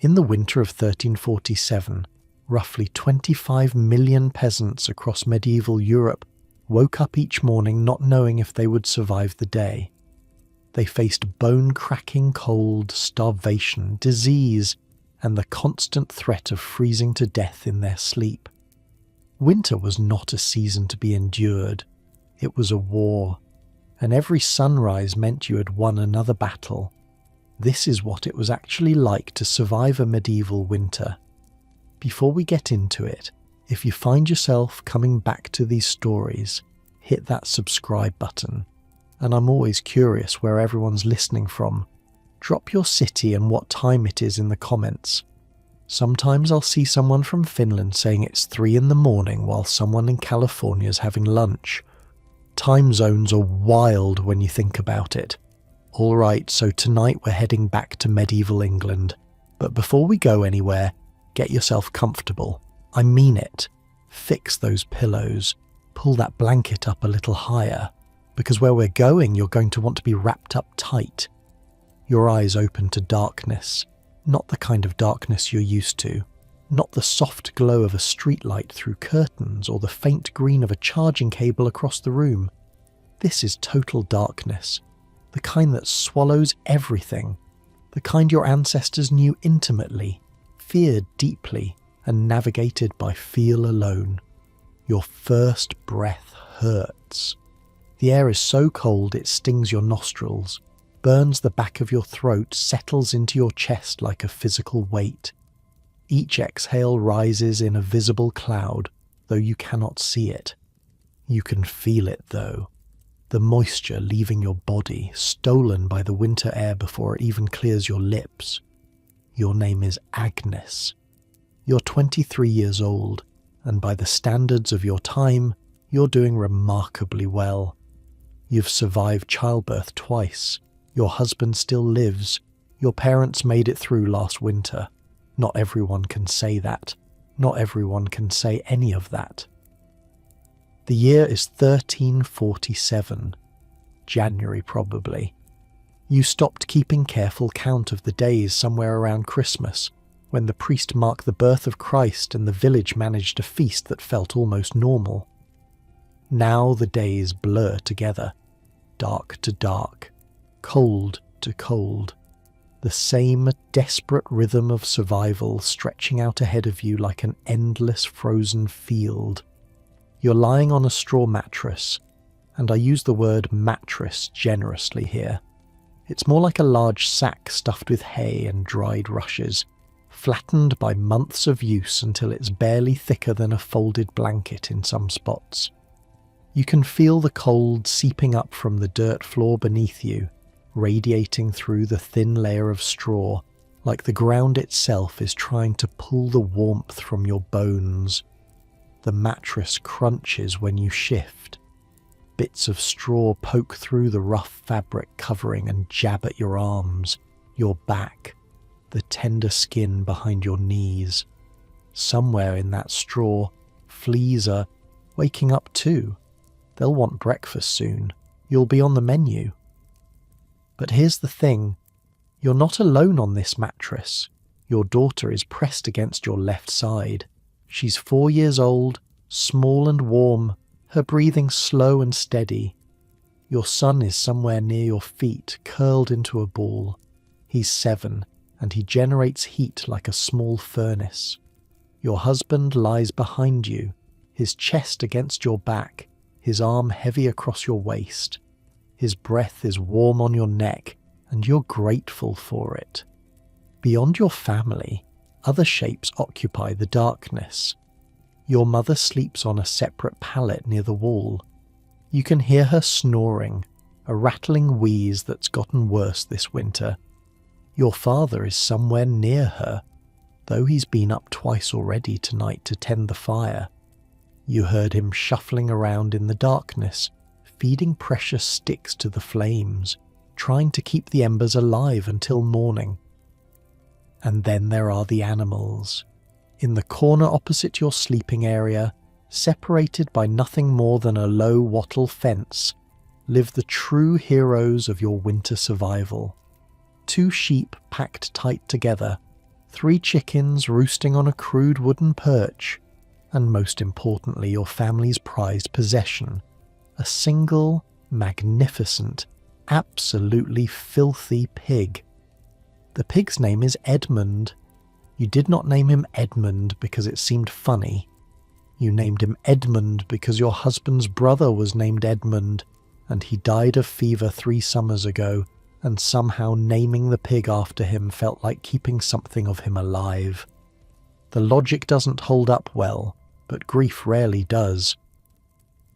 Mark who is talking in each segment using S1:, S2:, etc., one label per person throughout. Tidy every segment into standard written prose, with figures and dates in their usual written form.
S1: In the winter of 1347, roughly 25 million peasants across medieval Europe woke up each morning not knowing if they would survive the day. They faced bone-cracking cold, starvation, disease, and the constant threat of freezing to death in their sleep. Winter was not a season to be endured. It was a war, and every sunrise meant you had won another battle. This is what it was actually like to survive a medieval winter. Before we get into it, if you find yourself coming back to these stories, hit that subscribe button. And I'm always curious where everyone's listening from. Drop your city and what time it is in the comments. Sometimes I'll see someone from Finland saying it's 3 in the morning while someone in California is having lunch. Time zones are wild when you think about it. Alright, so tonight we're heading back to medieval England. But before we go anywhere, get yourself comfortable. I mean it. Fix those pillows. Pull that blanket up a little higher. Because where we're going, you're going to want to be wrapped up tight. Your eyes open to darkness. Not the kind of darkness you're used to. Not the soft glow of a streetlight through curtains or the faint green of a charging cable across the room. This is total darkness. The kind that swallows everything. The kind your ancestors knew intimately, feared deeply, and navigated by feel alone. Your first breath hurts. The air is so cold it stings your nostrils, burns the back of your throat, settles into your chest like a physical weight. Each exhale rises in a visible cloud, though you cannot see it. You can feel it, though. The moisture leaving your body, stolen by the winter air before it even clears your lips. Your name is Agnes. You're 23 years old, and by the standards of your time, you're doing remarkably well. You've survived childbirth twice. Your husband still lives. Your parents made it through last winter. Not everyone can say that. Not everyone can say any of that. The year is 1347. January, probably. You stopped keeping careful count of the days somewhere around Christmas, when the priest marked the birth of Christ and the village managed a feast that felt almost normal. Now the days blur together, dark to dark, cold to cold, the same desperate rhythm of survival stretching out ahead of you like an endless frozen field. You're lying on a straw mattress, and I use the word mattress generously here. It's more like a large sack stuffed with hay and dried rushes, flattened by months of use until it's barely thicker than a folded blanket in some spots. You can feel the cold seeping up from the dirt floor beneath you, radiating through the thin layer of straw, like the ground itself is trying to pull the warmth from your bones. The mattress crunches when you shift. Bits of straw poke through the rough fabric covering and jab at your arms, your back, the tender skin behind your knees. Somewhere in that straw, fleas are waking up too. They'll want breakfast soon. You'll be on the menu. But here's the thing. You're not alone on this mattress. Your daughter is pressed against your left side. She's 4 years old, small and warm, her breathing slow and steady. Your son is somewhere near your feet, curled into a ball. He's 7, and he generates heat like a small furnace. Your husband lies behind you, his chest against your back, his arm heavy across your waist. His breath is warm on your neck, and you're grateful for it. Beyond your family, other shapes occupy the darkness. Your mother sleeps on a separate pallet near the wall. You can hear her snoring, a rattling wheeze that's gotten worse this winter. Your father is somewhere near her, though he's been up twice already tonight to tend the fire. You heard him shuffling around in the darkness, feeding precious sticks to the flames, trying to keep the embers alive until morning. And then there are the animals. In the corner opposite your sleeping area, separated by nothing more than a low wattle fence, live the true heroes of your winter survival. 2 sheep packed tight together, 3 chickens roosting on a crude wooden perch, and most importantly your family's prized possession, a single, magnificent, absolutely filthy pig. The pig's name is Edmund. You did not name him Edmund because it seemed funny. You named him Edmund because your husband's brother was named Edmund, and he died of fever 3 summers ago, and somehow naming the pig after him felt like keeping something of him alive. The logic doesn't hold up well, but grief rarely does.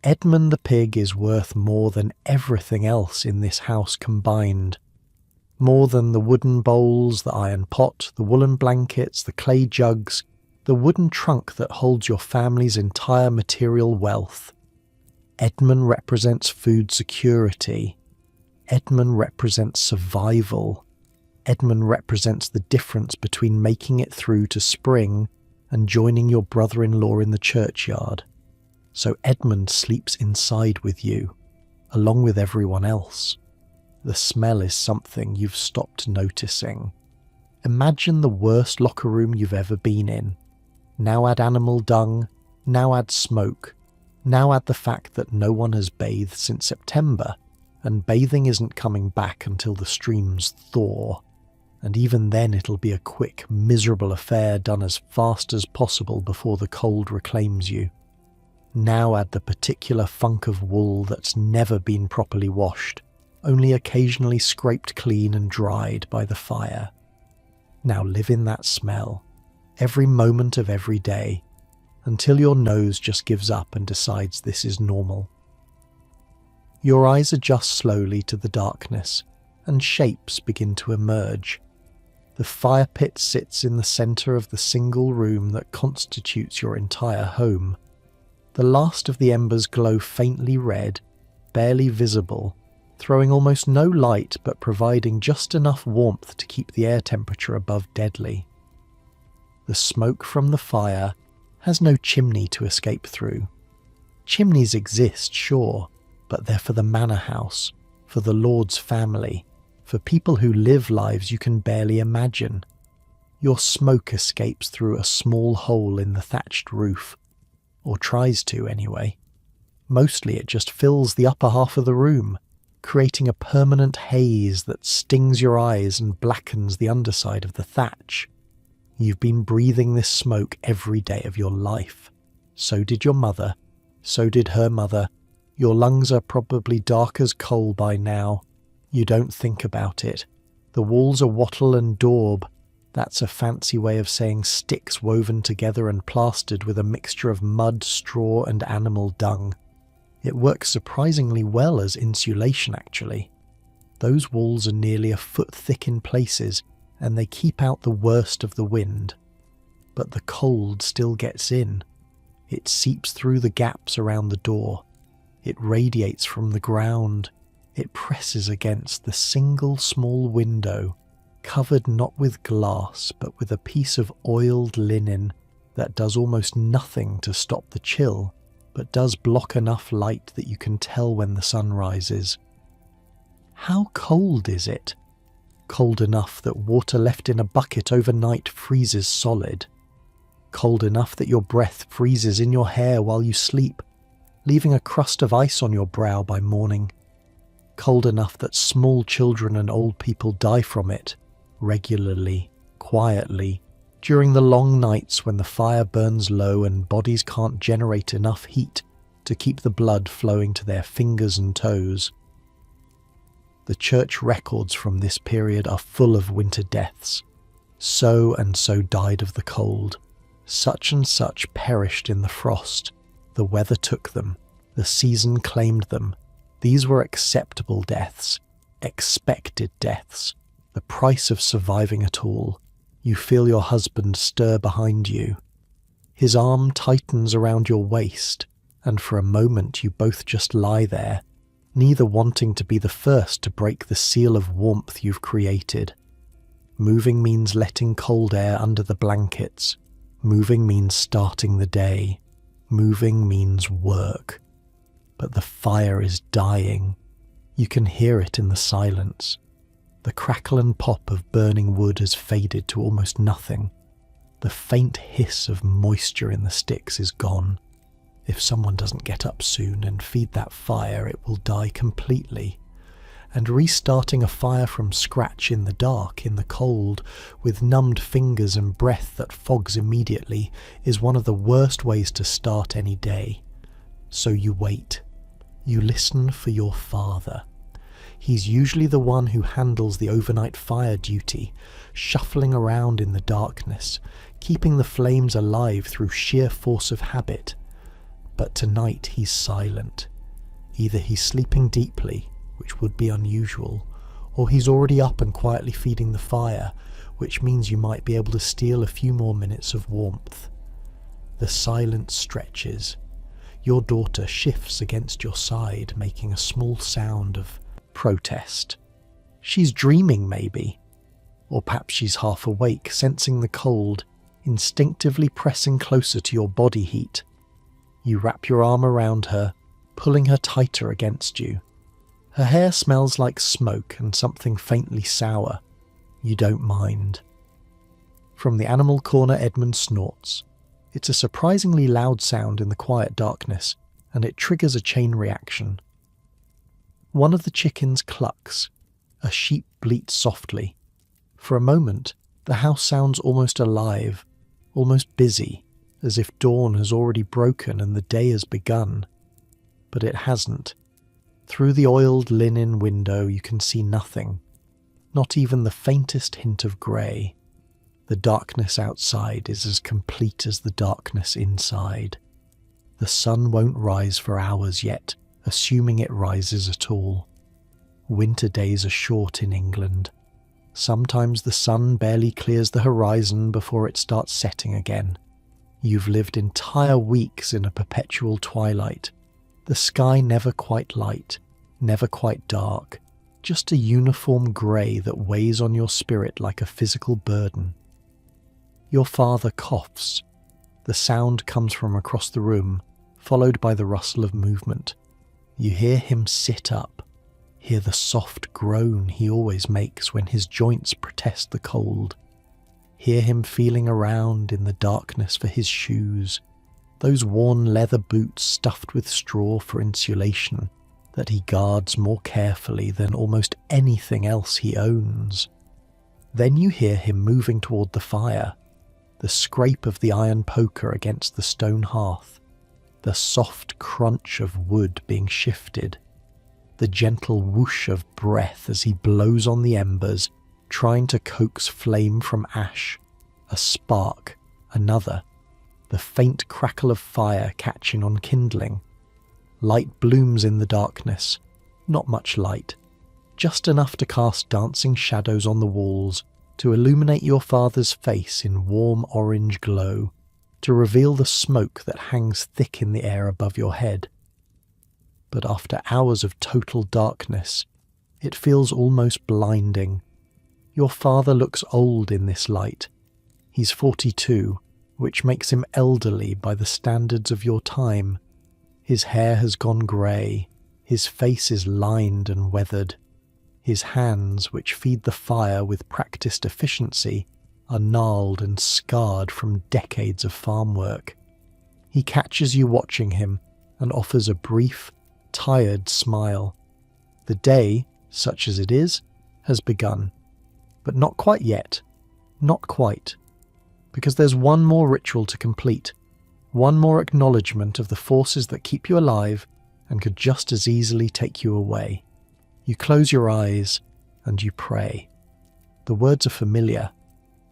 S1: Edmund the pig is worth more than everything else in this house combined. More than the wooden bowls, the iron pot, the woolen blankets, the clay jugs, the wooden trunk that holds your family's entire material wealth. Edmund represents food security. Edmund represents survival. Edmund represents the difference between making it through to spring and joining your brother-in-law in the churchyard. So Edmund sleeps inside with you, along with everyone else. The smell is something you've stopped noticing. Imagine the worst locker room you've ever been in. Now add animal dung, now add smoke, now add the fact that no one has bathed since September, and bathing isn't coming back until the streams thaw, and even then it'll be a quick, miserable affair done as fast as possible before the cold reclaims you. Now add the particular funk of wool that's never been properly washed, only occasionally scraped clean and dried by the fire. Now live in that smell, every moment of every day, until your nose just gives up and decides this is normal. Your eyes adjust slowly to the darkness, and shapes begin to emerge. The fire pit sits in the centre of the single room that constitutes your entire home. The last of the embers glow faintly red, barely visible, throwing almost no light but providing just enough warmth to keep the air temperature above deadly. The smoke from the fire has no chimney to escape through. Chimneys exist, sure, but they're for the manor house, for the Lord's family, for people who live lives you can barely imagine. Your smoke escapes through a small hole in the thatched roof, or tries to anyway. Mostly it just fills the upper half of the room, creating a permanent haze that stings your eyes and blackens the underside of the thatch. You've been breathing this smoke every day of your life. So did your mother. So did her mother. Your lungs are probably dark as coal by now. You don't think about it. The walls are wattle and daub. That's a fancy way of saying sticks woven together and plastered with a mixture of mud, straw and animal dung. It works surprisingly well as insulation, actually. Those walls are nearly a foot thick in places, and they keep out the worst of the wind. But the cold still gets in. It seeps through the gaps around the door. It radiates from the ground. It presses against the single small window, covered not with glass, but with a piece of oiled linen that does almost nothing to stop the chill, but does block enough light that you can tell when the sun rises. How cold is it? Cold enough that water left in a bucket overnight freezes solid. Cold enough that your breath freezes in your hair while you sleep, leaving a crust of ice on your brow by morning. Cold enough that small children and old people die from it, regularly, quietly, during the long nights when the fire burns low and bodies can't generate enough heat to keep the blood flowing to their fingers and toes. The church records from this period are full of winter deaths. So and so died of the cold. Such and such perished in the frost. The weather took them. The season claimed them. These were acceptable deaths, expected deaths, the price of surviving at all. You feel your husband stir behind you. His arm tightens around your waist, and for a moment you both just lie there, neither wanting to be the first to break the seal of warmth you've created. Moving means letting cold air under the blankets. Moving means starting the day. Moving means work. But the fire is dying. You can hear it in the silence. The crackle and pop of burning wood has faded to almost nothing. The faint hiss of moisture in the sticks is gone. If someone doesn't get up soon and feed that fire, it will die completely. And restarting a fire from scratch in the dark, in the cold, with numbed fingers and breath that fogs immediately, is one of the worst ways to start any day. So you wait. You listen for your father. He's usually the one who handles the overnight fire duty, shuffling around in the darkness, keeping the flames alive through sheer force of habit. But tonight he's silent. Either he's sleeping deeply, which would be unusual, or he's already up and quietly feeding the fire, which means you might be able to steal a few more minutes of warmth. The silence stretches. Your daughter shifts against your side, making a small sound of protest. She's dreaming, maybe. Or perhaps she's half awake, sensing the cold, instinctively pressing closer to your body heat. You wrap your arm around her, pulling her tighter against you. Her hair smells like smoke and something faintly sour. You don't mind. From the animal corner, Edmund snorts. It's a surprisingly loud sound in the quiet darkness, and it triggers a chain reaction. One of the chickens clucks. A sheep bleats softly. For a moment, the house sounds almost alive, almost busy, as if dawn has already broken and the day has begun. But it hasn't. Through the oiled linen window you can see nothing, not even the faintest hint of grey. The darkness outside is as complete as the darkness inside. The sun won't rise for hours yet, assuming it rises at all. Winter days are short in England. Sometimes the sun barely clears the horizon before it starts setting again. You've lived entire weeks in a perpetual twilight. The sky never quite light, never quite dark, just a uniform grey that weighs on your spirit like a physical burden. Your father coughs. The sound comes from across the room, followed by the rustle of movement. You hear him sit up, hear the soft groan he always makes when his joints protest the cold. Hear him feeling around in the darkness for his shoes, those worn leather boots stuffed with straw for insulation that he guards more carefully than almost anything else he owns. Then you hear him moving toward the fire, the scrape of the iron poker against the stone hearth, the soft crunch of wood being shifted, the gentle whoosh of breath as he blows on the embers, trying to coax flame from ash, a spark, another, the faint crackle of fire catching on kindling. Light blooms in the darkness, not much light, just enough to cast dancing shadows on the walls, to illuminate your father's face in warm orange glow, to reveal the smoke that hangs thick in the air above your head. But after hours of total darkness, it feels almost blinding. Your father looks old in this light. He's 42, which makes him elderly by the standards of your time. His hair has gone grey, his face is lined and weathered. His hands, which feed the fire with practiced efficiency, are gnarled and scarred from decades of farm work. He catches you watching him and offers a brief, tired smile. The day, such as it is, has begun. But not quite yet. Not quite. Because there's one more ritual to complete. One more acknowledgement of the forces that keep you alive and could just as easily take you away. You close your eyes and you pray. The words are familiar.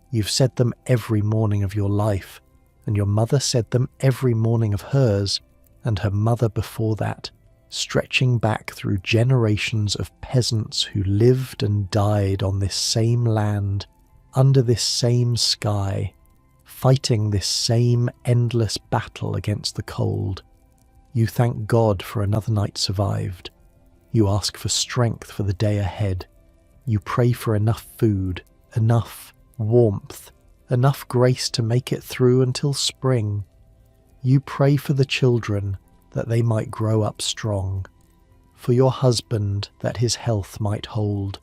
S1: You've said them every morning of your life, and your mother said them every morning of hers, and her mother before that, stretching back through generations of peasants who lived and died on this same land, under this same sky, fighting this same endless battle against the cold. You thank God for another night survived. You ask for strength for the day ahead. You pray for enough food, enough warmth, enough grace to make it through until spring. You pray for the children that they might grow up strong, for your husband that his health might hold,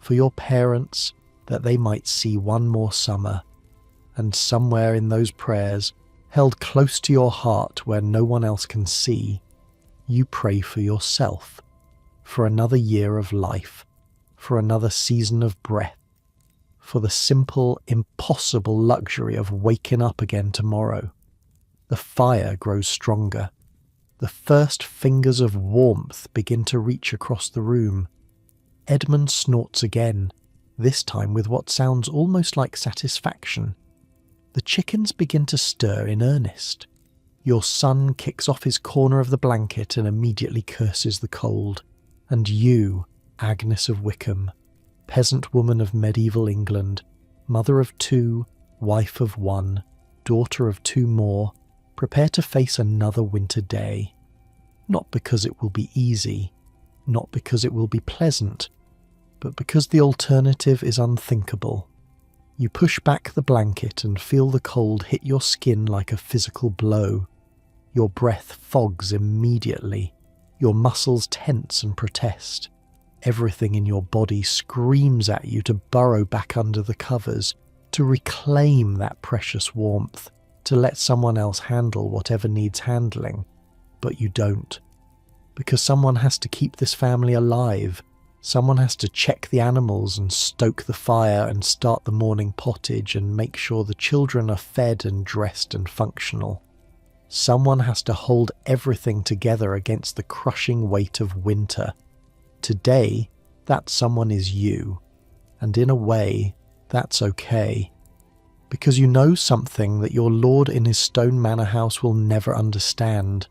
S1: for your parents, that they might see one more summer. And somewhere in those prayers, held close to your heart where no one else can see, you pray for yourself, for another year of life, for another season of breath, for the simple, impossible luxury of waking up again tomorrow. The fire grows stronger. The first fingers of warmth begin to reach across the room. Edmund snorts again, this time with what sounds almost like satisfaction. The chickens begin to stir in earnest. Your son kicks off his corner of the blanket and immediately curses the cold. And you, Agnes of Wickham, peasant woman of medieval England, mother of 2, wife of 1, daughter of 2 more, prepare to face another winter day. Not because it will be easy, not because it will be pleasant, but because the alternative is unthinkable. You push back the blanket and feel the cold hit your skin like a physical blow. Your breath fogs immediately. Your muscles tense and protest. Everything in your body screams at you to burrow back under the covers, to reclaim that precious warmth, to let someone else handle whatever needs handling. But you don't. Because someone has to keep this family alive. Someone has to check the animals and stoke the fire and start the morning pottage and make sure the children are fed and dressed and functional. Someone has to hold everything together against the crushing weight of winter. Today, that someone is you. And in a way, that's okay. Because you know something that your lord in his stone manor house will never understand.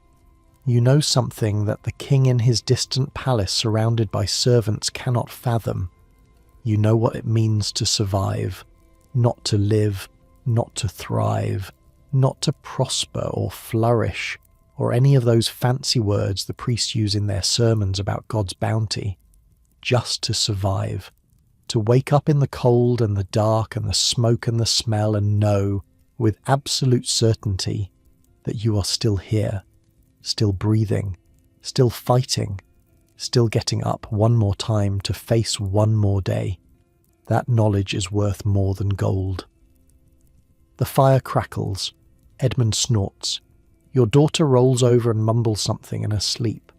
S1: You know something that the king in his distant palace surrounded by servants cannot fathom. You know what it means to survive, not to live, not to thrive, not to prosper or flourish, or any of those fancy words the priests use in their sermons about God's bounty. Just to survive. To wake up in the cold and the dark and the smoke and the smell and know, with absolute certainty, that you are still here. Still breathing, still fighting, still getting up one more time to face one more day. That knowledge is worth more than gold. The fire crackles. Edmund snorts. Your daughter rolls over and mumbles something in her sleep.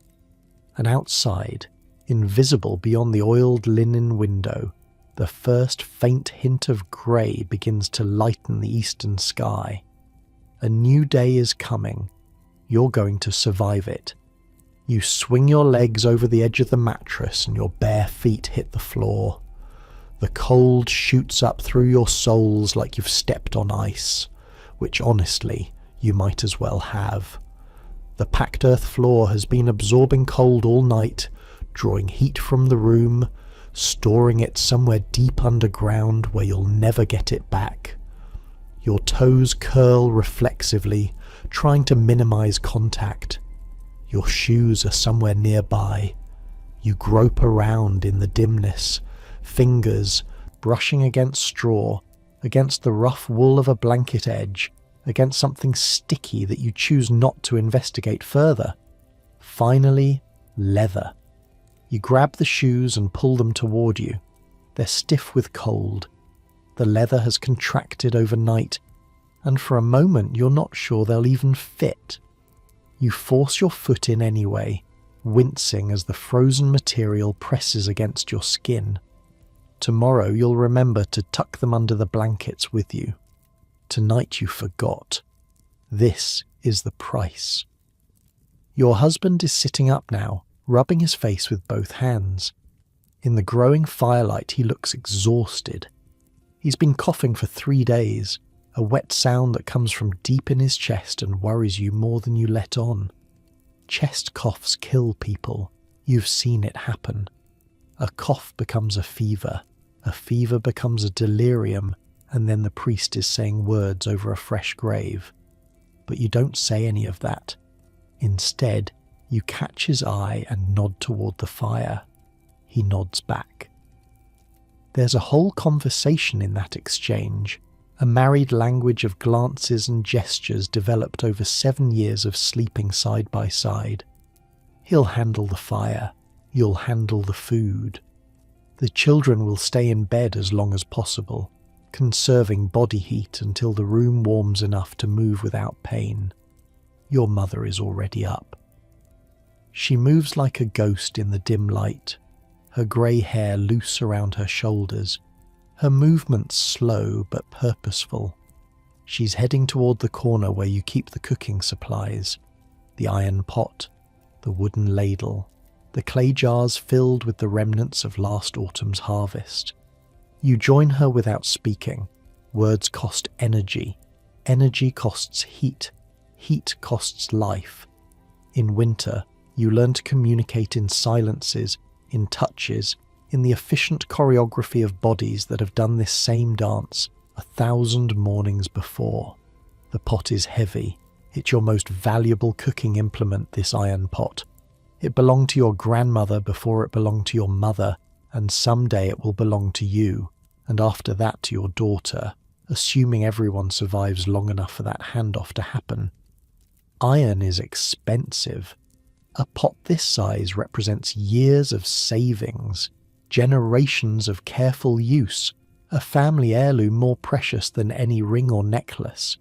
S1: And outside, invisible beyond the oiled linen window, the first faint hint of grey begins to lighten the eastern sky. A new day is coming. You're going to survive it. You swing your legs over the edge of the mattress and your bare feet hit the floor. The cold shoots up through your soles like you've stepped on ice, which honestly, you might as well have. The packed earth floor has been absorbing cold all night, drawing heat from the room, storing it somewhere deep underground where you'll never get it back. Your toes curl reflexively, trying to minimize contact. Your shoes are somewhere nearby. You grope around in the dimness, fingers brushing against straw, against the rough wool of a blanket edge, against something sticky that you choose not to investigate further. Finally, leather. You grab the shoes and pull them toward you. They're stiff with cold. The leather has contracted overnight, and for a moment you're not sure they'll even fit. You force your foot in anyway, wincing as the frozen material presses against your skin. Tomorrow you'll remember to tuck them under the blankets with you. Tonight you forgot. This is the price. Your husband is sitting up now, rubbing his face with both hands. In the growing firelight he looks exhausted. He's been coughing for 3 days, a wet sound that comes from deep in his chest and worries you more than you let on. Chest coughs kill people. You've seen it happen. A cough becomes a fever becomes a delirium, and then the priest is saying words over a fresh grave. But you don't say any of that. Instead, you catch his eye and nod toward the fire. He nods back. There's a whole conversation in that exchange, a married language of glances and gestures developed over 7 years of sleeping side by side. He'll handle the fire. You'll handle the food. The children will stay in bed as long as possible, conserving body heat until the room warms enough to move without pain. Your mother is already up. She moves like a ghost in the dim light, her grey hair loose around her shoulders, her movements slow but purposeful. She's heading toward the corner where you keep the cooking supplies, the iron pot, the wooden ladle, the clay jars filled with the remnants of last autumn's harvest. You join her without speaking. Words cost energy. Energy costs heat. Heat costs life. In winter, you learn to communicate in silences, in touches, in the efficient choreography of bodies that have done this same dance 1,000 mornings before. The pot is heavy. It's your most valuable cooking implement, this iron pot. It belonged to your grandmother before it belonged to your mother, and someday it will belong to you, and after that to your daughter, assuming everyone survives long enough for that handoff to happen. Iron is expensive. A pot this size represents years of savings, generations of careful use, a family heirloom more precious than any ring or necklace.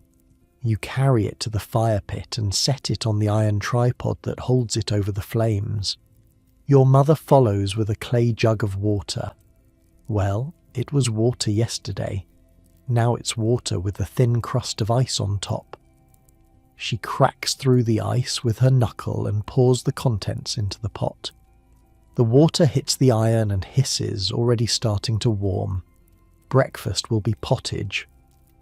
S1: You carry it to the fire pit and set it on the iron tripod that holds it over the flames. Your mother follows with a clay jug of water. Well, it was water yesterday. Now it's water with a thin crust of ice on top. She cracks through the ice with her knuckle and pours the contents into the pot. The water hits the iron and hisses, already starting to warm. Breakfast will be pottage.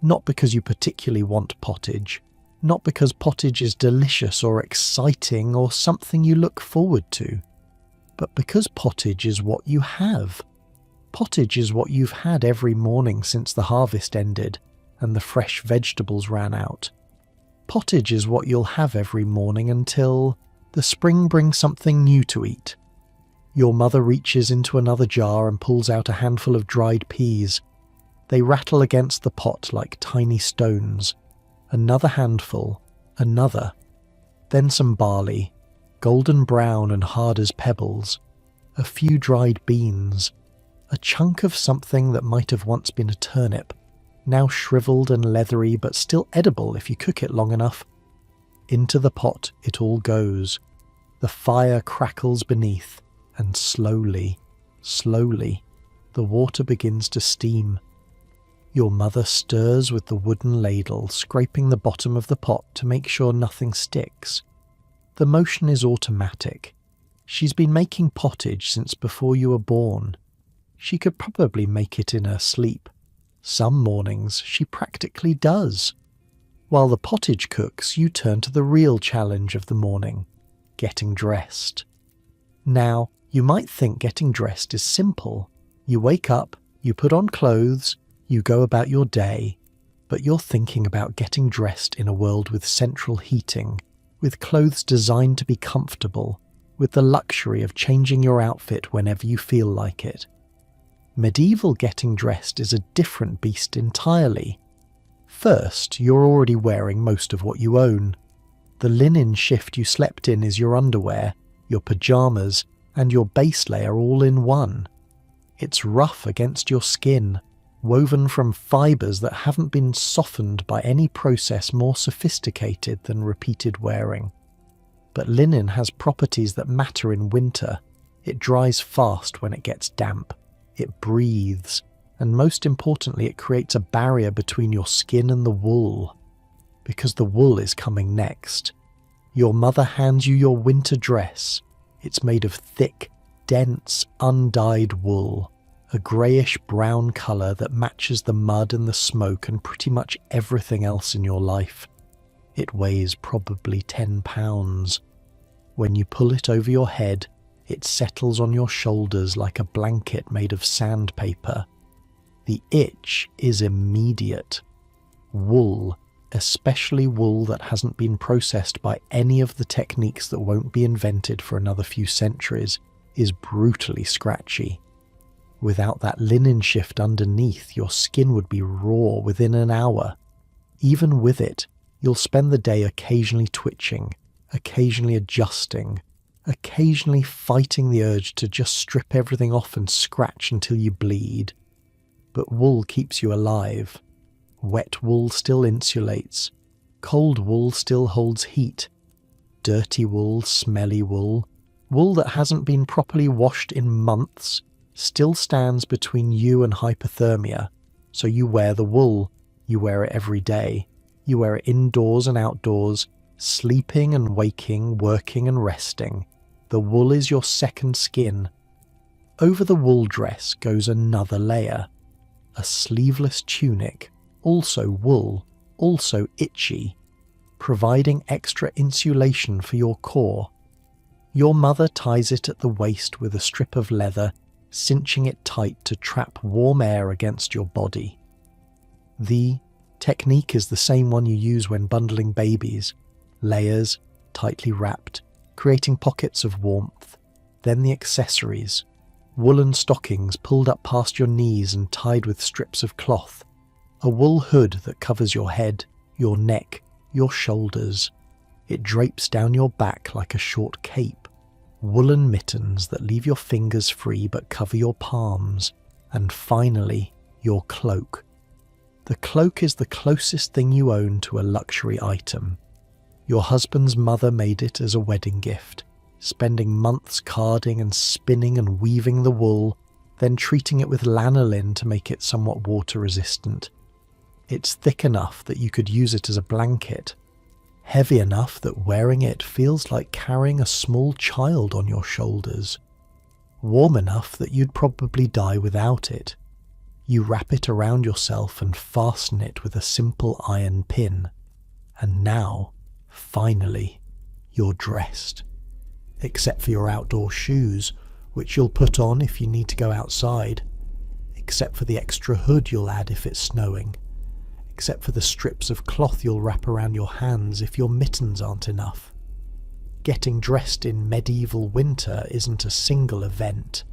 S1: Not because you particularly want pottage, not because pottage is delicious or exciting or something you look forward to, but because pottage is what you have. Pottage is what you've had every morning since the harvest ended and the fresh vegetables ran out. Pottage is what you'll have every morning until the spring brings something new to eat. Your mother reaches into another jar and pulls out a handful of dried peas. They rattle against the pot like tiny stones. Another handful, another. Then some barley, golden brown and hard as pebbles. A few dried beans. A chunk of something that might have once been a turnip, now shriveled and leathery but still edible if you cook it long enough. Into the pot it all goes. The fire crackles beneath, and slowly, slowly, the water begins to steam. Your mother stirs with the wooden ladle, scraping the bottom of the pot to make sure nothing sticks. The motion is automatic. She's been making pottage since before you were born. She could probably make it in her sleep. Some mornings she practically does. While the pottage cooks, you turn to the real challenge of the morning, getting dressed. Now, you might think getting dressed is simple. You wake up, you put on clothes, you go about your day, but you're thinking about getting dressed in a world with central heating, with clothes designed to be comfortable, with the luxury of changing your outfit whenever you feel like it. Medieval getting dressed is a different beast entirely. First, you're already wearing most of what you own. The linen shift you slept in is your underwear, your pyjamas, and your base layer all in one. It's rough against your skin, woven from fibres that haven't been softened by any process more sophisticated than repeated wearing. But linen has properties that matter in winter. It dries fast when it gets damp. It breathes, and most importantly, it creates a barrier between your skin and the wool. Because the wool is coming next. Your mother hands you your winter dress. It's made of thick, dense, undyed wool. A greyish-brown colour that matches the mud and the smoke and pretty much everything else in your life. It weighs probably 10 pounds. When you pull it over your head, it settles on your shoulders like a blanket made of sandpaper. The itch is immediate. Wool, especially wool that hasn't been processed by any of the techniques that won't be invented for another few centuries, is brutally scratchy. Without that linen shift underneath, your skin would be raw within an hour. Even with it, you'll spend the day occasionally twitching, occasionally adjusting, occasionally fighting the urge to just strip everything off and scratch until you bleed. But wool keeps you alive. Wet wool still insulates. Cold wool still holds heat. Dirty wool, smelly wool, wool that hasn't been properly washed in months, still stands between you and hypothermia. So you wear the wool. You wear it every day. You wear it indoors and outdoors, sleeping and waking, working and resting. The wool is your second skin. Over the wool dress goes another layer. A sleeveless tunic, also wool, also itchy, providing extra insulation for your core. Your mother ties it at the waist with a strip of leather, cinching it tight to trap warm air against your body. The technique is the same one you use when bundling babies. Layers, tightly wrapped, creating pockets of warmth. Then the accessories. Woolen stockings pulled up past your knees and tied with strips of cloth. A wool hood that covers your head, your neck, your shoulders. It drapes down your back like a short cape. Woolen mittens that leave your fingers free but cover your palms. And finally, your cloak. The cloak is the closest thing you own to a luxury item. Your husband's mother made it as a wedding gift, spending months carding and spinning and weaving the wool, then treating it with lanolin to make it somewhat water resistant. It's thick enough that you could use it as a blanket, heavy enough that wearing it feels like carrying a small child on your shoulders, warm enough that you'd probably die without it. You wrap it around yourself and fasten it with a simple iron pin. And now, finally, you're dressed. Except for your outdoor shoes, which you'll put on if you need to go outside. Except for the extra hood you'll add if it's snowing. Except for the strips of cloth you'll wrap around your hands if your mittens aren't enough. Getting dressed in medieval winter isn't a single event.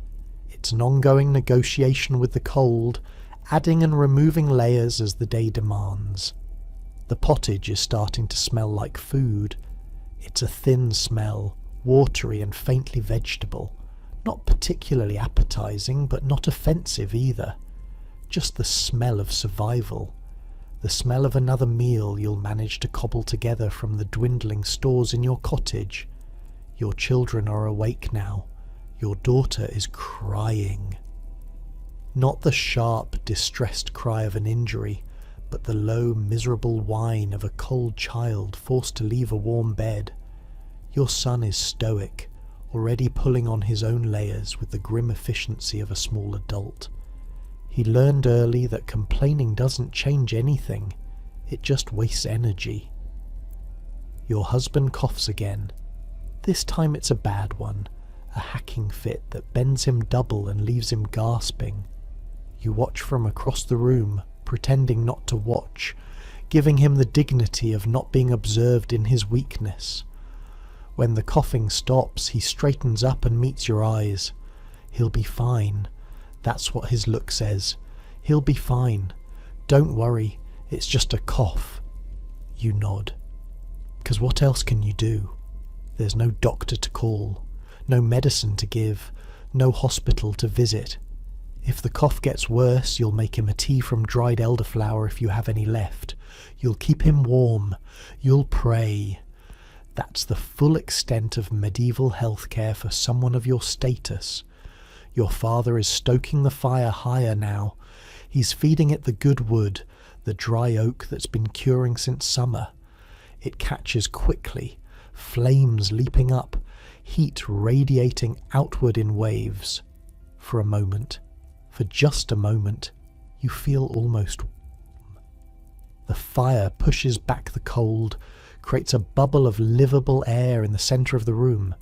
S1: It's an ongoing negotiation with the cold, adding and removing layers as the day demands. The pottage is starting to smell like food. It's a thin smell, watery and faintly vegetable. Not particularly appetizing, but not offensive either. Just the smell of survival. The smell of another meal you'll manage to cobble together from the dwindling stores in your cottage. Your children are awake now. Your daughter is crying. Not the sharp, distressed cry of an injury, but the low, miserable whine of a cold child forced to leave a warm bed. Your son is stoic, already pulling on his own layers with the grim efficiency of a small adult. He learned early that complaining doesn't change anything, it just wastes energy. Your husband coughs again. This time it's a bad one. A hacking fit that bends him double and leaves him gasping. You watch from across the room, pretending not to watch, giving him the dignity of not being observed in his weakness. When the coughing stops, he straightens up and meets your eyes. He'll be fine. That's what his look says. He'll be fine. Don't worry, it's just a cough. You nod. 'Cause what else can you do? There's no doctor to call. No medicine to give, no hospital to visit. If the cough gets worse, you'll make him a tea from dried elderflower if you have any left. You'll keep him warm. You'll pray. That's the full extent of medieval healthcare for someone of your status. Your father is stoking the fire higher now. He's feeding it the good wood, the dry oak that's been curing since summer. It catches quickly, flames leaping up, heat radiating outward in waves. For a moment, for just a moment, you feel almost warm. The fire pushes back the cold, creates a bubble of livable air in the centre of the room.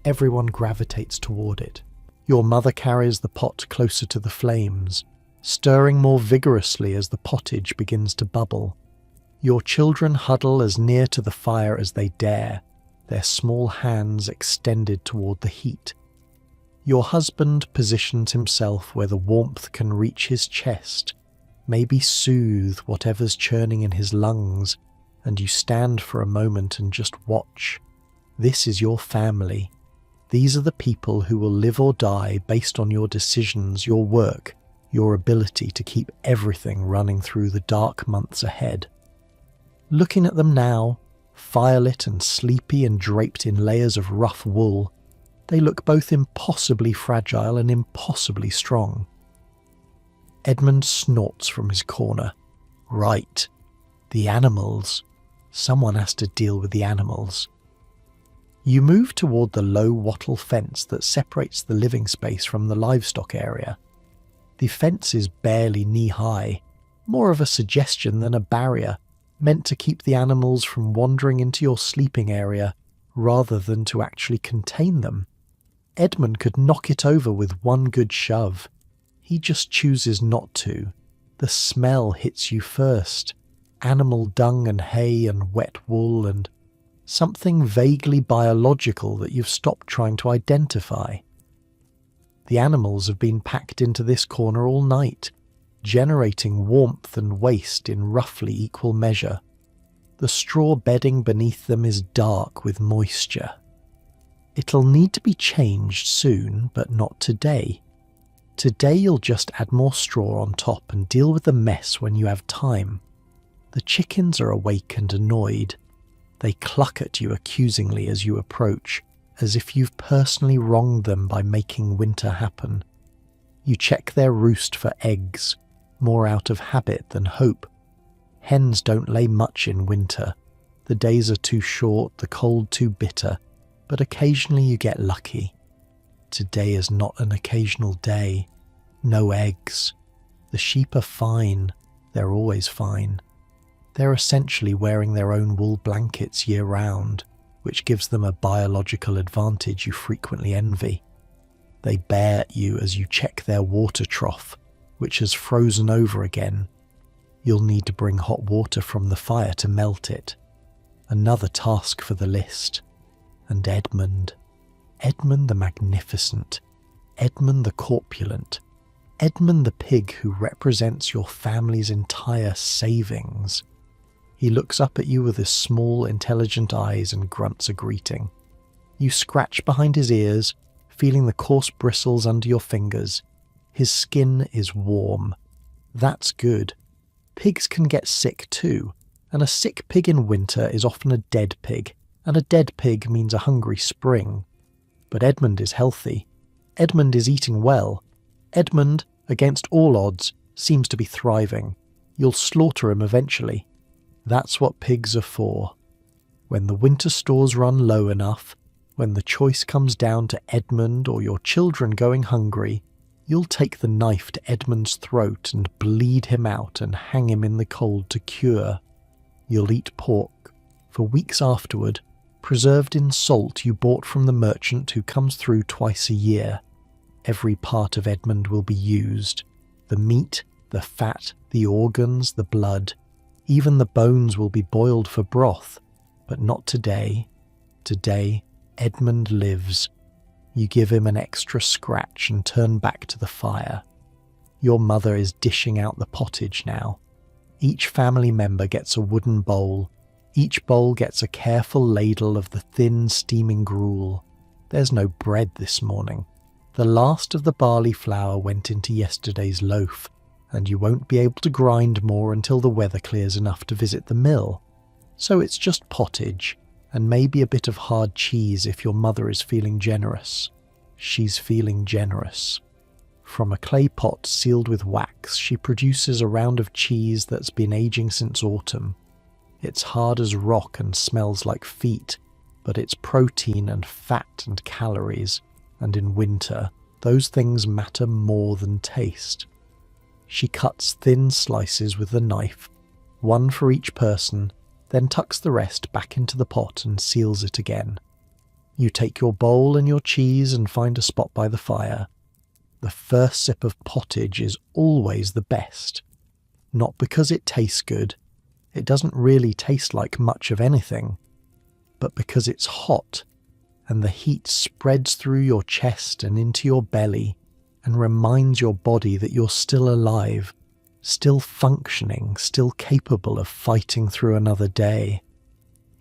S1: Everyone gravitates toward it. Your mother carries the pot closer to the flames, stirring more vigorously as the pottage begins to bubble. Your children huddle as near to the fire as they dare, their small hands extended toward the heat. Your husband positions himself where the warmth can reach his chest, maybe soothe whatever's churning in his lungs, and you stand for a moment and just watch. This is your family. These are the people who will live or die based on your decisions, your work, your ability to keep everything running through the dark months ahead. Looking at them now, firelit and sleepy and draped in layers of rough wool, they look both impossibly fragile and impossibly strong. Edmund snorts from his corner. Right. The animals. Someone has to deal with the animals. You move toward the low wattle fence that separates the living space from the livestock area. The fence is barely knee-high, more of a suggestion than a barrier, meant to keep the animals from wandering into your sleeping area rather than to actually contain them. Edmund could knock it over with one good shove. He just chooses not to. The smell hits you first. Animal dung and hay and wet wool and something vaguely biological that you've stopped trying to identify. The animals have been packed into this corner all night, generating warmth and waste in roughly equal measure. The straw bedding beneath them is dark with moisture. It'll need to be changed soon, but not today. Today you'll just add more straw on top and deal with the mess when you have time. The chickens are awake and annoyed. They cluck at you accusingly as you approach, as if you've personally wronged them by making winter happen. You check their roost for eggs, more out of habit than hope. Hens don't lay much in winter. The days are too short, the cold too bitter, but occasionally you get lucky. Today is not an occasional day. No eggs. The sheep are fine. They're always fine. They're essentially wearing their own wool blankets year-round, which gives them a biological advantage you frequently envy. They bear at you as you check their water trough, which has frozen over again. You'll need to bring hot water from the fire to melt it. Another task for the list. And Edmund. Edmund the Magnificent. Edmund the Corpulent. Edmund the pig who represents your family's entire savings. He looks up at you with his small, intelligent eyes and grunts a greeting. You scratch behind his ears, feeling the coarse bristles under your fingers. His skin is warm. That's good. Pigs can get sick too, and a sick pig in winter is often a dead pig, and a dead pig means a hungry spring. But Edmund is healthy. Edmund is eating well. Edmund, against all odds, seems to be thriving. You'll slaughter him eventually. That's what pigs are for. When the winter stores run low enough, when the choice comes down to Edmund or your children going hungry, you'll take the knife to Edmund's throat and bleed him out and hang him in the cold to cure. You'll eat pork, for weeks afterward, preserved in salt you bought from the merchant who comes through twice a year. Every part of Edmund will be used. The meat, the fat, the organs, the blood. Even the bones will be boiled for broth. But not today. Today, Edmund lives. You give him an extra scratch and turn back to the fire. Your mother is dishing out the pottage now. Each family member gets a wooden bowl. Each bowl gets a careful ladle of the thin, steaming gruel. There's no bread this morning. The last of the barley flour went into yesterday's loaf, and you won't be able to grind more until the weather clears enough to visit the mill. So it's just pottage, and maybe a bit of hard cheese if your mother is feeling generous. She's feeling generous. From a clay pot sealed with wax, she produces a round of cheese that's been aging since autumn. It's hard as rock and smells like feet, but it's protein and fat and calories, and in winter, those things matter more than taste. She cuts thin slices with the knife, one for each person, then tucks the rest back into the pot and seals it again. You take your bowl and your cheese and find a spot by the fire. The first sip of pottage is always the best. Not because it tastes good, it doesn't really taste like much of anything, but because it's hot, and the heat spreads through your chest and into your belly and reminds your body that you're still alive, still functioning, still capable of fighting through another day.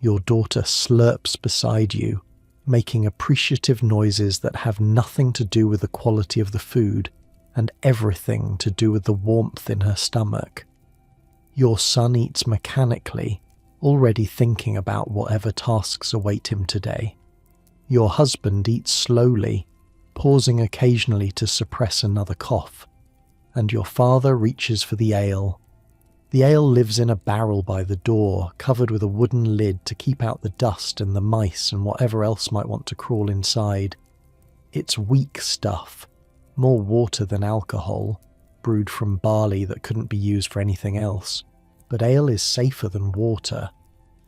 S1: Your daughter slurps beside you. making appreciative noises that have nothing to do with the quality of the food and everything to do with the warmth in her stomach. Your son eats mechanically, already thinking about whatever tasks await him today. Your husband eats slowly, pausing occasionally to suppress another cough, and your father reaches for the ale. The ale lives in a barrel by the door, covered with a wooden lid to keep out the dust and the mice and whatever else might want to crawl inside. It's weak stuff, more water than alcohol, brewed from barley that couldn't be used for anything else. But ale is safer than water.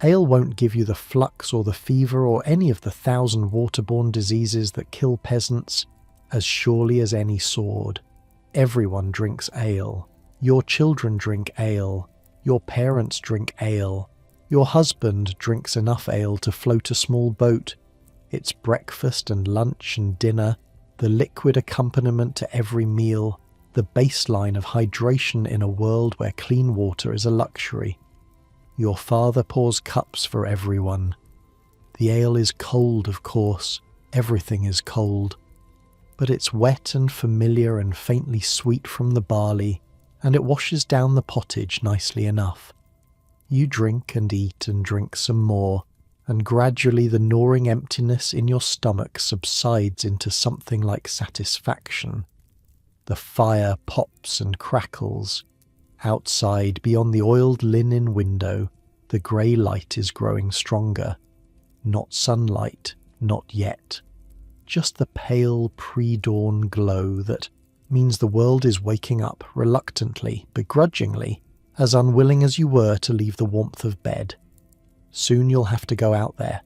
S1: Ale won't give you the flux or the fever or any of the 1,000 waterborne diseases that kill peasants as surely as any sword. Everyone drinks ale. Your children drink ale. Your parents drink ale. Your husband drinks enough ale to float a small boat. It's breakfast and lunch and dinner, the liquid accompaniment to every meal, the baseline of hydration in a world where clean water is a luxury. Your father pours cups for everyone. The ale is cold, of course. Everything is cold. But it's wet and familiar and faintly sweet from the barley, and it washes down the pottage nicely enough. You drink and eat and drink some more, and gradually the gnawing emptiness in your stomach subsides into something like satisfaction. The fire pops and crackles. Outside, beyond the oiled linen window, the grey light is growing stronger. Not sunlight, not yet. Just the pale pre-dawn glow that means the world is waking up reluctantly, begrudgingly, as unwilling as you were to leave the warmth of bed. Soon you'll have to go out there,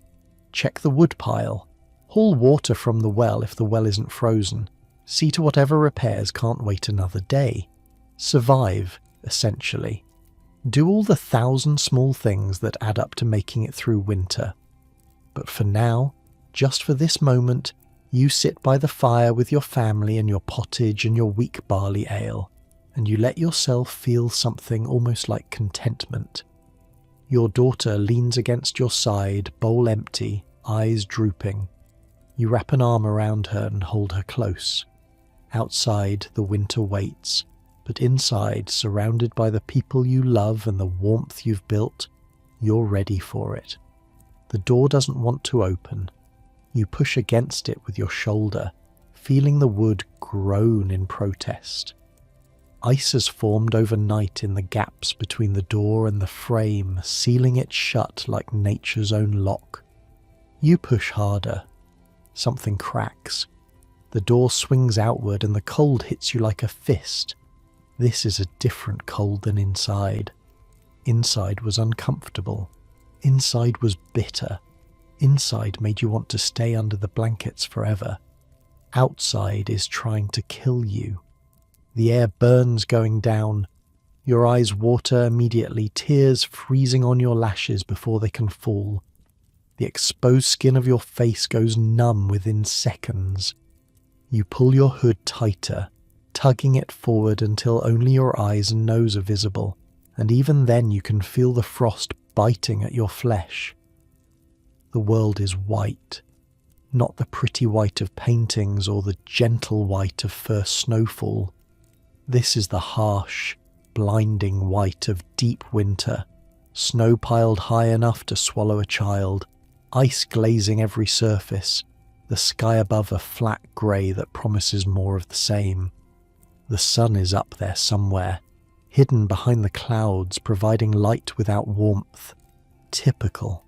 S1: check the woodpile, haul water from the well if the well isn't frozen, see to whatever repairs can't wait another day. Survive, essentially. Do all the 1,000 small things that add up to making it through winter. But for now, just for this moment, you sit by the fire with your family and your pottage and your weak barley ale, and you let yourself feel something almost like contentment. Your daughter leans against your side, bowl empty, eyes drooping. You wrap an arm around her and hold her close. Outside, the winter waits, but inside, surrounded by the people you love and the warmth you've built, you're ready for it. The door doesn't want to open. You push against it with your shoulder, feeling the wood groan in protest. Ice has formed overnight in the gaps between the door and the frame, sealing it shut like nature's own lock. You push harder. Something cracks. The door swings outward and the cold hits you like a fist. This is a different cold than inside. Inside was uncomfortable. Inside was bitter. Inside made you want to stay under the blankets forever. Outside is trying to kill you. The air burns going down. Your eyes water immediately, tears freezing on your lashes before they can fall. The exposed skin of your face goes numb within seconds. You pull your hood tighter, tugging it forward until only your eyes and nose are visible, and even then you can feel the frost biting at your flesh. The world is white, not the pretty white of paintings or the gentle white of first snowfall. This is the harsh, blinding white of deep winter, snow piled high enough to swallow a child, ice glazing every surface, the sky above a flat grey that promises more of the same. The sun is up there somewhere, hidden behind the clouds, providing light without warmth. Typical.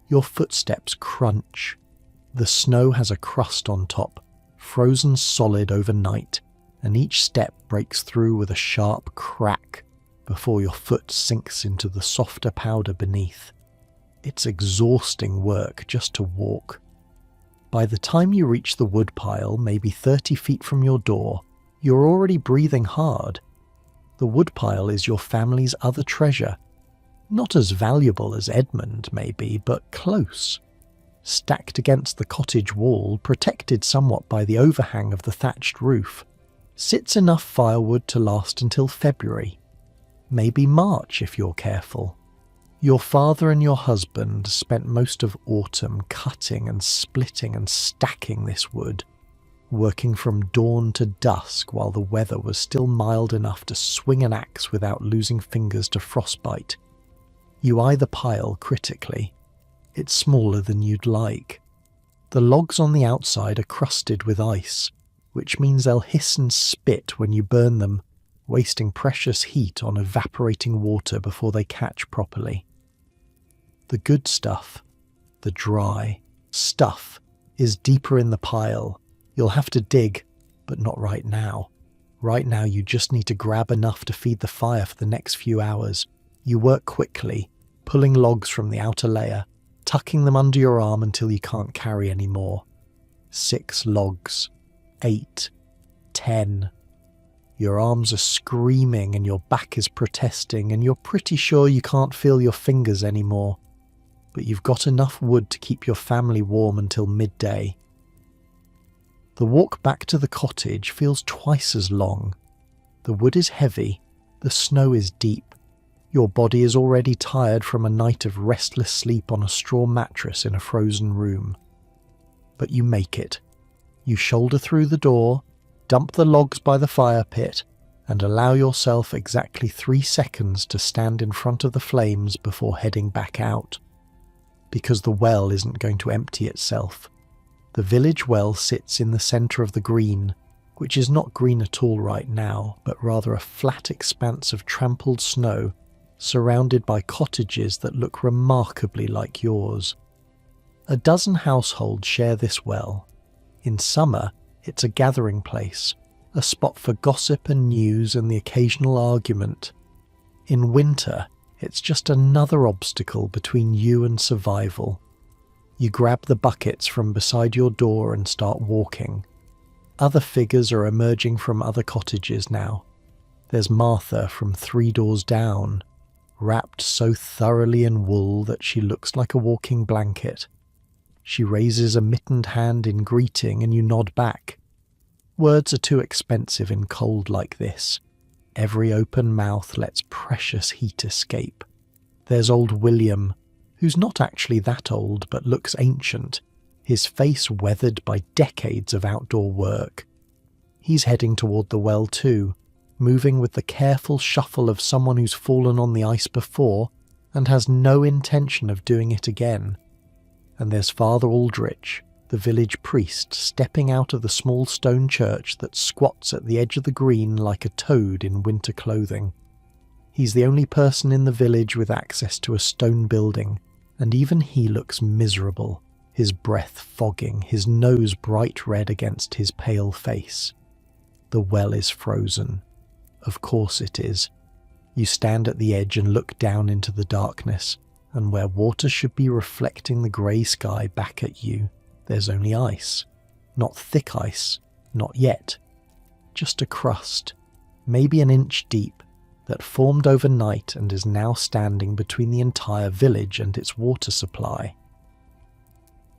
S1: Your footsteps crunch. The snow has a crust on top, frozen solid overnight, and each step breaks through with a sharp crack before your foot sinks into the softer powder beneath. It's exhausting work just to walk. By the time you reach the woodpile, maybe 30 feet from your door, you're already breathing hard. The woodpile is your family's other treasure. Not as valuable as Edmund, maybe, but close. Stacked against the cottage wall, protected somewhat by the overhang of the thatched roof, sits enough firewood to last until February. Maybe March if you're careful. Your father and your husband spent most of autumn cutting and splitting and stacking this wood, working from dawn to dusk while the weather was still mild enough to swing an axe without losing fingers to frostbite. You eye the pile critically. It's smaller than you'd like. The logs on the outside are crusted with ice, which means they'll hiss and spit when you burn them, wasting precious heat on evaporating water before they catch properly. The good stuff, the dry stuff, is deeper in the pile. You'll have to dig, but not right now. Right now you just need to grab enough to feed the fire for the next few hours. You work quickly, pulling logs from the outer layer, tucking them under your arm until you can't carry any more. 6 logs. 8. 10. Your arms are screaming and your back is protesting, and you're pretty sure you can't feel your fingers anymore. But you've got enough wood to keep your family warm until midday. The walk back to the cottage feels twice as long. The wood is heavy, the snow is deep. Your body is already tired from a night of restless sleep on a straw mattress in a frozen room. But you make it. You shoulder through the door, dump the logs by the fire pit, and allow yourself exactly 3 seconds to stand in front of the flames before heading back out. Because the well isn't going to empty itself. The village well sits in the centre of the green, which is not green at all right now, but rather a flat expanse of trampled snow, surrounded by cottages that look remarkably like yours. A dozen households share this well. In summer, it's a gathering place, a spot for gossip and news and the occasional argument. In winter, it's just another obstacle between you and survival. You grab the buckets from beside your door and start walking. Other figures are emerging from other cottages now. There's Martha from 3 doors down, wrapped so thoroughly in wool that she looks like a walking blanket. She raises a mittened hand in greeting and you nod back. Words are too expensive in cold like this. Every open mouth lets precious heat escape. There's old William, who's not actually that old but looks ancient, his face weathered by decades of outdoor work. He's heading toward the well too, moving with the careful shuffle of someone who's fallen on the ice before and has no intention of doing it again. And there's Father Aldrich, the village priest, stepping out of the small stone church that squats at the edge of the green like a toad in winter clothing. He's the only person in the village with access to a stone building, and even he looks miserable, his breath fogging, his nose bright red against his pale face. The well is frozen. Of course it is. You stand at the edge and look down into the darkness, and where water should be reflecting the grey sky back at you, there's only ice. Not thick ice, not yet. Just a crust, maybe an inch deep, that formed overnight and is now standing between the entire village and its water supply.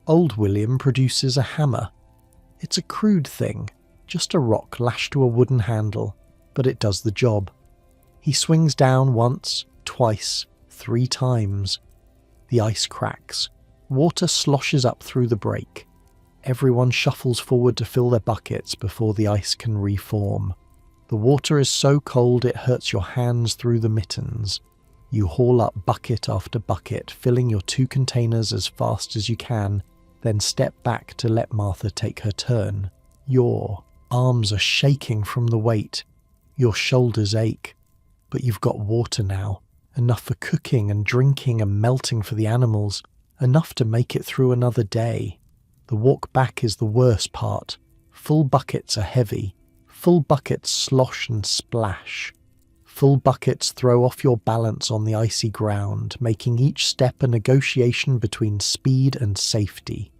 S1: Old William produces a hammer. It's a crude thing, just a rock lashed to a wooden handle, but it does the job. He swings down once, twice, 3 times. The ice cracks. Water sloshes up through the break. Everyone shuffles forward to fill their buckets before the ice can reform. The water is so cold it hurts your hands through the mittens. You haul up bucket after bucket, filling your 2 containers as fast as you can, then step back to let Martha take her turn. Your arms are shaking from the weight. Your shoulders ache. But you've got water now, enough for cooking and drinking and melting for the animals, enough to make it through another day. The walk back is the worst part. Full buckets are heavy. Full buckets slosh and splash. Full buckets throw off your balance on the icy ground, making each step a negotiation between speed and safety.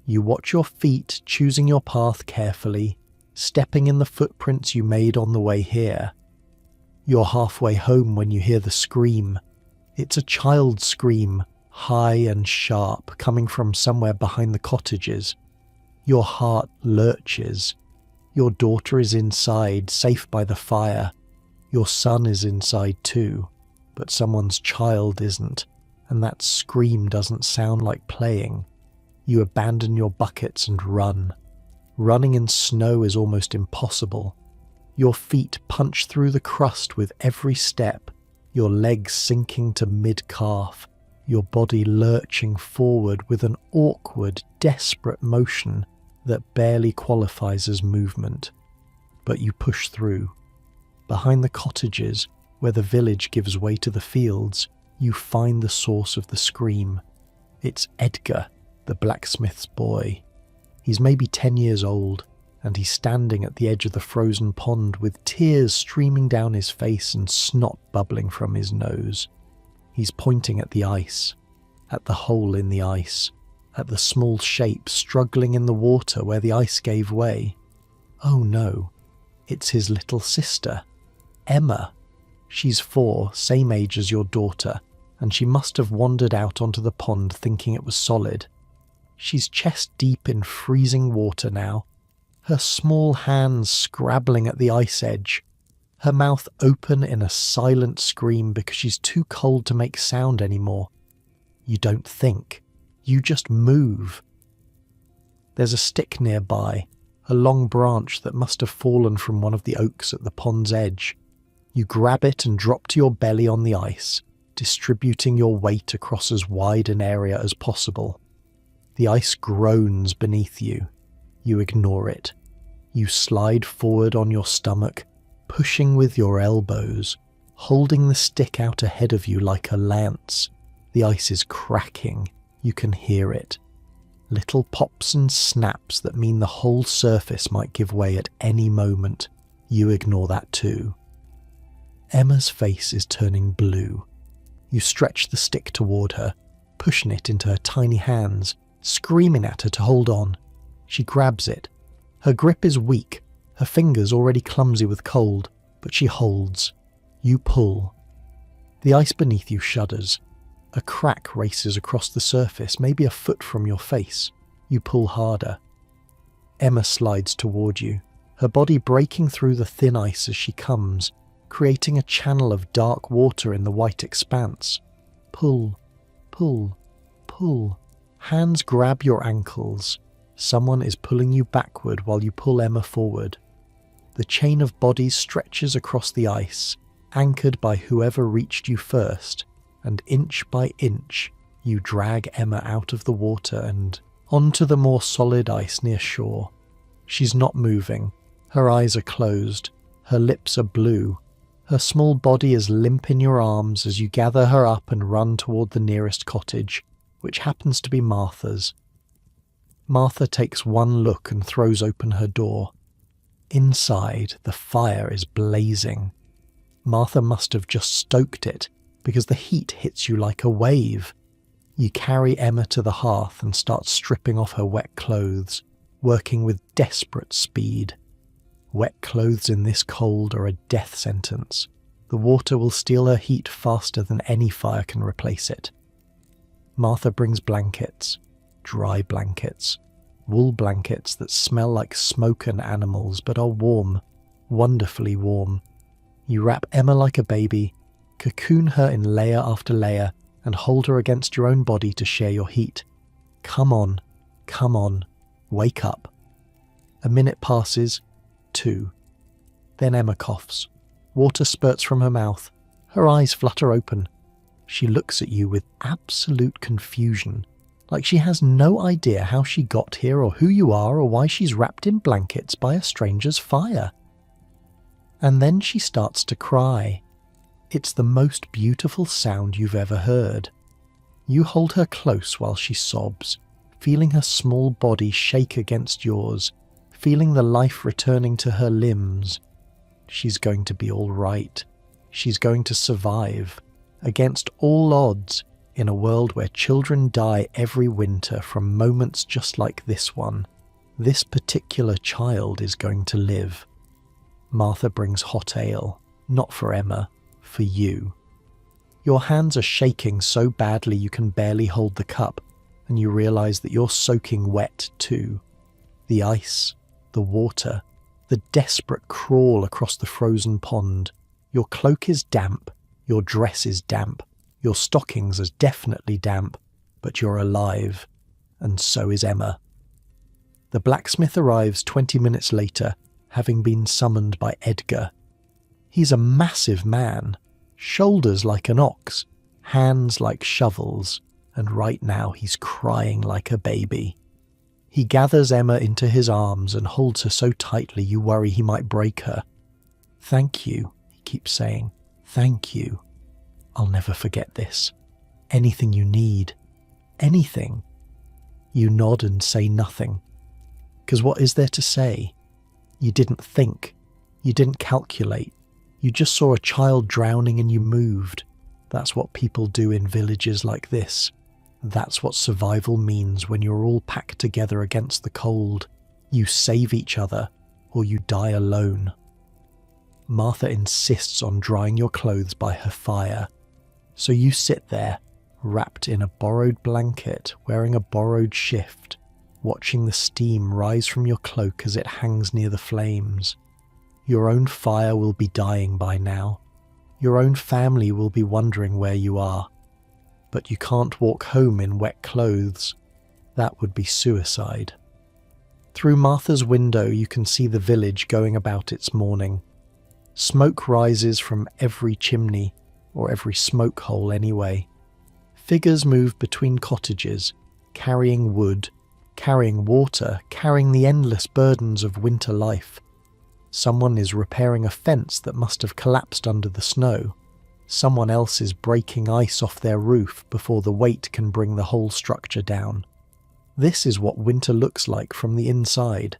S1: You watch your feet, choosing your path carefully, stepping in the footprints you made on the way here. You're halfway home when you hear the scream. It's a child's scream, high and sharp, coming from somewhere behind the cottages. Your heart lurches. Your daughter is inside, safe by the fire. Your son is inside too, but someone's child isn't. and that scream doesn't sound like playing. You abandon your buckets and run. Running in snow is almost impossible. Your feet punch through the crust with every step, your legs sinking to mid-calf, your body lurching forward with an awkward, desperate motion that barely qualifies as movement. But you push through. Behind the cottages, where the village gives way to the fields, you find the source of the scream. It's Edgar, the blacksmith's boy. He's maybe 10 years old, and he's standing at the edge of the frozen pond with tears streaming down his face and snot bubbling from his nose. He's pointing at the ice, at the hole in the ice, at the small shape struggling in the water where the ice gave way. Oh no, it's his little sister, Emma. She's 4, same age as your daughter, and she must have wandered out onto the pond thinking it was solid. She's chest deep in freezing water now, her small hands scrabbling at the ice edge, her mouth open in a silent scream because she's too cold to make sound anymore. You don't think, you just move. There's a stick nearby, a long branch that must have fallen from one of the oaks at the pond's edge. You grab it and drop to your belly on the ice, distributing your weight across as wide an area as possible. The ice groans beneath you. You ignore it. You slide forward on your stomach, pushing with your elbows, holding the stick out ahead of you like a lance. The ice is cracking. You can hear it. Little pops and snaps that mean the whole surface might give way at any moment. You ignore that too. Emma's face is turning blue. You stretch the stick toward her, pushing it into her tiny hands, screaming at her to hold on. She grabs it. Her grip is weak, her fingers already clumsy with cold, but she holds. You pull. The ice beneath you shudders. A crack races across the surface, maybe a foot from your face. You pull harder. Emma slides toward you, her body breaking through the thin ice as she comes, creating a channel of dark water in the white expanse. Pull, pull, pull. Hands grab your ankles. Someone is pulling you backward while you pull Emma forward. The chain of bodies stretches across the ice, anchored by whoever reached you first, and inch by inch you drag Emma out of the water and onto the more solid ice near shore. She's not moving. Her eyes are closed. Her lips are blue. Her small body is limp in your arms as you gather her up and run toward the nearest cottage, which happens to be Martha's. Martha takes one look and throws open her door. Inside, the fire is blazing. Martha must have just stoked it, because the heat hits you like a wave. You carry Emma to the hearth and start stripping off her wet clothes, working with desperate speed. Wet clothes in this cold are a death sentence. The water will steal her heat faster than any fire can replace it. Martha brings blankets, dry blankets, wool blankets that smell like smoke and animals but are warm, wonderfully warm. You wrap Emma like a baby, cocoon her in layer after layer, and hold her against your own body to share your heat. Come on, wake up. A minute passes, 2. Then Emma coughs. Water spurts from her mouth. Her eyes flutter open. She looks at you with absolute confusion, like she has no idea how she got here or who you are or why she's wrapped in blankets by a stranger's fire. And then she starts to cry. It's the most beautiful sound you've ever heard. You hold her close while she sobs, feeling her small body shake against yours, feeling the life returning to her limbs. She's going to be all right. She's going to survive. Against all odds, in a world where children die every winter from moments just like this one, this particular child is going to live. Martha brings hot ale, not for Emma, for you. Your hands are shaking so badly you can barely hold the cup, and you realize that you're soaking wet too. The ice, the water, the desperate crawl across the frozen pond. Your cloak is damp, your dress is damp, Your stockings are definitely damp, but you're alive, and so is Emma. The blacksmith arrives 20 minutes later, having been summoned by Edgar. He's a massive man, shoulders like an ox, hands like shovels, and right now he's crying like a baby. He gathers Emma into his arms and holds her so tightly you worry he might break her. "Thank you," he keeps saying. "Thank you. I'll never forget this. Anything you need. Anything." You nod and say nothing. 'Cause what is there to say? You didn't think. You didn't calculate. You just saw a child drowning and you moved. That's what people do in villages like this. That's what survival means when you're all packed together against the cold. You save each other, or you die alone. Martha insists on drying your clothes by her fire. So you sit there, wrapped in a borrowed blanket, wearing a borrowed shift, watching the steam rise from your cloak as it hangs near the flames. Your own fire will be dying by now. Your own family will be wondering where you are. But you can't walk home in wet clothes. That would be suicide. Through Martha's window you can see the village going about its morning. Smoke rises from every chimney, or every smoke hole anyway. Figures move between cottages, carrying wood, carrying water, carrying the endless burdens of winter life. Someone is repairing a fence that must have collapsed under the snow. Someone else is breaking ice off their roof before the weight can bring the whole structure down. This is what winter looks like from the inside.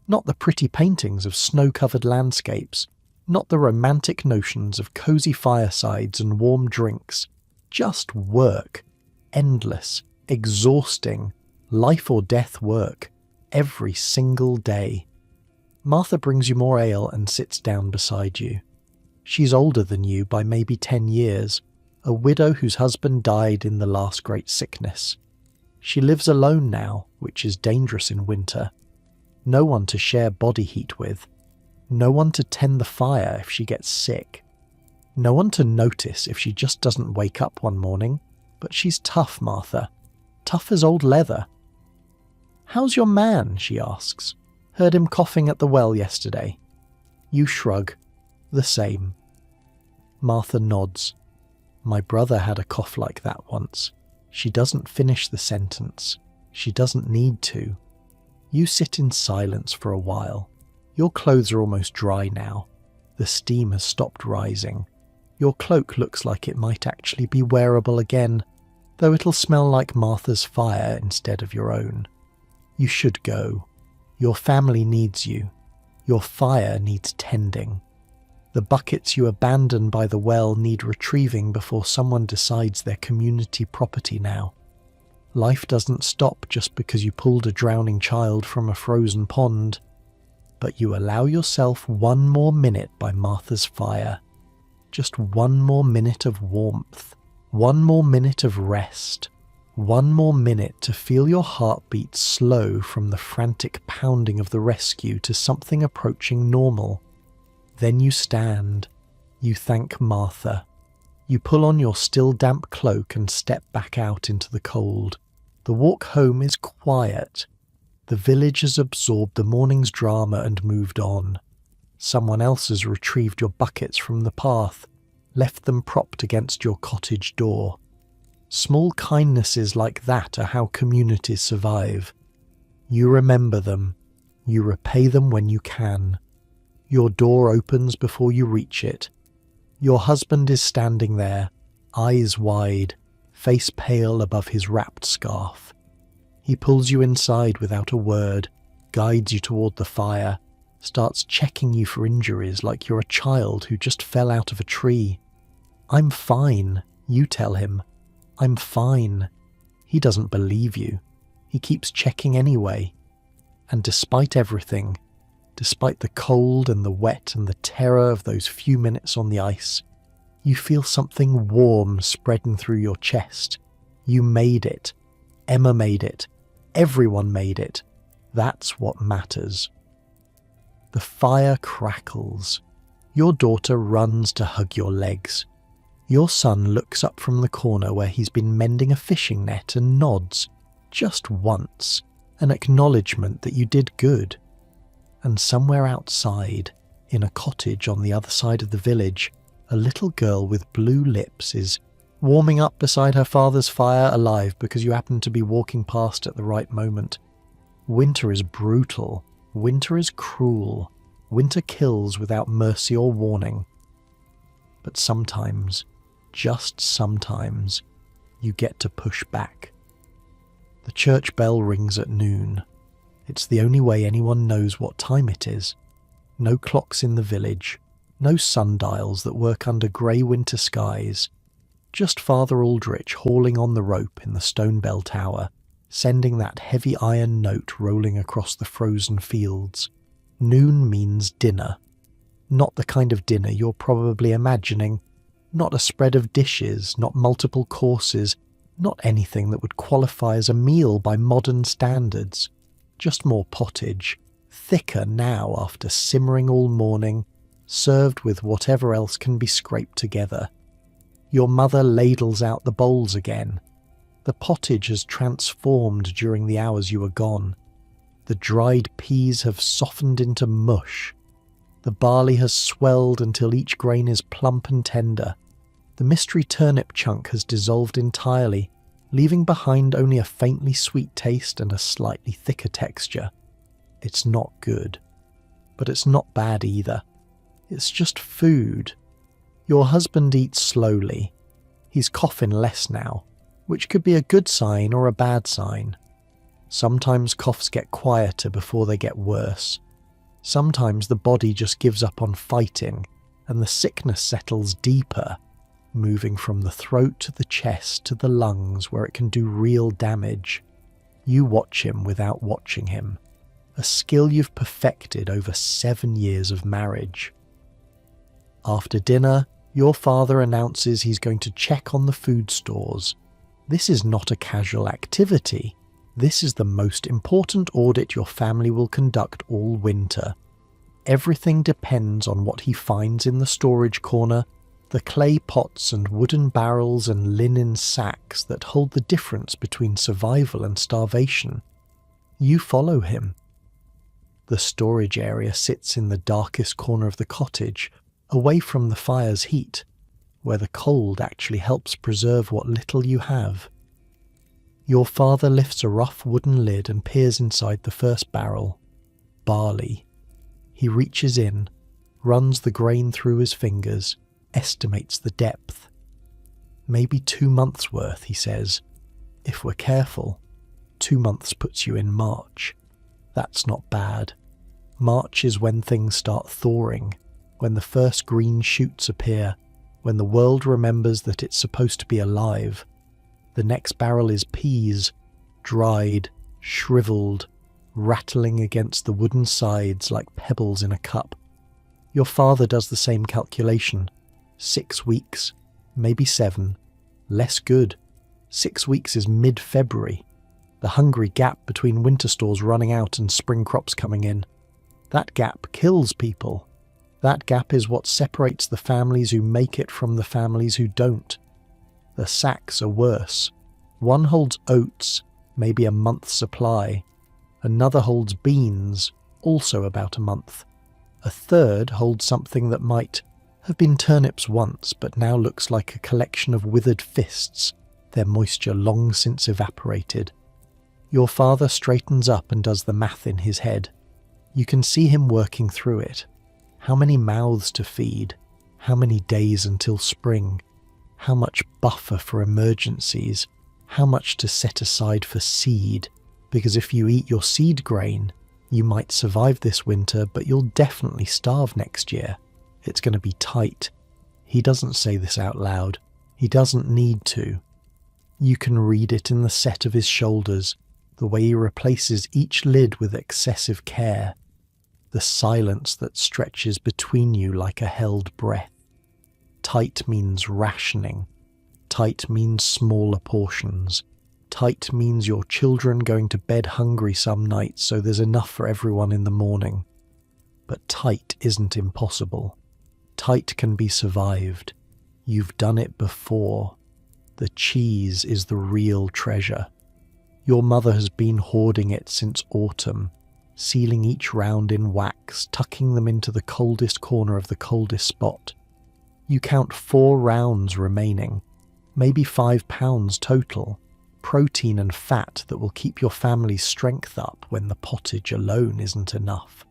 S1: Not the pretty paintings of snow-covered landscapes, not the romantic notions of cosy firesides and warm drinks. Just work. Endless, exhausting, life or death work, every single day. Martha brings you more ale and sits down beside you. She's older than you by maybe 10 years, a widow whose husband died in the last great sickness. She lives alone now, which is dangerous in winter. No one to share body heat with. No one to tend the fire if she gets sick. No one to notice if she just doesn't wake up one morning. But she's tough, Martha. Tough as old leather. "How's your man?" she asks. "Heard him coughing at the well yesterday." You shrug. "The same." Martha nods. "My brother had a cough like that once." She doesn't finish the sentence. She doesn't need to. You sit in silence for a while. Your clothes are almost dry now. The steam has stopped rising. Your cloak looks like it might actually be wearable again, though it'll smell like Martha's fire instead of your own. You should go. Your family needs you. Your fire needs tending. The buckets you abandoned by the well need retrieving before someone decides they're community property now. Life doesn't stop just because you pulled a drowning child from a frozen pond, but you allow yourself one more minute by Martha's fire. Just one more minute of warmth, one more minute of rest, one more minute to feel your heartbeat slow from the frantic pounding of the rescue to something approaching normal. Then you stand. You thank Martha. You pull on your still damp cloak and step back out into the cold. The walk home is quiet. The village has absorbed the morning's drama and moved on. Someone else has retrieved your buckets from the path, left them propped against your cottage door. Small kindnesses like that are how communities survive. You remember them. You repay them when you can. Your door opens before you reach it. Your husband is standing there, eyes wide, face pale above his wrapped scarf. He pulls you inside without a word, guides you toward the fire, starts checking you for injuries like you're a child who just fell out of a tree. "I'm fine," you tell him. "I'm fine." He doesn't believe you. He keeps checking anyway. And despite everything, despite the cold and the wet and the terror of those few minutes on the ice, you feel something warm spreading through your chest. You made it. Emma made it. Everyone made it. That's what matters. The fire crackles. Your daughter runs to hug your legs. Your son looks up from the corner where he's been mending a fishing net and nods, just once, an acknowledgement that you did good. And somewhere outside, in a cottage on the other side of the village, a little girl with blue lips is warming up beside her father's fire alive because you happen to be walking past at the right moment. Winter is brutal. Winter is cruel. Winter kills without mercy or warning. But sometimes, just sometimes, you get to push back. The church bell rings at noon. It's the only way anyone knows what time it is. No clocks in the village, no sundials that work under grey winter skies. Just Father Aldrich hauling on the rope in the stone bell tower, sending that heavy iron note rolling across the frozen fields. Noon means dinner. Not the kind of dinner you're probably imagining. Not a spread of dishes, not multiple courses, not anything that would qualify as a meal by modern standards. Just more pottage, thicker now after simmering all morning, served with whatever else can be scraped together. Your mother ladles out the bowls again. The pottage has transformed during the hours you were gone. The dried peas have softened into mush. The barley has swelled until each grain is plump and tender. The mystery turnip chunk has dissolved entirely, leaving behind only a faintly sweet taste and a slightly thicker texture. It's not good, but it's not bad either. It's just food. Your husband eats slowly. He's coughing less now, which could be a good sign or a bad sign. Sometimes coughs get quieter before they get worse. Sometimes the body just gives up on fighting and the sickness settles deeper, moving from the throat to the chest to the lungs where it can do real damage. You watch him without watching him, a skill you've perfected over 7 years of marriage. After dinner, your father announces he's going to check on the food stores. This is not a casual activity. This is the most important audit your family will conduct all winter. Everything depends on what he finds in the storage corner, the clay pots and wooden barrels and linen sacks that hold the difference between survival and starvation. You follow him. The storage area sits in the darkest corner of the cottage, away from the fire's heat, where the cold actually helps preserve what little you have. Your father lifts a rough wooden lid and peers inside the first barrel. Barley. He reaches in, runs the grain through his fingers, estimates the depth. Maybe 2 months' worth, he says. If we're careful, 2 months puts you in March. That's not bad. March is when things start thawing, when the first green shoots appear, when the world remembers that it's supposed to be alive. The next barrel is peas, dried, shriveled, rattling against the wooden sides like pebbles in a cup. Your father does the same calculation. 6 weeks, maybe 7. Less good. 6 weeks is mid-February. The hungry gap between winter stores running out and spring crops coming in. That gap kills people. That gap is what separates the families who make it from the families who don't. The sacks are worse. One holds oats, maybe a month's supply. Another holds beans, also about a month. A third holds something that might have been turnips once, but now looks like a collection of withered fists, their moisture long since evaporated. Your father straightens up and does the math in his head. You can see him working through it. How many mouths to feed? How many days until spring? How much buffer for emergencies? How much to set aside for seed? Because if you eat your seed grain, you might survive this winter, but you'll definitely starve next year. It's going to be tight. He doesn't say this out loud. He doesn't need to. You can read it in the set of his shoulders, the way he replaces each lid with excessive care. The silence that stretches between you like a held breath. Tight means rationing. Tight means smaller portions. Tight means your children going to bed hungry some nights so there's enough for everyone in the morning. But tight isn't impossible. Tight can be survived. You've done it before. The cheese is the real treasure. Your mother has been hoarding it since autumn, sealing each round in wax, tucking them into the coldest corner of the coldest spot. You count 4 rounds remaining, maybe 5 pounds total, protein and fat that will keep your family's strength up when the pottage alone isn't enough.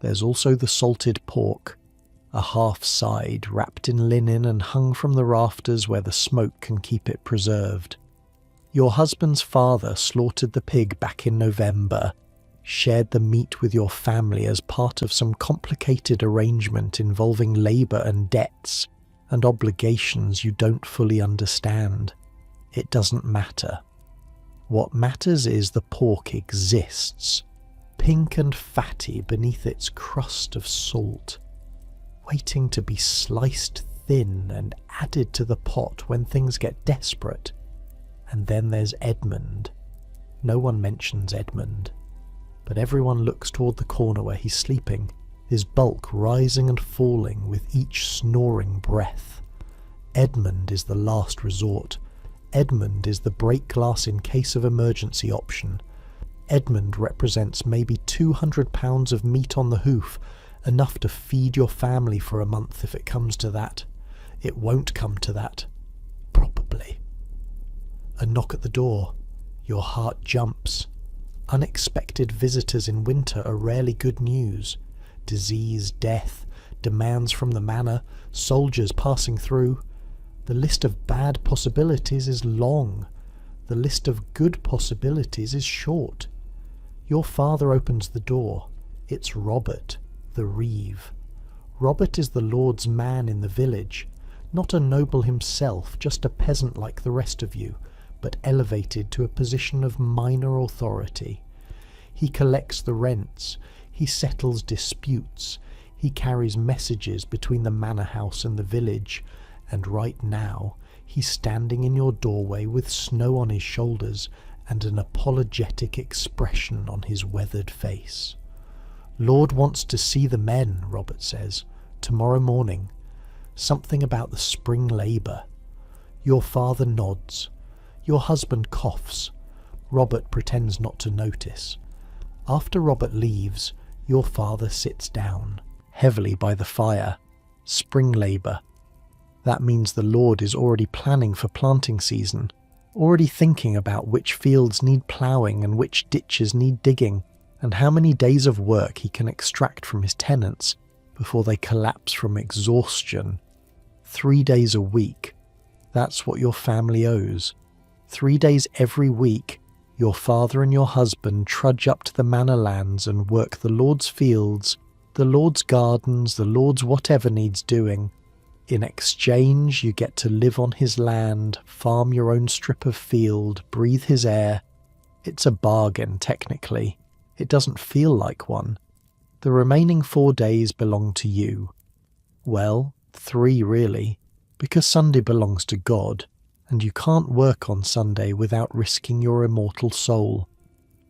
S1: There's also the salted pork, a half side wrapped in linen and hung from the rafters where the smoke can keep it preserved. Your husband's father slaughtered the pig back in November, shared the meat with your family as part of some complicated arrangement involving labour and debts and obligations you don't fully understand. It doesn't matter. What matters is the pork exists, pink and fatty beneath its crust of salt, waiting to be sliced thin and added to the pot when things get desperate. And then there's Edmund. No one mentions Edmund, but everyone looks toward the corner where he's sleeping, his bulk rising and falling with each snoring breath. Edmund is the last resort. Edmund is the break glass in case of emergency option. Edmund represents maybe 200 pounds of meat on the hoof, enough to feed your family for a month if it comes to that. It won't come to that. Probably. A knock at the door. Your heart jumps. Unexpected visitors in winter are rarely good news. Disease, death, demands from the manor, soldiers passing through. The list of bad possibilities is long. The list of good possibilities is short. Your father opens the door. It's Robert, the Reeve. Robert is the Lord's man in the village, not a noble himself, just a peasant like the rest of you, but elevated to a position of minor authority. He collects the rents, he settles disputes, he carries messages between the manor house and the village, and right now he's standing in your doorway with snow on his shoulders and an apologetic expression on his weathered face. Lord wants to see the men, Robert says, tomorrow morning. Something about the spring labour. Your father nods. Your husband coughs. Robert pretends not to notice. After Robert leaves, your father sits down, heavily by the fire. Spring labour. That means the Lord is already planning for planting season, already thinking about which fields need ploughing and which ditches need digging, and how many days of work he can extract from his tenants before they collapse from exhaustion. 3 days a week. That's what your family owes. 3 days every week, your father and your husband trudge up to the manor lands and work the Lord's fields, the Lord's gardens, the Lord's whatever needs doing. In exchange, you get to live on his land, farm your own strip of field, breathe his air. It's a bargain, technically. It doesn't feel like one. The remaining 4 days belong to you. Well, 3 really, because Sunday belongs to God, and you can't work on Sunday without risking your immortal soul.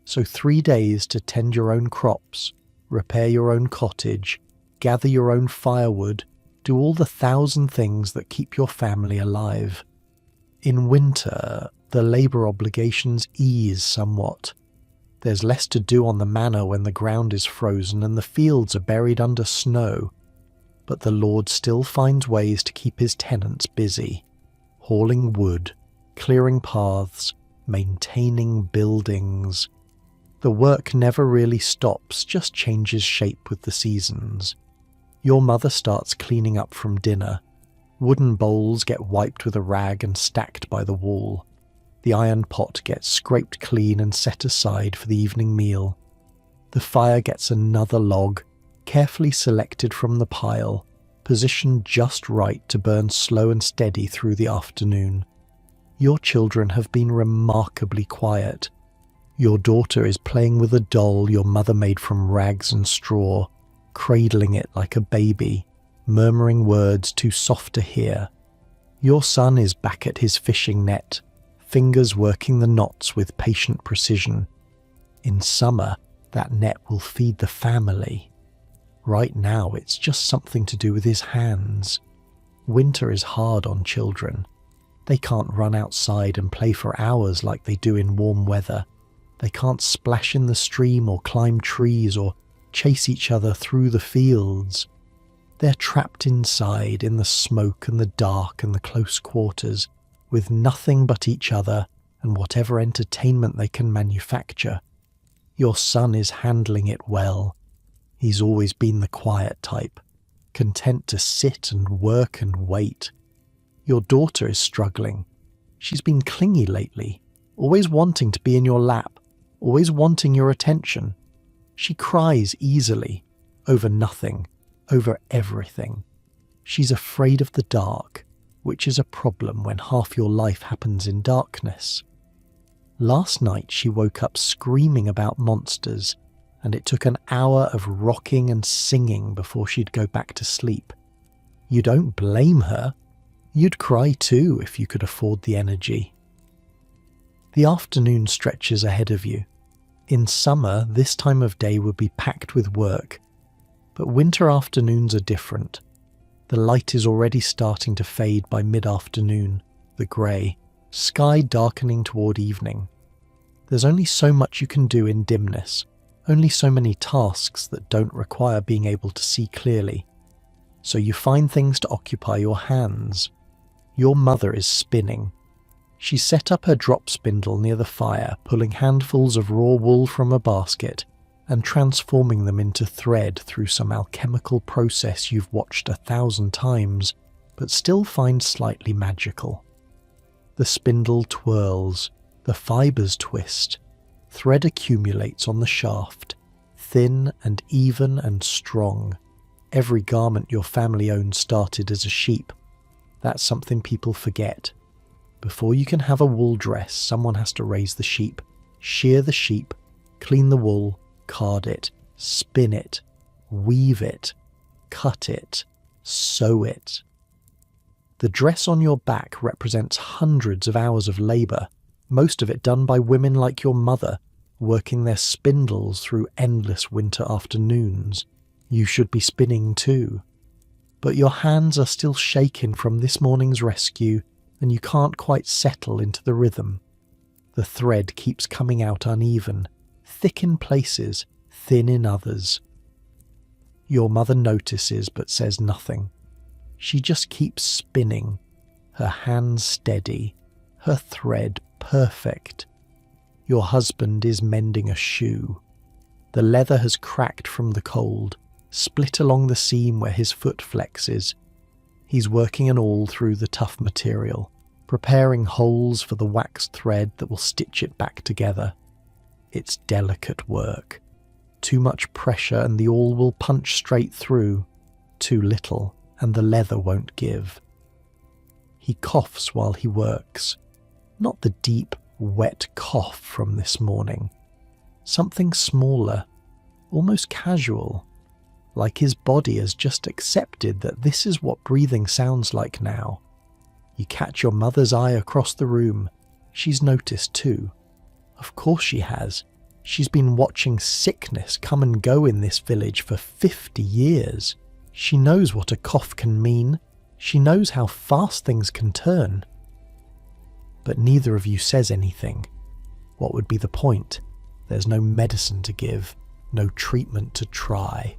S1: So 3 days to tend your own crops, repair your own cottage, gather your own firewood, do all the 1,000 things that keep your family alive. In winter, the labour obligations ease somewhat. There's less to do on the manor when the ground is frozen and the fields are buried under snow, but the Lord still finds ways to keep his tenants busy, hauling wood, clearing paths, maintaining buildings. The work never really stops, just changes shape with the seasons. Your mother starts cleaning up from dinner. Wooden bowls get wiped with a rag and stacked by the wall. The iron pot gets scraped clean and set aside for the evening meal. The fire gets another log, carefully selected from the pile, positioned just right to burn slow and steady through the afternoon. Your children have been remarkably quiet. Your daughter is playing with a doll your mother made from rags and straw, cradling it like a baby, murmuring words too soft to hear. Your son is back at his fishing net, fingers working the knots with patient precision. In summer, that net will feed the family. Right now, it's just something to do with his hands. Winter is hard on children. They can't run outside and play for hours like they do in warm weather. They can't splash in the stream or climb trees or chase each other through the fields. They're trapped inside in the smoke and the dark and the close quarters, with nothing but each other and whatever entertainment they can manufacture. Your son is handling it well. He's always been the quiet type, content to sit and work and wait. Your daughter is struggling. She's been clingy lately, always wanting to be in your lap, always wanting your attention. She cries easily, over nothing, over everything. She's afraid of the dark, which is a problem when half your life happens in darkness. Last night she woke up screaming about monsters, and it took an hour of rocking and singing before she'd go back to sleep. You don't blame her. You'd cry too if you could afford the energy. The afternoon stretches ahead of you. In summer, this time of day would be packed with work, but winter afternoons are different. The light is already starting to fade by mid-afternoon, the grey, sky darkening toward evening. There's only so much you can do in dimness, only so many tasks that don't require being able to see clearly. So you find things to occupy your hands. Your mother is spinning. She set up her drop spindle near the fire, pulling handfuls of raw wool from a basket and transforming them into thread through some alchemical process you've watched 1,000 times, but still find slightly magical. The spindle twirls, the fibers twist, thread accumulates on the shaft, thin and even and strong. Every garment your family owned started as a sheep. That's something people forget. Before you can have a wool dress, someone has to raise the sheep, shear the sheep, clean the wool, card it, spin it, weave it, cut it, sew it. The dress on your back represents hundreds of hours of labour, most of it done by women like your mother, working their spindles through endless winter afternoons. You should be spinning too. But your hands are still shaken from this morning's rescue, and you can't quite settle into the rhythm. The thread keeps coming out uneven, thick in places, thin in others. Your mother notices but says nothing. She just keeps spinning, her hands steady, her thread perfect. Your husband is mending a shoe. The leather has cracked from the cold, split along the seam where his foot flexes. He's working an awl through the tough material, preparing holes for the waxed thread that will stitch it back together. It's delicate work. Too much pressure and the awl will punch straight through. Too little and the leather won't give. He coughs while he works. Not the deep, wet cough from this morning. Something smaller, almost casual. Like his body has just accepted that this is what breathing sounds like now. You catch your mother's eye across the room. She's noticed too. Of course she has. She's been watching sickness come and go in this village for 50 years. She knows what a cough can mean. She knows how fast things can turn. But neither of you says anything. What would be the point? There's no medicine to give, no treatment to try.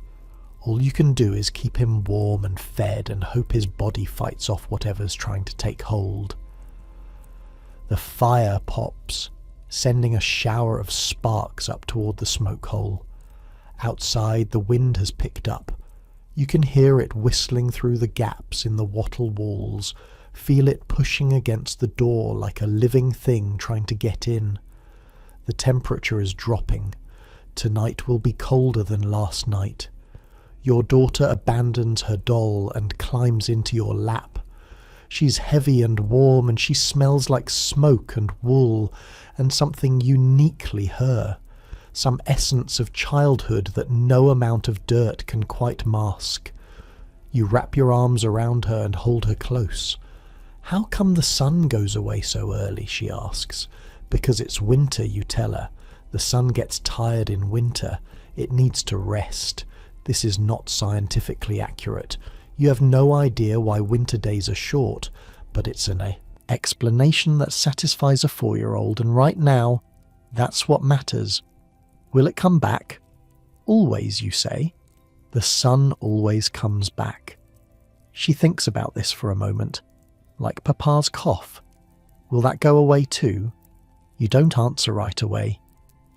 S1: All you can do is keep him warm and fed and hope his body fights off whatever's trying to take hold. The fire pops, sending a shower of sparks up toward the smoke hole. Outside, the wind has picked up. You can hear it whistling through the gaps in the wattle walls, feel it pushing against the door like a living thing trying to get in. The temperature is dropping. Tonight will be colder than last night. Your daughter abandons her doll and climbs into your lap. She's heavy and warm, and she smells like smoke and wool and something uniquely her, some essence of childhood that no amount of dirt can quite mask. You wrap your arms around her and hold her close. How come the sun goes away so early, she asks. Because it's winter, you tell her. The sun gets tired in winter. It needs to rest. This is not scientifically accurate. You have no idea why winter days are short, but it's an explanation that satisfies a 4-year-old, and right now, that's what matters. Will it come back? Always, you say. The sun always comes back. She thinks about this for a moment, like Papa's cough. Will that go away too? You don't answer right away.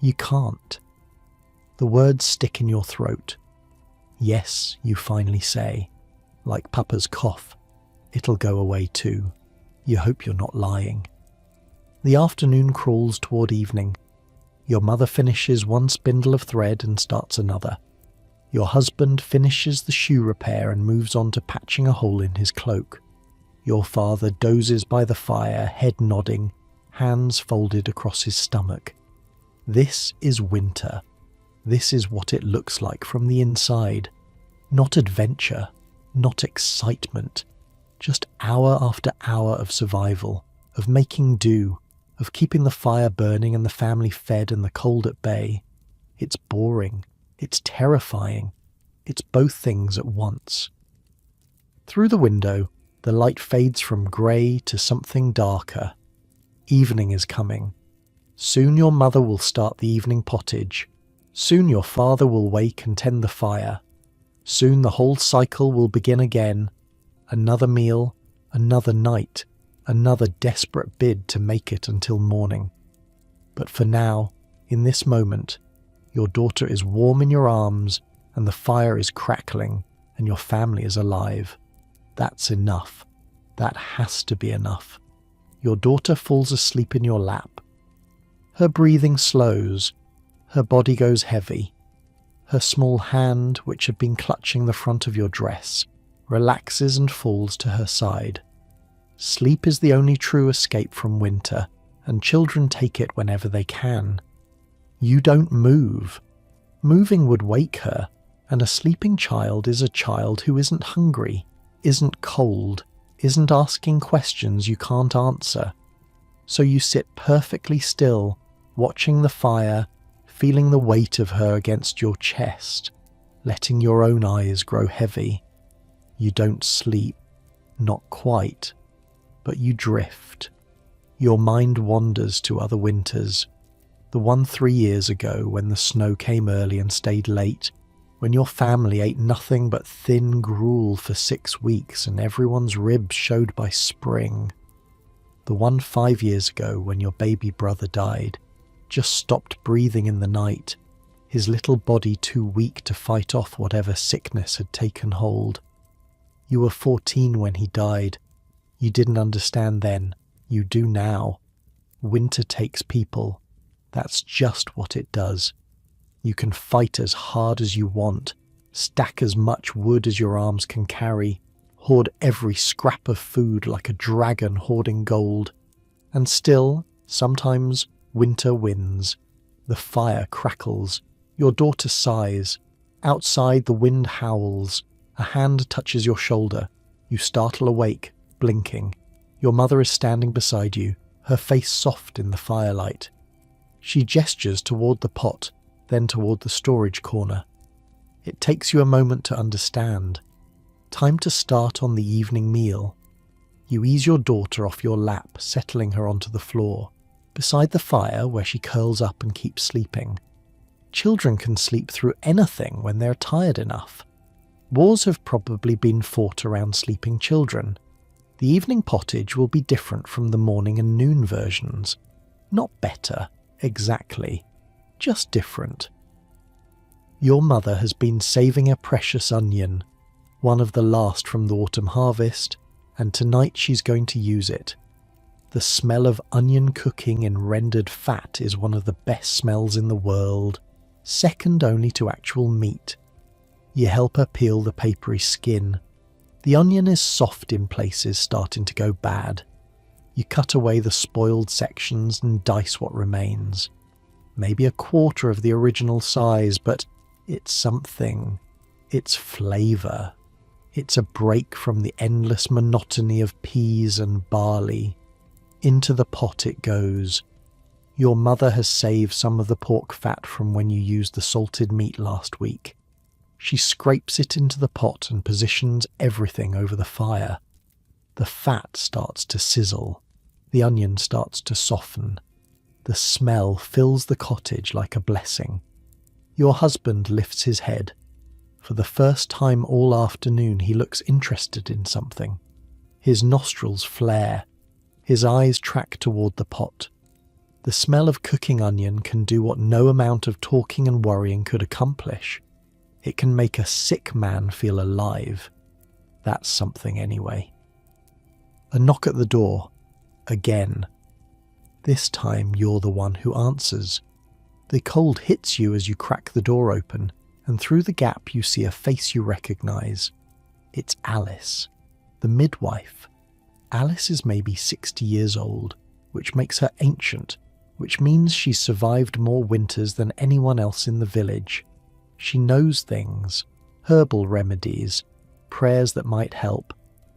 S1: You can't. The words stick in your throat. Yes, you finally say. Like Papa's cough. It'll go away too. You hope you're not lying. The afternoon crawls toward evening. Your mother finishes one spindle of thread and starts another. Your husband finishes the shoe repair and moves on to patching a hole in his cloak. Your father dozes by the fire, head nodding, hands folded across his stomach. This is winter. This is what it looks like from the inside. Not adventure, not excitement, just hour after hour of survival, of making do, of keeping the fire burning and the family fed and the cold at bay. It's boring. It's terrifying. It's both things at once. Through the window, the light fades from grey to something darker. Evening is coming. Soon your mother will start the evening pottage. Soon your father will wake and tend the fire. Soon the whole cycle will begin again. Another meal, another night, another desperate bid to make it until morning. But for now, in this moment, your daughter is warm in your arms and the fire is crackling and your family is alive. That's enough. That has to be enough. Your daughter falls asleep in your lap. Her breathing slows. Her body goes heavy. Her small hand, which had been clutching the front of your dress, relaxes and falls to her side. Sleep is the only true escape from winter, and children take it whenever they can. You don't move. Moving would wake her, and a sleeping child is a child who isn't hungry, isn't cold, isn't asking questions you can't answer. So you sit perfectly still, watching the fire, feeling the weight of her against your chest, letting your own eyes grow heavy. You don't sleep, not quite, but you drift. Your mind wanders to other winters. The one 3 years ago when the snow came early and stayed late, when your family ate nothing but thin gruel for 6 weeks and everyone's ribs showed by spring. The one 5 years ago when your baby brother died, just stopped breathing in the night, his little body too weak to fight off whatever sickness had taken hold. You were 14 when he died. You didn't understand then. You do now. Winter takes people. That's just what it does. You can fight as hard as you want, stack as much wood as your arms can carry, hoard every scrap of food like a dragon hoarding gold. And still, sometimes, winter wins. The fire crackles. Your daughter sighs. Outside the wind howls. A hand touches your shoulder. You startle awake, blinking. Your mother is standing beside you, her face soft in the firelight. She gestures toward the pot, then toward the storage corner. It takes you a moment to understand. Time to start on the evening meal. You ease your daughter off your lap, settling her onto the floor, beside the fire where she curls up and keeps sleeping. Children can sleep through anything when they're tired enough. Wars have probably been fought around sleeping children. The evening pottage will be different from the morning and noon versions. Not better, exactly, just different. Your mother has been saving a precious onion, one of the last from the autumn harvest, and tonight she's going to use it. The smell of onion cooking in rendered fat is one of the best smells in the world, second only to actual meat. You help her peel the papery skin. The onion is soft in places, starting to go bad. You cut away the spoiled sections and dice what remains. Maybe a quarter of the original size, but it's something. It's flavour. It's a break from the endless monotony of peas and barley. Into the pot it goes. Your mother has saved some of the pork fat from when you used the salted meat last week. She scrapes it into the pot and positions everything over the fire. The fat starts to sizzle. The onion starts to soften. The smell fills the cottage like a blessing. Your husband lifts his head. For the first time all afternoon, he looks interested in something. His nostrils flare. His eyes track toward the pot. The smell of cooking onion can do what no amount of talking and worrying could accomplish. It can make a sick man feel alive. That's something anyway. A knock at the door. Again. This time you're the one who answers. The cold hits you as you crack the door open, and through the gap you see a face you recognize. It's Alice, the midwife. Alice is maybe 60 years old, which makes her ancient, which means she's survived more winters than anyone else in the village. She knows things, herbal remedies, prayers that might help,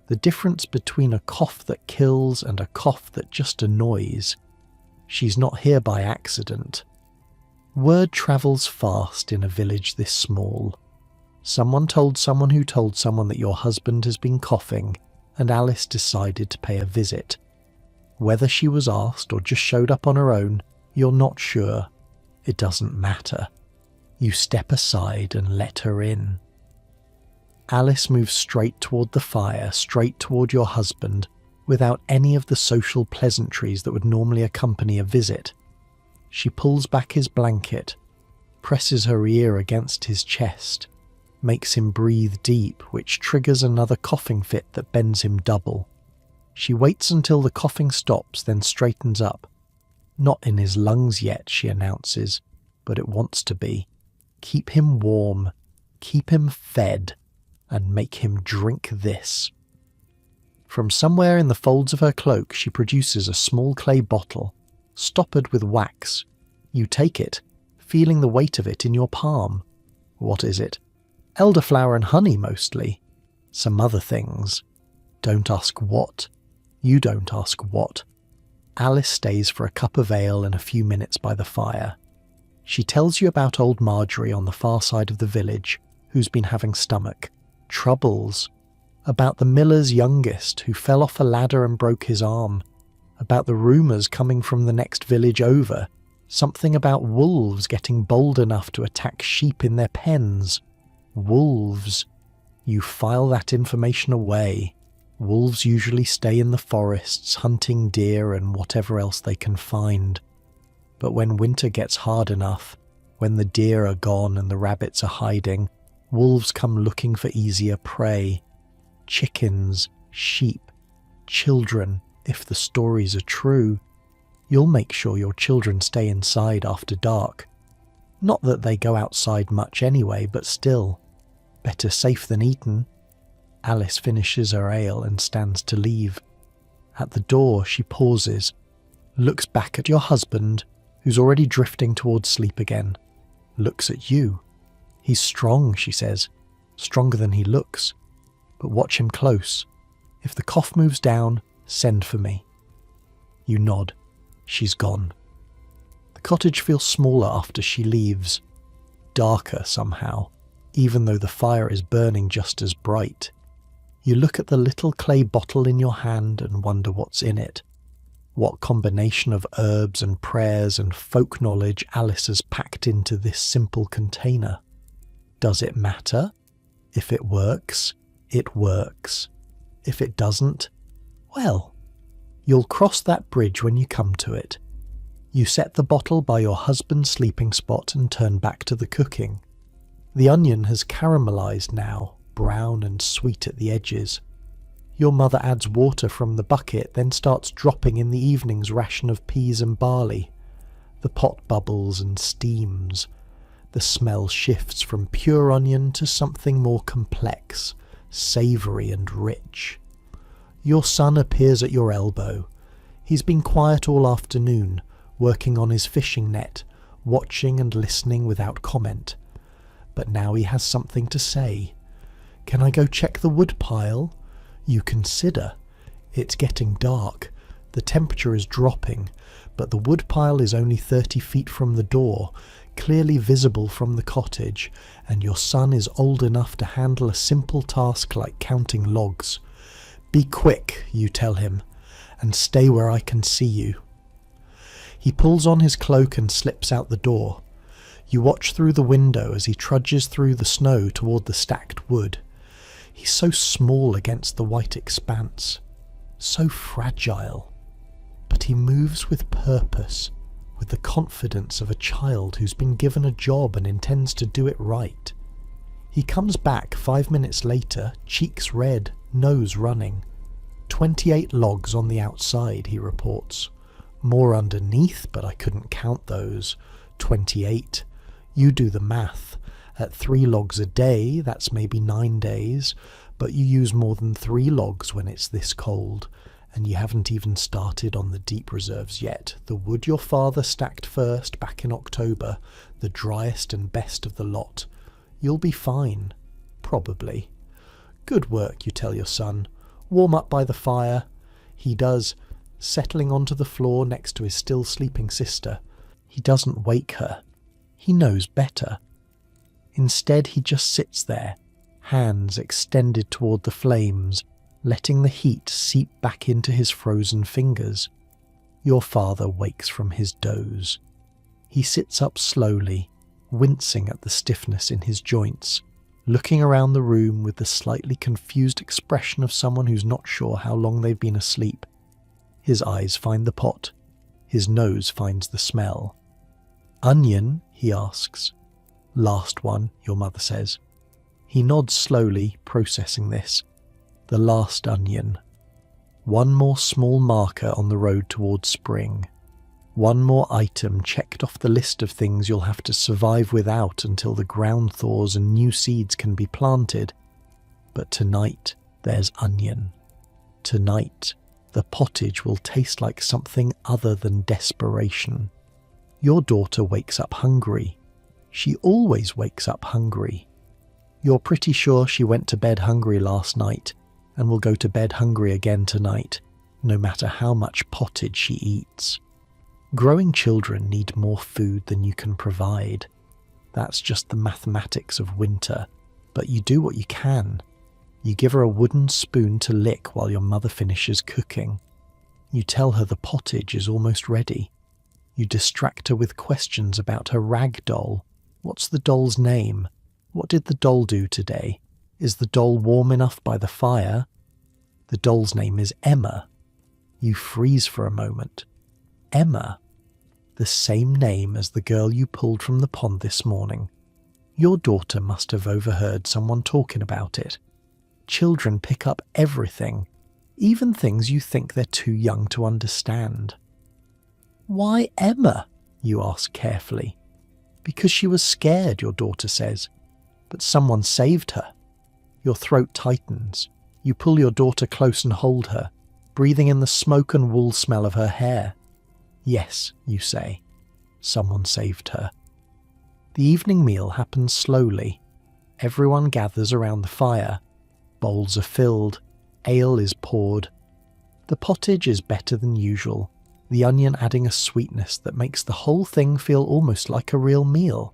S1: the difference between a cough that kills and a cough that just annoys. She's not here by accident. Word travels fast in a village this small. Someone told someone who told someone that your husband has been coughing, and Alice decided to pay a visit. Whether she was asked or just showed up on her own, you're not sure. It doesn't matter. You step aside and let her in. Alice moves straight toward the fire, straight toward your husband, without any of the social pleasantries that would normally accompany a visit. She pulls back his blanket, presses her ear against his chest, makes him breathe deep, which triggers another coughing fit that bends him double. She waits until the coughing stops, then straightens up. Not in his lungs yet, she announces, but it wants to be. Keep him warm, keep him fed, and make him drink this. From somewhere in the folds of her cloak she produces a small clay bottle, stoppered with wax. You take it, feeling the weight of it in your palm. What is it? Elderflower and honey mostly. Some other things. Don't ask what. You don't ask what. Alice stays for a cup of ale and a few minutes by the fire. She tells you about old Marjorie on the far side of the village, who's been having stomach troubles. About the miller's youngest who fell off a ladder and broke his arm. About the rumours coming from the next village over. Something about wolves getting bold enough to attack sheep in their pens. Wolves. You file that information away. Wolves usually stay in the forests, hunting deer and whatever else they can find. But when winter gets hard enough, when the deer are gone and the rabbits are hiding, wolves come looking for easier prey. Chickens, sheep, children, if the stories are true. You'll make sure your children stay inside after dark. Not that they go outside much anyway, but still. Better safe than eaten. Alice finishes her ale and stands to leave. At the door she pauses, looks back at your husband, who's already drifting towards sleep again. Looks at you. He's strong, she says. Stronger than he looks. But watch him close. If the cough moves down, send for me. You nod. She's gone. The cottage feels smaller after she leaves. Darker somehow, even though the fire is burning just as bright. You look at the little clay bottle in your hand and wonder what's in it. What combination of herbs and prayers and folk knowledge Alice has packed into this simple container. Does it matter? If it works, it works. If it doesn't, well, you'll cross that bridge when you come to it. You set the bottle by your husband's sleeping spot and turn back to the cooking. The onion has caramelized now, brown and sweet at the edges. Your mother adds water from the bucket, then starts dropping in the evening's ration of peas and barley. The pot bubbles and steams. The smell shifts from pure onion to something more complex, savoury and rich. Your son appears at your elbow. He's been quiet all afternoon, working on his fishing net, watching and listening without comment. But now he has something to say. Can I go check the wood pile? You consider. It's getting dark. The temperature is dropping. but the woodpile is only 30 feet from the door, clearly visible from the cottage, and your son is old enough to handle a simple task like counting logs. Be quick, you tell him, and stay where I can see you. He pulls on his cloak and slips out the door. You watch through the window as he trudges through the snow toward the stacked wood. He's so small against the white expanse, so fragile, but he moves with purpose, with the confidence of a child who's been given a job and intends to do it right. He comes back 5 minutes later, cheeks red, nose running. 28 logs on the outside, he reports. More underneath, but I couldn't count those. 28. You do the math. At 3 logs a day, that's maybe 9 days, but you use more than 3 logs when it's this cold, and you haven't even started on the deep reserves yet. The wood your father stacked first back in October, the driest and best of the lot. You'll be fine. Probably. Good work, you tell your son. Warm up by the fire. He does, settling onto the floor next to his still sleeping sister. He doesn't wake her. He knows better. Instead, he just sits there, hands extended toward the flames, letting the heat seep back into his frozen fingers. Your father wakes from his doze. He sits up slowly, wincing at the stiffness in his joints, looking around the room with the slightly confused expression of someone who's not sure how long they've been asleep. His eyes find the pot. His nose finds the smell. Onion? He asks. Last one, your mother says. He nods slowly, processing this. The last onion. One more small marker on the road towards spring. One more item checked off the list of things you'll have to survive without until the ground thaws and new seeds can be planted. But tonight, there's onion. Tonight, the pottage will taste like something other than desperation. Your daughter wakes up hungry. She always wakes up hungry. You're pretty sure she went to bed hungry last night and will go to bed hungry again tonight, no matter how much pottage she eats. Growing children need more food than you can provide. That's just the mathematics of winter, but you do what you can. You give her a wooden spoon to lick while your mother finishes cooking. You tell her the pottage is almost ready. You distract her with questions about her rag doll. What's the doll's name? What did the doll do today? Is the doll warm enough by the fire? The doll's name is Emma. You freeze for a moment. Emma. The same name as the girl you pulled from the pond this morning. Your daughter must have overheard someone talking about it. Children pick up everything, even things you think they're too young to understand. Why Emma? You ask carefully. Because she was scared, your daughter says. But someone saved her. Your throat tightens. You pull your daughter close and hold her, breathing in the smoke and wool smell of her hair. Yes, you say. Someone saved her. The evening meal happens slowly. Everyone gathers around the fire. Bowls are filled. Ale is poured. The pottage is better than usual, the onion adding a sweetness that makes the whole thing feel almost like a real meal.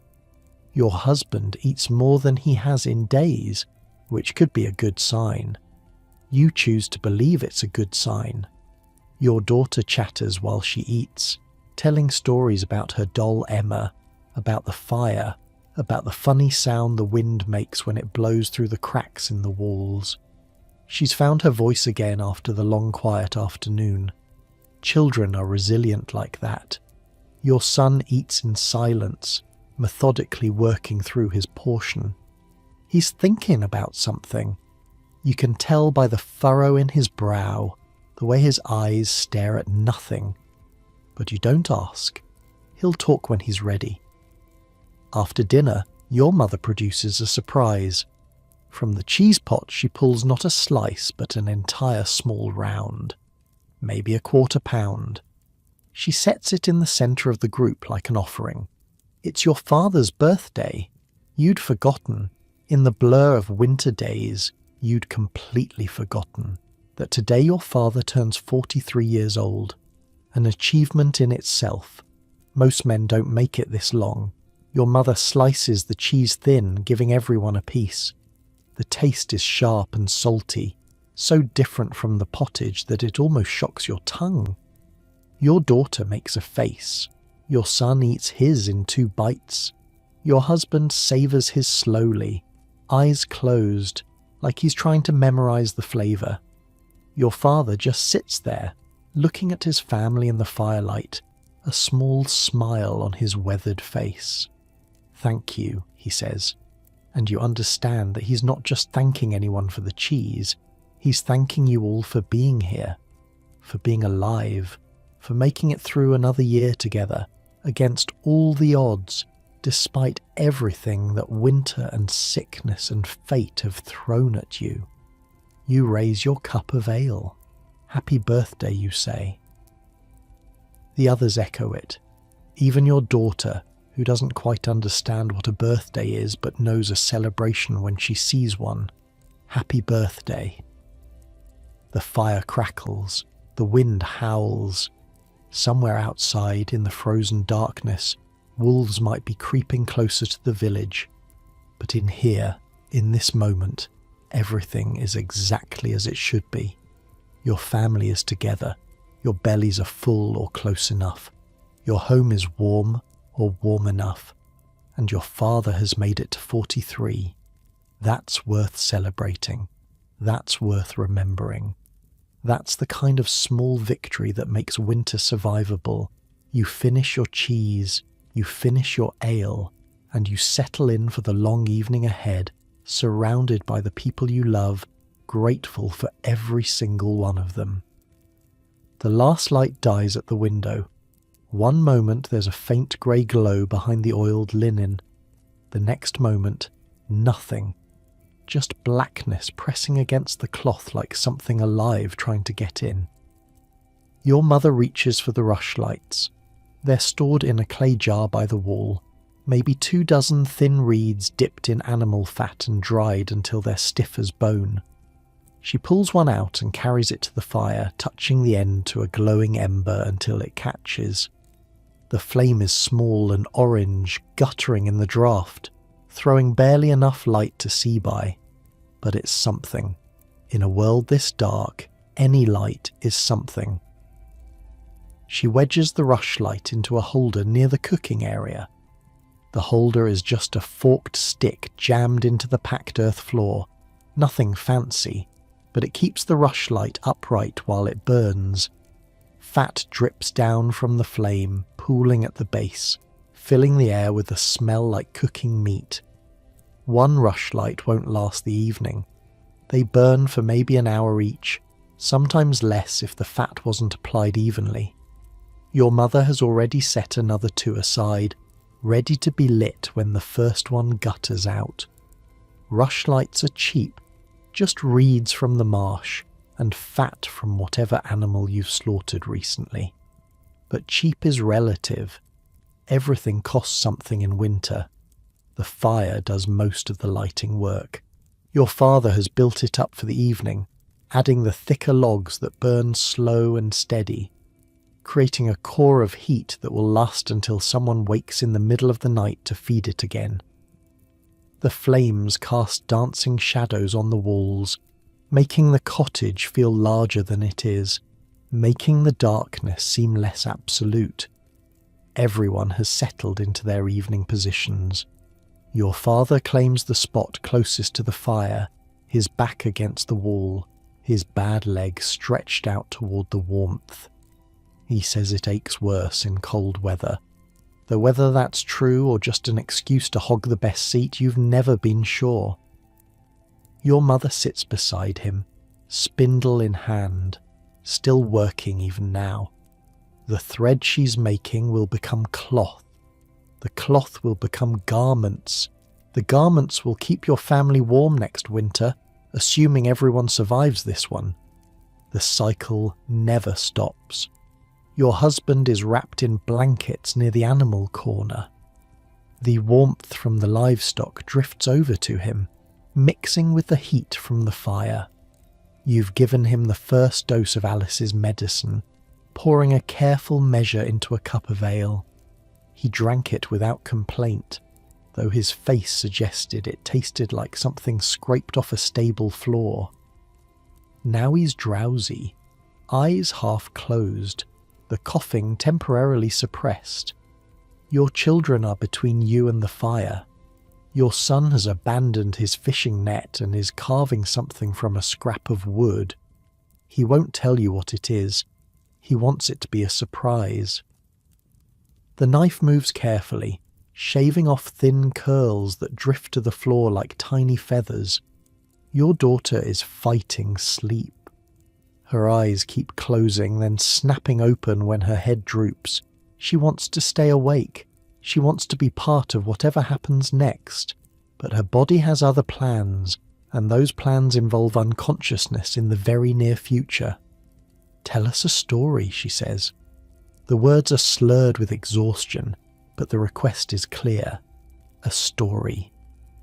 S1: Your husband eats more than he has in days, which could be a good sign. You choose to believe it's a good sign. Your daughter chatters while she eats, telling stories about her doll Emma, about the fire, about the funny sound the wind makes when it blows through the cracks in the walls. She's found her voice again after the long quiet afternoon. Children are resilient like that. Your son eats in silence, methodically working through his portion. He's thinking about something. You can tell by the furrow in his brow, the way his eyes stare at nothing. But you don't ask. He'll talk when he's ready. After dinner, your mother produces a surprise. From the cheese pot she pulls not a slice but an entire small round, maybe a quarter pound. She sets it in the centre of the group like an offering. It's your father's birthday. You'd forgotten. In the blur of winter days, you'd completely forgotten that today your father turns 43 years old, an achievement in itself. Most men don't make it this long. Your mother slices the cheese thin, giving everyone a piece. The taste is sharp and salty, so different from the pottage that it almost shocks your tongue. Your daughter makes a face. Your son eats his in 2 bites. Your husband savours his slowly, eyes closed, like he's trying to memorize the flavour. Your father just sits there, looking at his family in the firelight, a small smile on his weathered face. "Thank you," he says, and you understand that he's not just thanking anyone for the cheese, he's thanking you all for being here, for being alive, for making it through another year together, against all the odds, despite everything that winter and sickness and fate have thrown at you. You raise your cup of ale. Happy birthday, you say. The others echo it, even your daughter, who doesn't quite understand what a birthday is but knows a celebration when she sees one. Happy birthday. The fire crackles, the wind howls. Somewhere outside, in the frozen darkness, wolves might be creeping closer to the village. But in here, in this moment, everything is exactly as it should be. Your family is together. Your bellies are full or close enough. Your home is warm or warm enough. And your father has made it to 43. That's worth celebrating. That's worth remembering. That's the kind of small victory that makes winter survivable. You finish your cheese, you finish your ale, and you settle in for the long evening ahead, surrounded by the people you love, grateful for every single one of them. The last light dies at the window. One moment there's a faint grey glow behind the oiled linen. The next moment, nothing. Just blackness pressing against the cloth like something alive trying to get in. Your mother reaches for the rushlights. They're stored in a clay jar by the wall, maybe 24 thin reeds dipped in animal fat and dried until they're stiff as bone. She pulls one out and carries it to the fire, touching the end to a glowing ember until it catches. The flame is small and orange, guttering in the draught, throwing barely enough light to see by. But it's something. In a world this dark, any light is something. She wedges the rushlight into a holder near the cooking area. The holder is just a forked stick jammed into the packed earth floor. Nothing fancy, but it keeps the rushlight upright while it burns. Fat drips down from the flame, pooling at the base, filling the air with a smell like cooking meat. One rushlight won't last the evening. They burn for maybe an hour each, sometimes less if the fat wasn't applied evenly. Your mother has already set another 2 aside, ready to be lit when the first one gutters out. Rushlights are cheap, just reeds from the marsh and fat from whatever animal you've slaughtered recently. But cheap is relative. Everything costs something in winter. The fire does most of the lighting work. Your father has built it up for the evening, adding the thicker logs that burn slow and steady, creating a core of heat that will last until someone wakes in the middle of the night to feed it again. The flames cast dancing shadows on the walls, making the cottage feel larger than it is, making the darkness seem less absolute. Everyone has settled into their evening positions. Your father claims the spot closest to the fire, his back against the wall, his bad leg stretched out toward the warmth. He says it aches worse in cold weather. Though whether that's true or just an excuse to hog the best seat, you've never been sure. Your mother sits beside him, spindle in hand, still working even now. The thread she's making will become cloth. The cloth will become garments. The garments will keep your family warm next winter, assuming everyone survives this one. The cycle never stops. Your husband is wrapped in blankets near the animal corner. The warmth from the livestock drifts over to him, mixing with the heat from the fire. You've given him the first dose of Alice's medicine, pouring a careful measure into a cup of ale. He drank it without complaint, though his face suggested it tasted like something scraped off a stable floor. Now he's drowsy, eyes half closed, the coughing temporarily suppressed. Your children are between you and the fire. Your son has abandoned his fishing net and is carving something from a scrap of wood. He won't tell you what it is. He wants it to be a surprise. The knife moves carefully, shaving off thin curls that drift to the floor like tiny feathers. Your daughter is fighting sleep. Her eyes keep closing, then snapping open when her head droops. She wants to stay awake. She wants to be part of whatever happens next. But her body has other plans, and those plans involve unconsciousness in the very near future. "Tell us a story," she says. The words are slurred with exhaustion, but the request is clear. A story.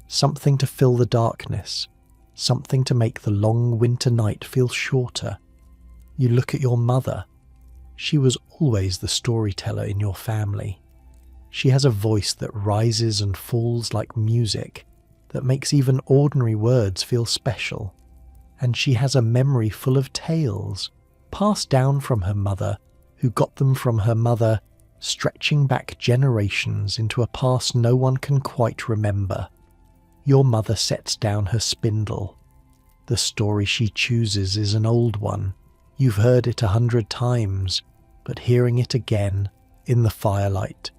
S1: Something to fill the darkness. Something to make the long winter night feel shorter. You look at your mother. She was always the storyteller in your family. She has a voice that rises and falls like music, that makes even ordinary words feel special. And she has a memory full of tales, passed down from her mother, who got them from her mother, stretching back generations into a past no one can quite remember. Your mother sets down her spindle. The story she chooses is an old one. You've heard it 100 times, but hearing it again, in the firelight,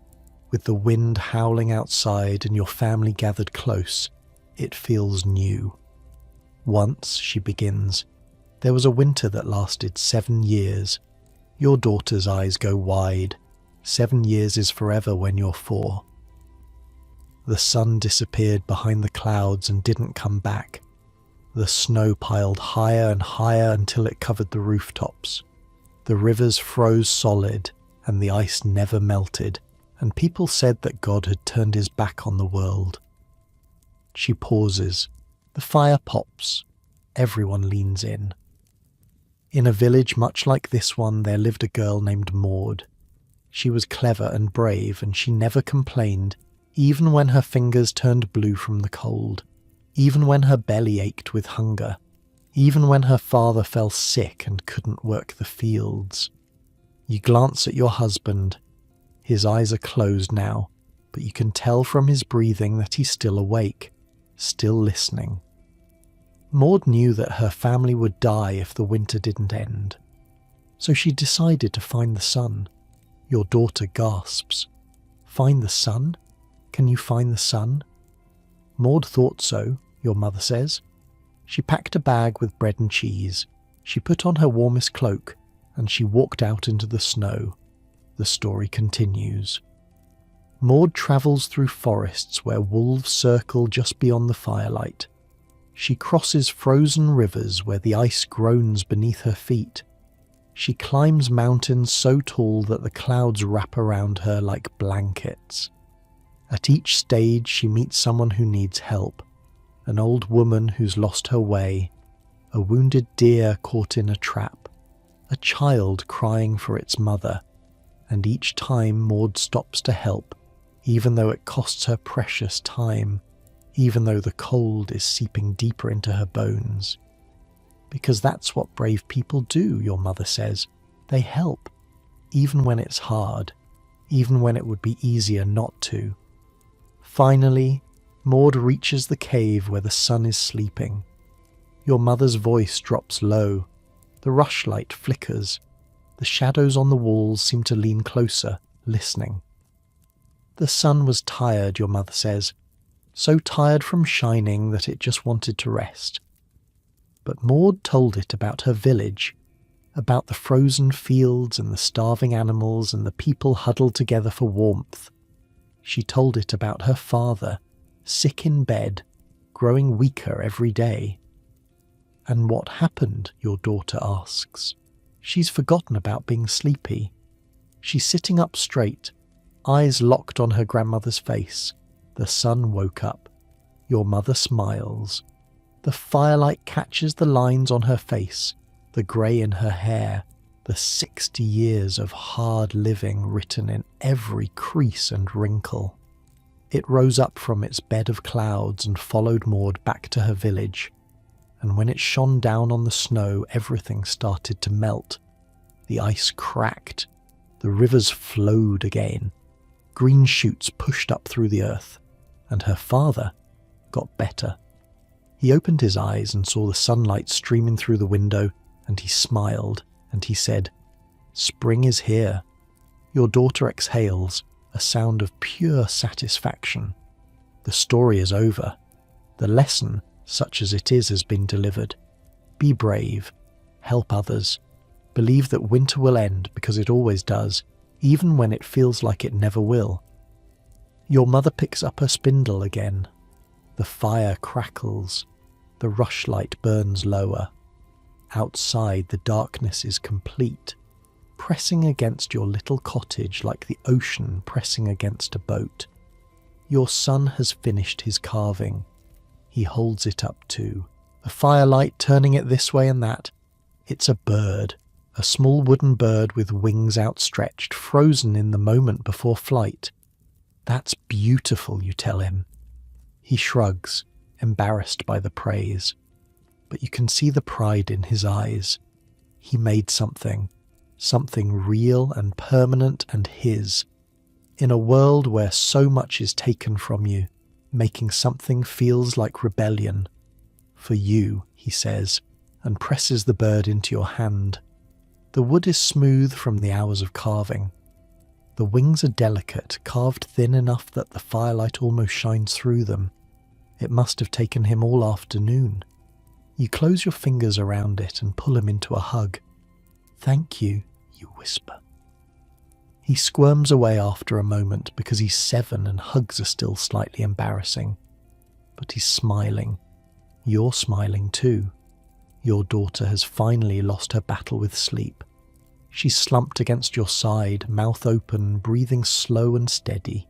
S1: with the wind howling outside and your family gathered close, it feels new. Once, she begins, there was a winter that lasted 7 years. Your daughter's eyes go wide. 7 years is forever when you're 4. The sun disappeared behind the clouds and didn't come back. The snow piled higher and higher until it covered the rooftops. The rivers froze solid and the ice never melted, and people said that God had turned his back on the world. She pauses. The fire pops. Everyone leans in. In a village much like this one, there lived a girl named Maud. She was clever and brave, and she never complained, even when her fingers turned blue from the cold, even when her belly ached with hunger, even when her father fell sick and couldn't work the fields. You glance at your husband. His eyes are closed now, but you can tell from his breathing that he's still awake, still listening. Maud knew that her family would die if the winter didn't end. So she decided to find the sun. Your daughter gasps. Find the sun? Can you find the sun? Maud thought so, your mother says. She packed a bag with bread and cheese. She put on her warmest cloak, and she walked out into the snow. The story continues. Maud travels through forests where wolves circle just beyond the firelight. She crosses frozen rivers where the ice groans beneath her feet. She climbs mountains so tall that the clouds wrap around her like blankets. At each stage she meets someone who needs help, an old woman who's lost her way, a wounded deer caught in a trap, a child crying for its mother, and each time Maud stops to help, even though it costs her precious time, even though the cold is seeping deeper into her bones. Because that's what brave people do, your mother says. They help, even when it's hard, even when it would be easier not to. Finally, Maud reaches the cave where the sun is sleeping. Your mother's voice drops low. The rushlight flickers. The shadows on the walls seem to lean closer, listening. The sun was tired, your mother says, so tired from shining that it just wanted to rest. But Maud told it about her village, about the frozen fields and the starving animals and the people huddled together for warmth. She told it about her father, sick in bed, growing weaker every day. And what happened, your daughter asks. She's forgotten about being sleepy. She's sitting up straight, eyes locked on her grandmother's face. The sun woke up. Your mother smiles. The firelight catches the lines on her face, the grey in her hair, the 60 years of hard living written in every crease and wrinkle. It rose up from its bed of clouds and followed Maud back to her village, and when it shone down on the snow, everything started to melt. The ice cracked, the rivers flowed again, green shoots pushed up through the earth, and her father got better. He opened his eyes and saw the sunlight streaming through the window, and he smiled, and he said, "Spring is here." Your daughter exhales, a sound of pure satisfaction. The story is over. The lesson, such as it is, has been delivered. Be brave. Help others. Believe that winter will end because it always does, even when it feels like it never will. Your mother picks up her spindle again. The fire crackles. The rushlight burns lower. Outside, the darkness is complete, pressing against your little cottage like the ocean pressing against a boat. Your son has finished his carving. He holds it up too, the firelight turning it this way and that. It's a bird, a small wooden bird with wings outstretched, frozen in the moment before flight. That's beautiful, you tell him. He shrugs, embarrassed by the praise, but you can see the pride in his eyes. He made something real and permanent and his, in a world where so much is taken from you. Making something feels like rebellion. For you, he says, and presses the bird into your hand. The wood is smooth from the hours of carving. The wings are delicate, carved thin enough that the firelight almost shines through them. It must have taken him all afternoon. You close your fingers around it and pull him into a hug. "Thank you," you whisper. He squirms away after a moment because he's 7 and hugs are still slightly embarrassing. But he's smiling. You're smiling too. Your daughter has finally lost her battle with sleep. She's slumped against your side, mouth open, breathing slow and steady.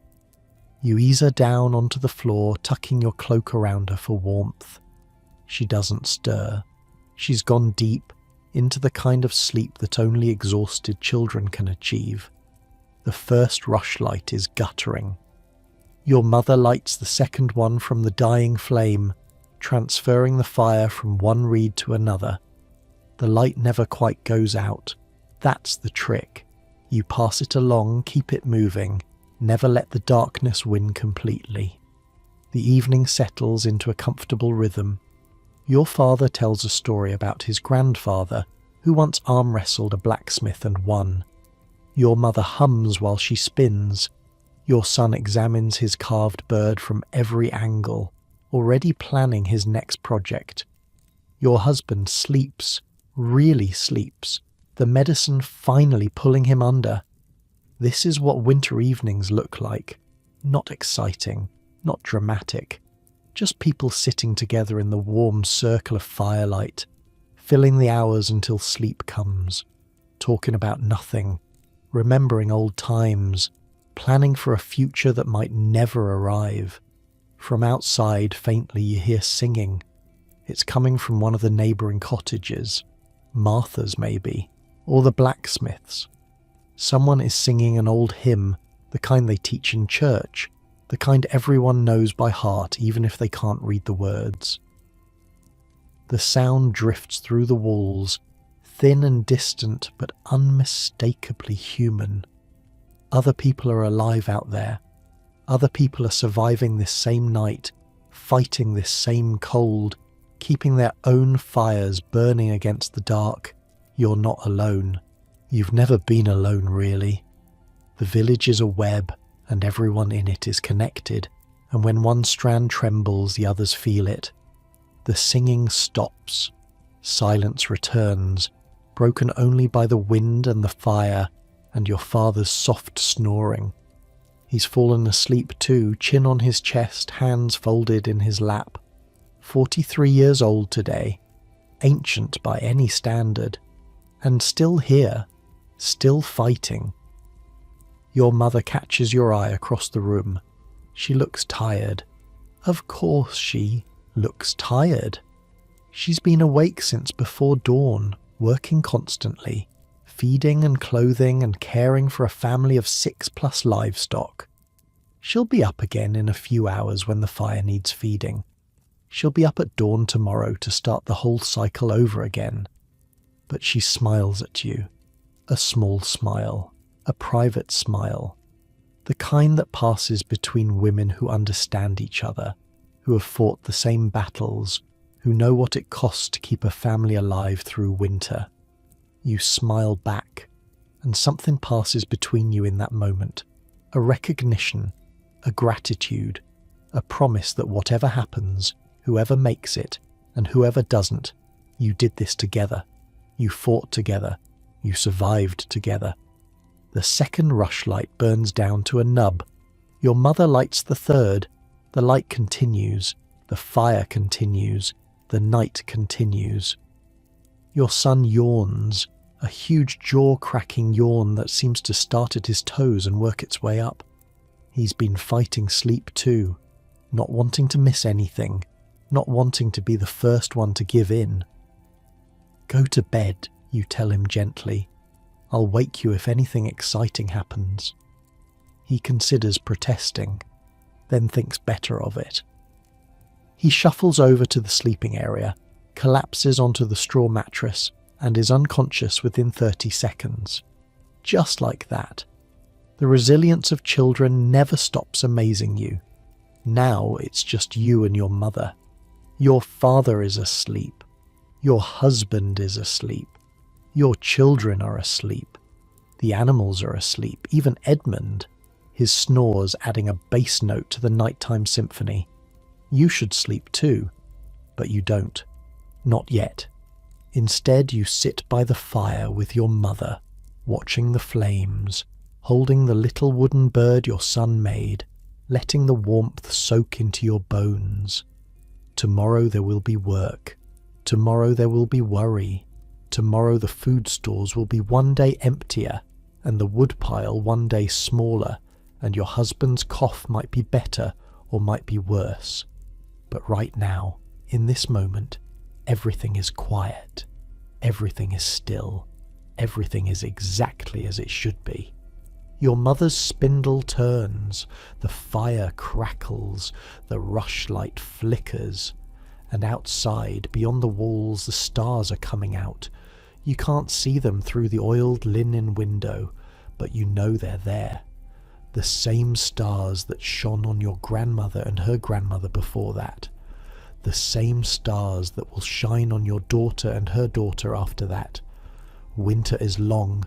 S1: You ease her down onto the floor, tucking your cloak around her for warmth. She doesn't stir. She's gone deep into the kind of sleep that only exhausted children can achieve. The first rushlight is guttering. Your mother lights the second one from the dying flame, transferring the fire from one reed to another. The light never quite goes out. That's the trick. You pass it along, keep it moving, never let the darkness win completely. The evening settles into a comfortable rhythm. Your father tells a story about his grandfather, who once arm wrestled a blacksmith and won. Your mother hums while she spins. Your son examines his carved bird from every angle, already planning his next project. Your husband sleeps, really sleeps, the medicine finally pulling him under. This is what winter evenings look like. Not exciting, not dramatic, just people sitting together in the warm circle of firelight, filling the hours until sleep comes, talking about nothing, remembering old times, planning for a future that might never arrive. From outside, faintly, you hear singing. It's coming from one of the neighbouring cottages, Martha's maybe, or the blacksmith's. Someone is singing an old hymn, the kind they teach in church, the kind everyone knows by heart even if they can't read the words. The sound drifts through the walls, thin and distant but unmistakably human. Other people are alive out there. Other people are surviving this same night, fighting this same cold, keeping their own fires burning against the dark. You're not alone. You've never been alone, really. The village is a web, and everyone in it is connected, and when one strand trembles, the others feel it. The singing stops. Silence returns, broken only by the wind and the fire, and your father's soft snoring. He's fallen asleep too, chin on his chest, hands folded in his lap. 43 years old today, ancient by any standard, and still here, still fighting. Your mother catches your eye across the room. She looks tired. Of course she looks tired. She's been awake since before dawn, working constantly, feeding and clothing and caring for a family of 6+ livestock. She'll be up again in a few hours when the fire needs feeding. She'll be up at dawn tomorrow to start the whole cycle over again. But she smiles at you. A small smile. A private smile. The kind that passes between women who understand each other, who have fought the same battles, who know what it costs to keep a family alive through winter. You smile back, and something passes between you in that moment. A recognition, a gratitude, a promise that whatever happens, whoever makes it, and whoever doesn't, you did this together. You fought together. You survived together. The second rushlight burns down to a nub. Your mother lights the third. The light continues. The fire continues. The night continues. Your son yawns, a huge jaw-cracking yawn that seems to start at his toes and work its way up. He's been fighting sleep too, not wanting to miss anything, not wanting to be the first one to give in. Go to bed, you tell him gently. I'll wake you if anything exciting happens. He considers protesting, then thinks better of it. He shuffles over to the sleeping area, collapses onto the straw mattress, and is unconscious within 30 seconds. Just like that. The resilience of children never stops amazing you. Now it's just you and your mother. Your father is asleep. Your husband is asleep. Your children are asleep. The animals are asleep. Even Edmund, his snores adding a bass note to the nighttime symphony. You should sleep too, but you don't. Not yet. Instead, you sit by the fire with your mother, watching the flames, holding the little wooden bird your son made, letting the warmth soak into your bones. Tomorrow there will be work. Tomorrow there will be worry. Tomorrow the food stores will be one day emptier, and the woodpile one day smaller, and your husband's cough might be better or might be worse. But right now, in this moment, everything is quiet. Everything is still. Everything is exactly as it should be. Your mother's spindle turns, the fire crackles, the rushlight flickers, and outside, beyond the walls, the stars are coming out. You can't see them through the oiled linen window, but you know they're there. The same stars that shone on your grandmother and her grandmother before that. The same stars that will shine on your daughter and her daughter after that. Winter is long.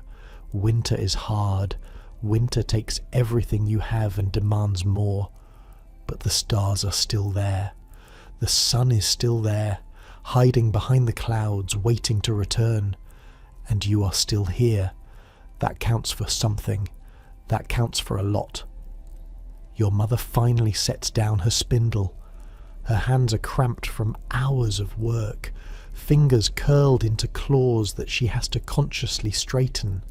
S1: Winter is hard. Winter takes everything you have and demands more. But the stars are still there. The sun is still there, hiding behind the clouds, waiting to return. And you are still here. That counts for something. That counts for a lot. Your mother finally sets down her spindle. Her hands are cramped from hours of work, fingers curled into claws that she has to consciously straighten.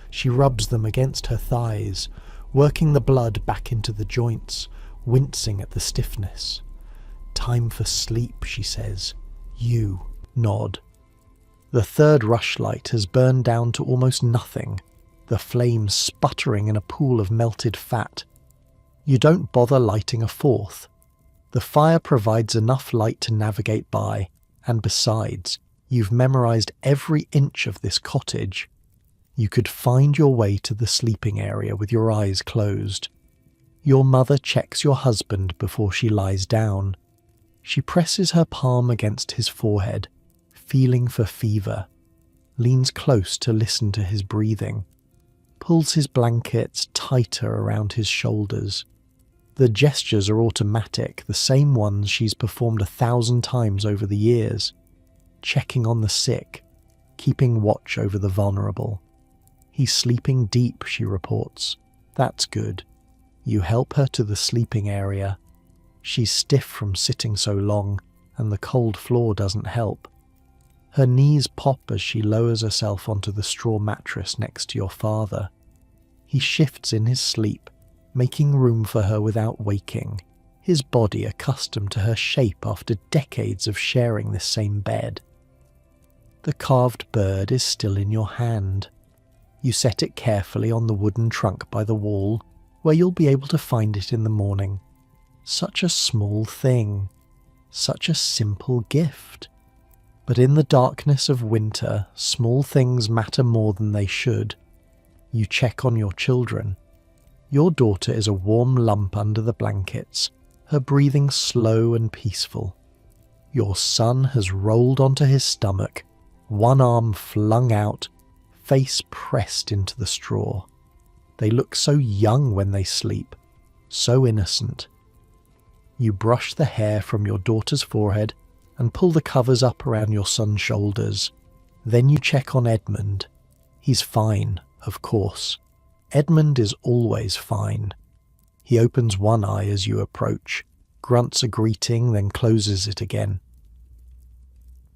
S1: She rubs them against her thighs, working the blood back into the joints, wincing at the stiffness. Time for sleep, she says. You nod. The third rushlight has burned down to almost nothing, the flames sputtering in a pool of melted fat. You don't bother lighting a fourth. The fire provides enough light to navigate by, and besides, you've memorized every inch of this cottage. You could find your way to the sleeping area with your eyes closed. Your mother checks your husband before she lies down. She presses her palm against his forehead, feeling for fever, leans close to listen to his breathing, pulls his blankets tighter around his shoulders. The gestures are automatic, the same ones she's performed 1,000 times over the years. Checking on the sick, keeping watch over the vulnerable. He's sleeping deep, she reports. That's good. You help her to the sleeping area. She's stiff from sitting so long, and the cold floor doesn't help. Her knees pop as she lowers herself onto the straw mattress next to your father. He shifts in his sleep, making room for her without waking, his body accustomed to her shape after decades of sharing this same bed. The carved bird is still in your hand. You set it carefully on the wooden trunk by the wall, where you'll be able to find it in the morning. Such a small thing. Such a simple gift. But in the darkness of winter, small things matter more than they should. You check on your children. Your daughter is a warm lump under the blankets, her breathing slow and peaceful. Your son has rolled onto his stomach, one arm flung out, face pressed into the straw. They look so young when they sleep, so innocent. You brush the hair from your daughter's forehead and pull the covers up around your son's shoulders. Then you check on Edmund. He's fine, of course. Edmund is always fine. He opens one eye as you approach, grunts a greeting, then closes it again.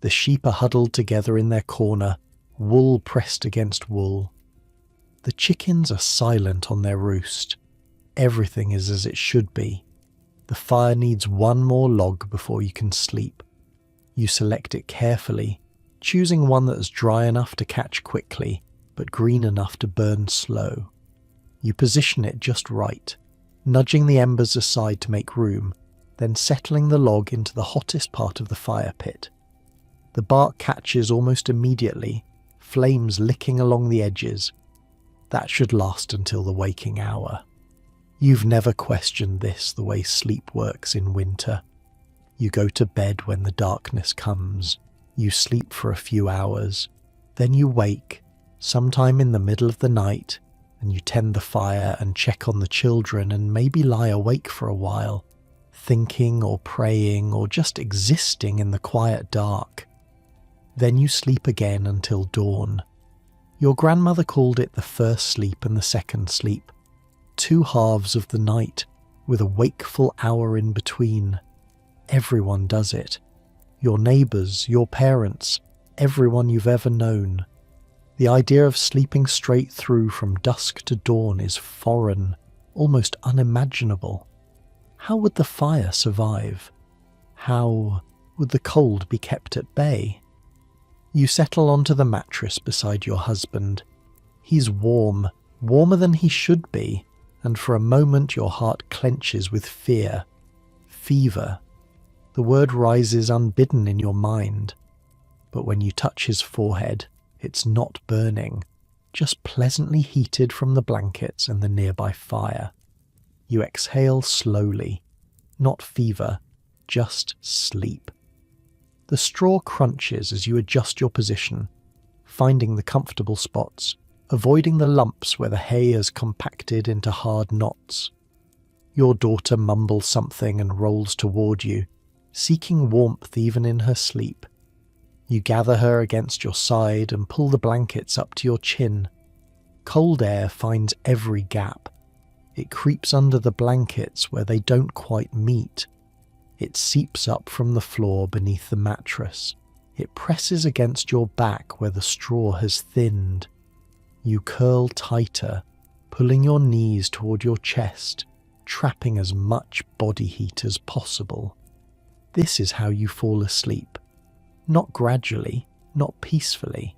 S1: The sheep are huddled together in their corner, wool pressed against wool. The chickens are silent on their roost. Everything is as it should be. The fire needs one more log before you can sleep. You select it carefully, choosing one that is dry enough to catch quickly, but green enough to burn slow. You position it just right, nudging the embers aside to make room, then settling the log into the hottest part of the fire pit. The bark catches almost immediately, flames licking along the edges. That should last until the waking hour. You've never questioned this, the way sleep works in winter. You go to bed when the darkness comes. You sleep for a few hours. Then you wake, sometime in the middle of the night, and you tend the fire and check on the children and maybe lie awake for a while, thinking or praying or just existing in the quiet dark. Then you sleep again until dawn. Your grandmother called it the first sleep and the second sleep. 2 halves of the night, with a wakeful hour in between. Everyone does it. Your neighbours, your parents, everyone you've ever known. The idea of sleeping straight through from dusk to dawn is foreign, almost unimaginable. How would the fire survive? How would the cold be kept at bay? You settle onto the mattress beside your husband. He's warm, warmer than he should be, and for a moment your heart clenches with fear. Fever. The word rises unbidden in your mind. But when you touch his forehead, it's not burning, just pleasantly heated from the blankets and the nearby fire. You exhale slowly. Not fever, just sleep. The straw crunches as you adjust your position, finding the comfortable spots, avoiding the lumps where the hay has compacted into hard knots. Your daughter mumbles something and rolls toward you, seeking warmth even in her sleep. You gather her against your side and pull the blankets up to your chin. Cold air finds every gap. It creeps under the blankets where they don't quite meet. It seeps up from the floor beneath the mattress. It presses against your back where the straw has thinned. You curl tighter, pulling your knees toward your chest, trapping as much body heat as possible. This is how you fall asleep. Not gradually, not peacefully.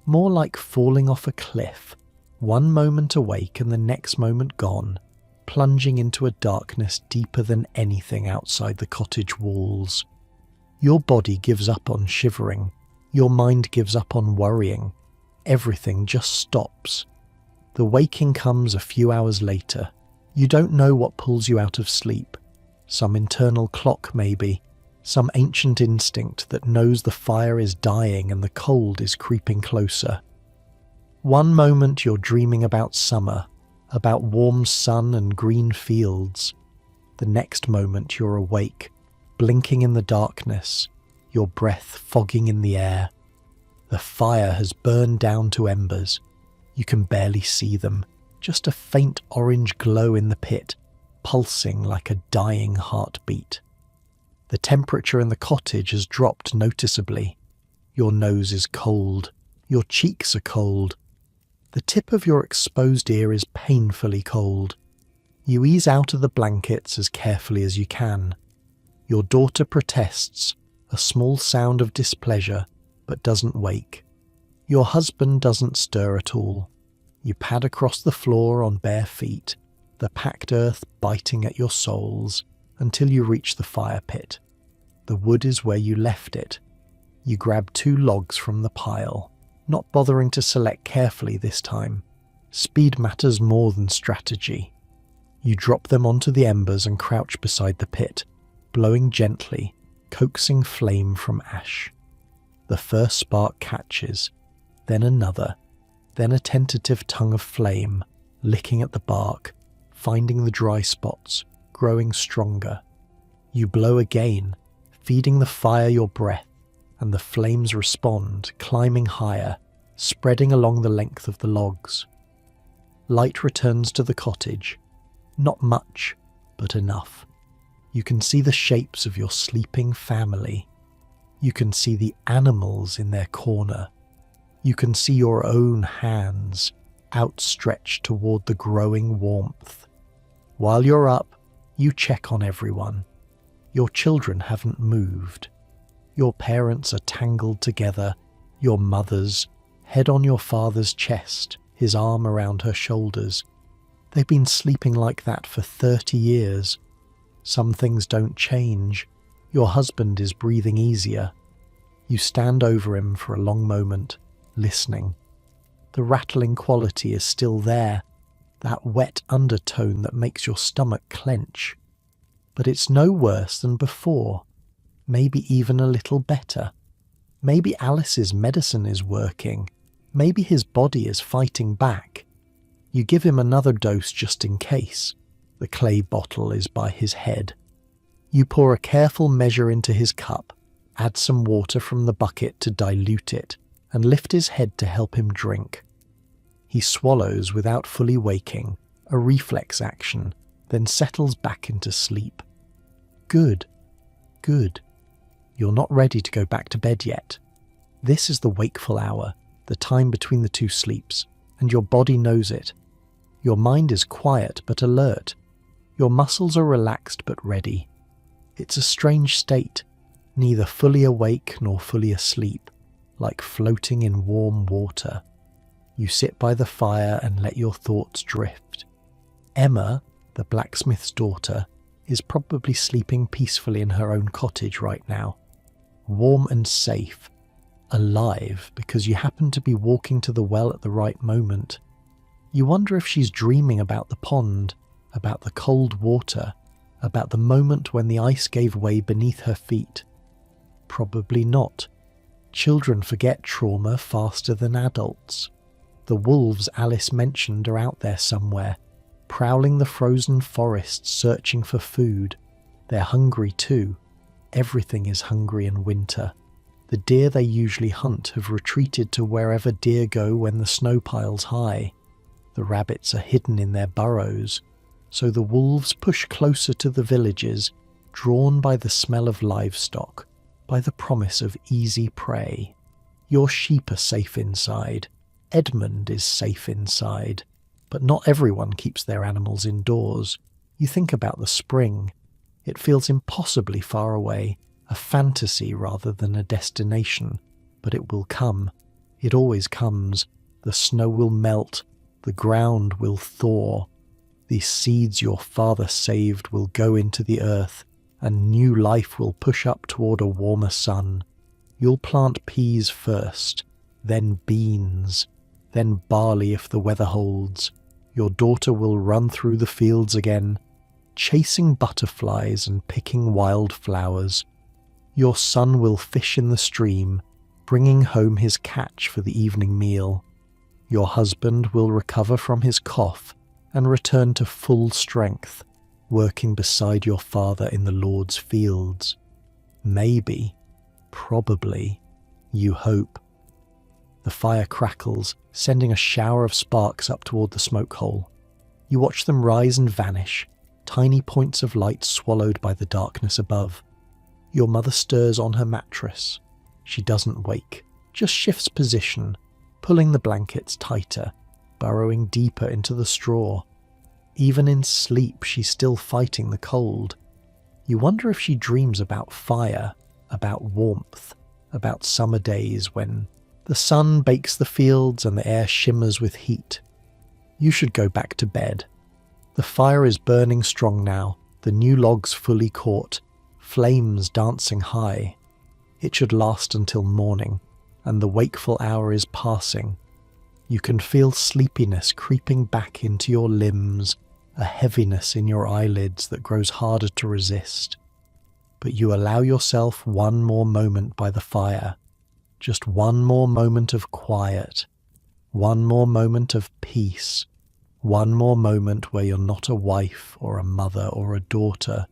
S1: More like falling off a cliff, one moment awake and the next moment gone, plunging into a darkness deeper than anything outside the cottage walls. Your body gives up on shivering. Your mind gives up on worrying. Everything just stops. The waking comes a few hours later. You don't know what pulls you out of sleep. Some internal clock maybe. Some ancient instinct that knows the fire is dying and the cold is creeping closer. One moment you're dreaming about summer, about warm sun and green fields. The next moment you're awake, blinking in the darkness, your breath fogging in the air. The fire has burned down to embers. You can barely see them, just a faint orange glow in the pit, pulsing like a dying heartbeat. The temperature in the cottage has dropped noticeably. Your nose is cold. Your cheeks are cold. The tip of your exposed ear is painfully cold. You ease out of the blankets as carefully as you can. Your daughter protests, a small sound of displeasure, but doesn't wake. Your husband doesn't stir at all. You pad across the floor on bare feet, the packed earth biting at your soles, until you reach the fire pit. The wood is where you left it. You grab 2 logs from the pile, not bothering to select carefully this time. Speed matters more than strategy. You drop them onto the embers and crouch beside the pit, blowing gently, coaxing flame from ash. The first spark catches, then another, then a tentative tongue of flame, licking at the bark, finding the dry spots, growing stronger. You blow again, feeding the fire your breath, and the flames respond, climbing higher, spreading along the length of the logs. Light returns to the cottage. Not much, but enough. You can see the shapes of your sleeping family. You can see the animals in their corner. You can see your own hands outstretched toward the growing warmth. While you're up, you check on everyone. Your children haven't moved. Your parents are tangled together, your mother's, head on your father's chest, his arm around her shoulders. They've been sleeping like that for 30 years. Some things don't change. Your husband is breathing easier. You stand over him for a long moment, listening. The rattling quality is still there, that wet undertone that makes your stomach clench. But it's no worse than before, maybe even a little better. Maybe Alice's medicine is working. Maybe his body is fighting back. You give him another dose just in case. The clay bottle is by his head. You pour a careful measure into his cup, add some water from the bucket to dilute it, and lift his head to help him drink. He swallows without fully waking, a reflex action, then settles back into sleep. Good, good. You're not ready to go back to bed yet. This is the wakeful hour, the time between the 2 sleeps, and your body knows it. Your mind is quiet but alert. Your muscles are relaxed but ready. It's a strange state, neither fully awake nor fully asleep, like floating in warm water. You sit by the fire and let your thoughts drift. Emma, the blacksmith's daughter, is probably sleeping peacefully in her own cottage right now, warm and safe, alive because you happen to be walking to the well at the right moment. You wonder if she's dreaming about the pond, about the cold water, about the moment when the ice gave way beneath her feet. Probably not. Children forget trauma faster than adults. The wolves Alice mentioned are out there somewhere, prowling the frozen forests searching for food. They're hungry too. Everything is hungry in winter. The deer they usually hunt have retreated to wherever deer go when the snow piles high. The rabbits are hidden in their burrows, so the wolves push closer to the villages, drawn by the smell of livestock, by the promise of easy prey. Your sheep are safe inside. Edmund is safe inside. But not everyone keeps their animals indoors. You think about the spring. It feels impossibly far away, a fantasy rather than a destination. But it will come. It always comes. The snow will melt. The ground will thaw. These seeds your father saved will go into the earth, and new life will push up toward a warmer sun. You'll plant peas first, then beans, then barley if the weather holds. Your daughter will run through the fields again, chasing butterflies and picking wild flowers. Your son will fish in the stream, bringing home his catch for the evening meal. Your husband will recover from his cough and return to full strength, working beside your father in the Lord's fields. Maybe, probably, you hope. The fire crackles, sending a shower of sparks up toward the smoke hole. You watch them rise and vanish, tiny points of light swallowed by the darkness above. Your mother stirs on her mattress. She doesn't wake, just shifts position, pulling the blankets tighter, burrowing deeper into the straw. Even in sleep, she's still fighting the cold. You wonder if she dreams about fire, about warmth, about summer days when the sun bakes the fields and the air shimmers with heat. You should go back to bed. The fire is burning strong now, the new logs fully caught, flames dancing high. It should last until morning, and the wakeful hour is passing. You can feel sleepiness creeping back into your limbs, a heaviness in your eyelids that grows harder to resist. But you allow yourself one more moment by the fire, just one more moment of quiet, one more moment of peace, one more moment where you're not a wife or a mother or a daughter,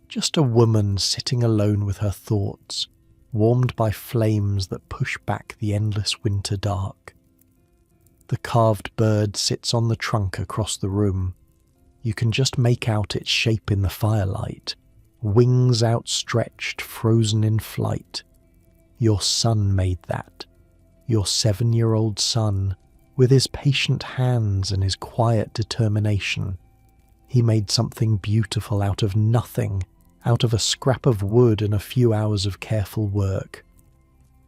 S1: just a woman sitting alone with her thoughts, warmed by flames that push back the endless winter dark. The carved bird sits on the trunk across the room. You can just make out its shape in the firelight, wings outstretched, frozen in flight. Your son made that, your 7-year-old son, with his patient hands and his quiet determination. He made something beautiful out of nothing, out of a scrap of wood and a few hours of careful work.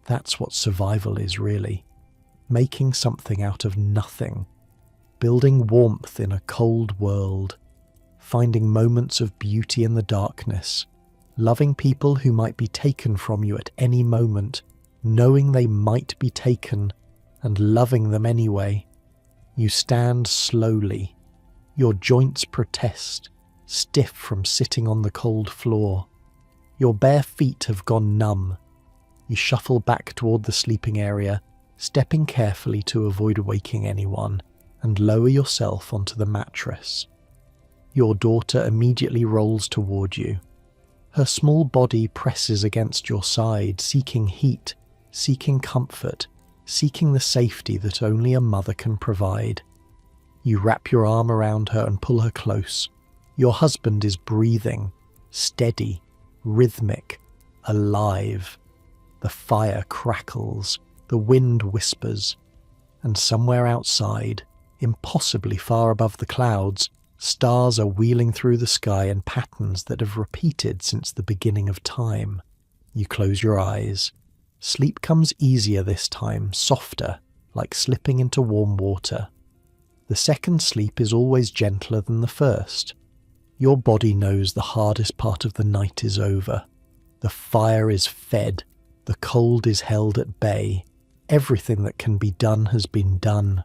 S1: That's what survival is, really. Making something out of nothing, building warmth in a cold world, finding moments of beauty in the darkness, loving people who might be taken from you at any moment, knowing they might be taken, and loving them anyway. You stand slowly. Your joints protest, stiff from sitting on the cold floor. Your bare feet have gone numb. You shuffle back toward the sleeping area, stepping carefully to avoid waking anyone, and lower yourself onto the mattress. Your daughter immediately rolls toward you. Her small body presses against your side, seeking heat, seeking comfort, seeking the safety that only a mother can provide. You wrap your arm around her and pull her close. Your husband is breathing, steady, rhythmic, alive. The fire crackles, the wind whispers, and somewhere outside, impossibly far above the clouds, stars are wheeling through the sky in patterns that have repeated since the beginning of time. You close your eyes. Sleep comes easier this time, softer, like slipping into warm water. The second sleep is always gentler than the first. Your body knows the hardest part of the night is over. The fire is fed, the cold is held at bay. Everything that can be done has been done.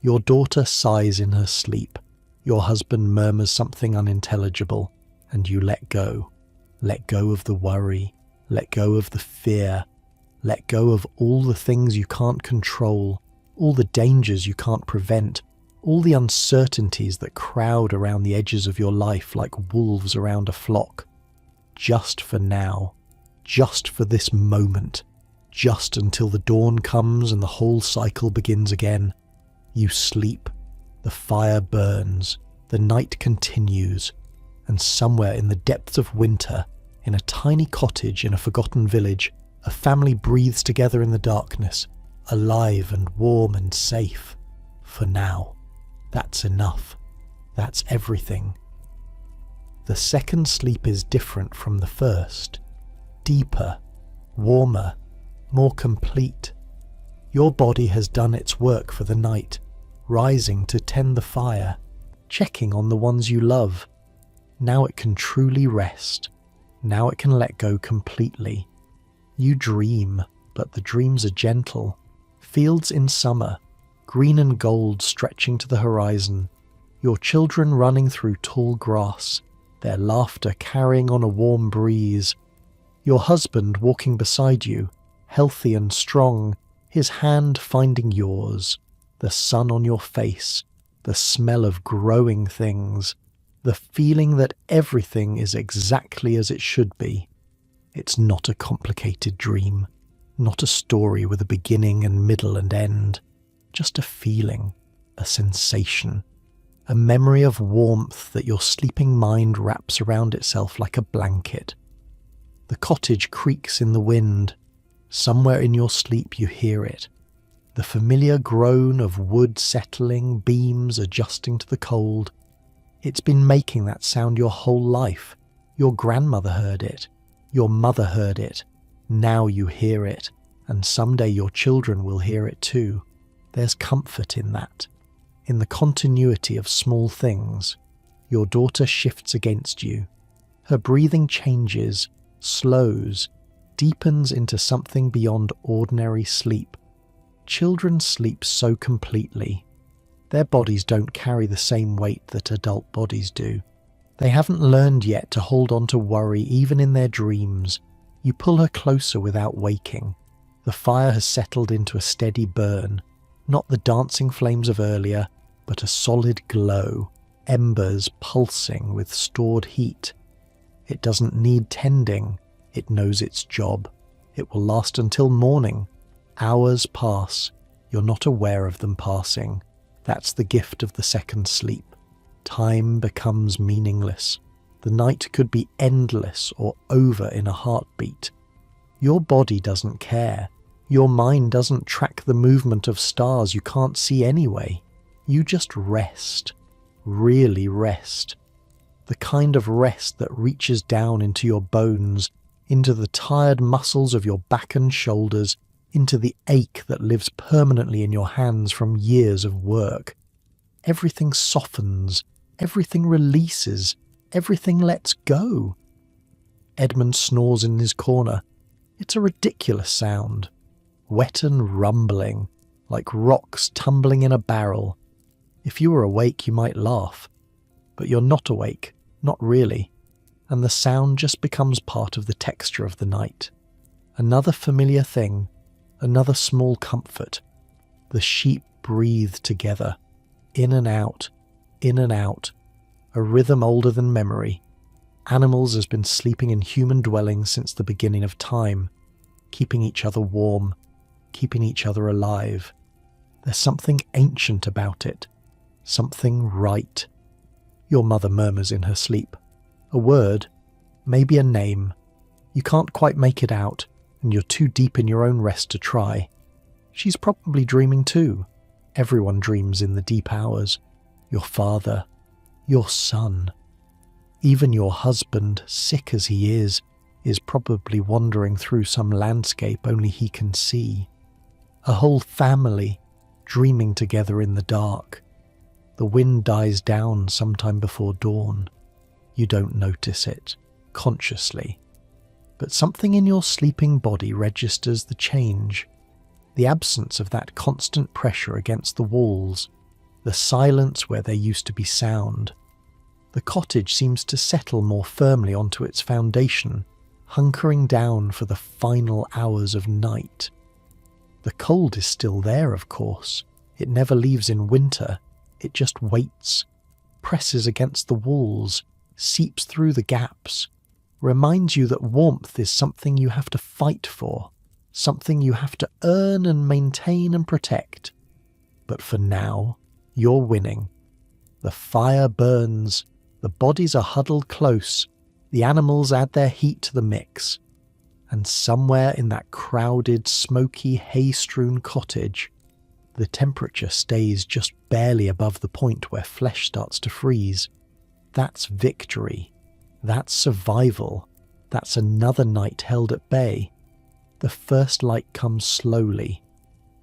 S1: Your daughter sighs in her sleep. Your husband murmurs something unintelligible, and you let go. Let go of the worry, let go of the fear, let go of all the things you can't control, all the dangers you can't prevent, all the uncertainties that crowd around the edges of your life like wolves around a flock. Just for now, just for this moment, just until the dawn comes and the whole cycle begins again. You sleep, the fire burns, the night continues, and somewhere in the depths of winter, in a tiny cottage in a forgotten village, a family breathes together in the darkness, alive and warm and safe. For now. That's enough. That's everything. The second sleep is different from the first. Deeper, warmer, more complete. Your body has done its work for the night, rising to tend the fire, checking on the ones you love. Now it can truly rest. Now it can let go completely. You dream, but the dreams are gentle. Fields in summer, green and gold stretching to the horizon. Your children running through tall grass, their laughter carrying on a warm breeze. Your husband walking beside you, healthy and strong, his hand finding yours. The sun on your face, the smell of growing things, the feeling that everything is exactly as it should be. It's not a complicated dream, not a story with a beginning and middle and end, just a feeling, a sensation, a memory of warmth that your sleeping mind wraps around itself like a blanket. The cottage creaks in the wind. Somewhere in your sleep you hear it. The familiar groan of wood settling, beams adjusting to the cold. It's been making that sound your whole life. Your grandmother heard it. Your mother heard it. Now you hear it, and someday your children will hear it too. There's comfort in that. in the continuity of small things. Your daughter shifts against you. Her breathing changes, slows, deepens into something beyond ordinary sleep. Children sleep so completely. Their bodies don't carry the same weight that adult bodies do. They haven't learned yet to hold on to worry even in their dreams. You pull her closer without waking. The fire has settled into a steady burn, not the dancing flames of earlier, but a solid glow, embers pulsing with stored heat. It doesn't need tending. It knows its job. It will last until morning. Hours pass. You're not aware of them passing. That's the gift of the second sleep. Time becomes meaningless. The night could be endless or over in a heartbeat. Your body doesn't care. Your mind doesn't track the movement of stars you can't see anyway. You just rest. Really rest. The kind of rest that reaches down into your bones, into the tired muscles of your back and shoulders, into the ache that lives permanently in your hands from years of work. Everything softens, everything releases, everything lets go. Edmund snores in his corner. It's a ridiculous sound. Wet and rumbling, like rocks tumbling in a barrel. If you were awake, you might laugh. But you're not awake, not really, and the sound just becomes part of the texture of the night. Another familiar thing, another small comfort. The sheep breathe together, in and out, a rhythm older than memory. Animals has been sleeping in human dwellings since the beginning of time, keeping each other warm, keeping each other alive. There's something ancient about it, something right. Your mother murmurs in her sleep. A word, maybe a name. You can't quite make it out, and you're too deep in your own rest to try. She's probably dreaming too. Everyone dreams in the deep hours. Your father, your son. Even your husband, sick as he is probably wandering through some landscape only he can see. A whole family dreaming together in the dark. The wind dies down sometime before dawn. You don't notice it, consciously. But something in your sleeping body registers the change. The absence of that constant pressure against the walls. The silence where there used to be sound. The cottage seems to settle more firmly onto its foundation, hunkering down for the final hours of night. The cold is still there, of course. It never leaves in winter. It just waits, presses against the walls, seeps through the gaps, reminds you that warmth is something you have to fight for, something you have to earn and maintain and protect. But for now, you're winning. The fire burns, the bodies are huddled close, the animals add their heat to the mix, and somewhere in that crowded, smoky, hay-strewn cottage, the temperature stays just barely above the point where flesh starts to freeze. That's victory. That's survival. That's another night held at bay. The first light comes slowly.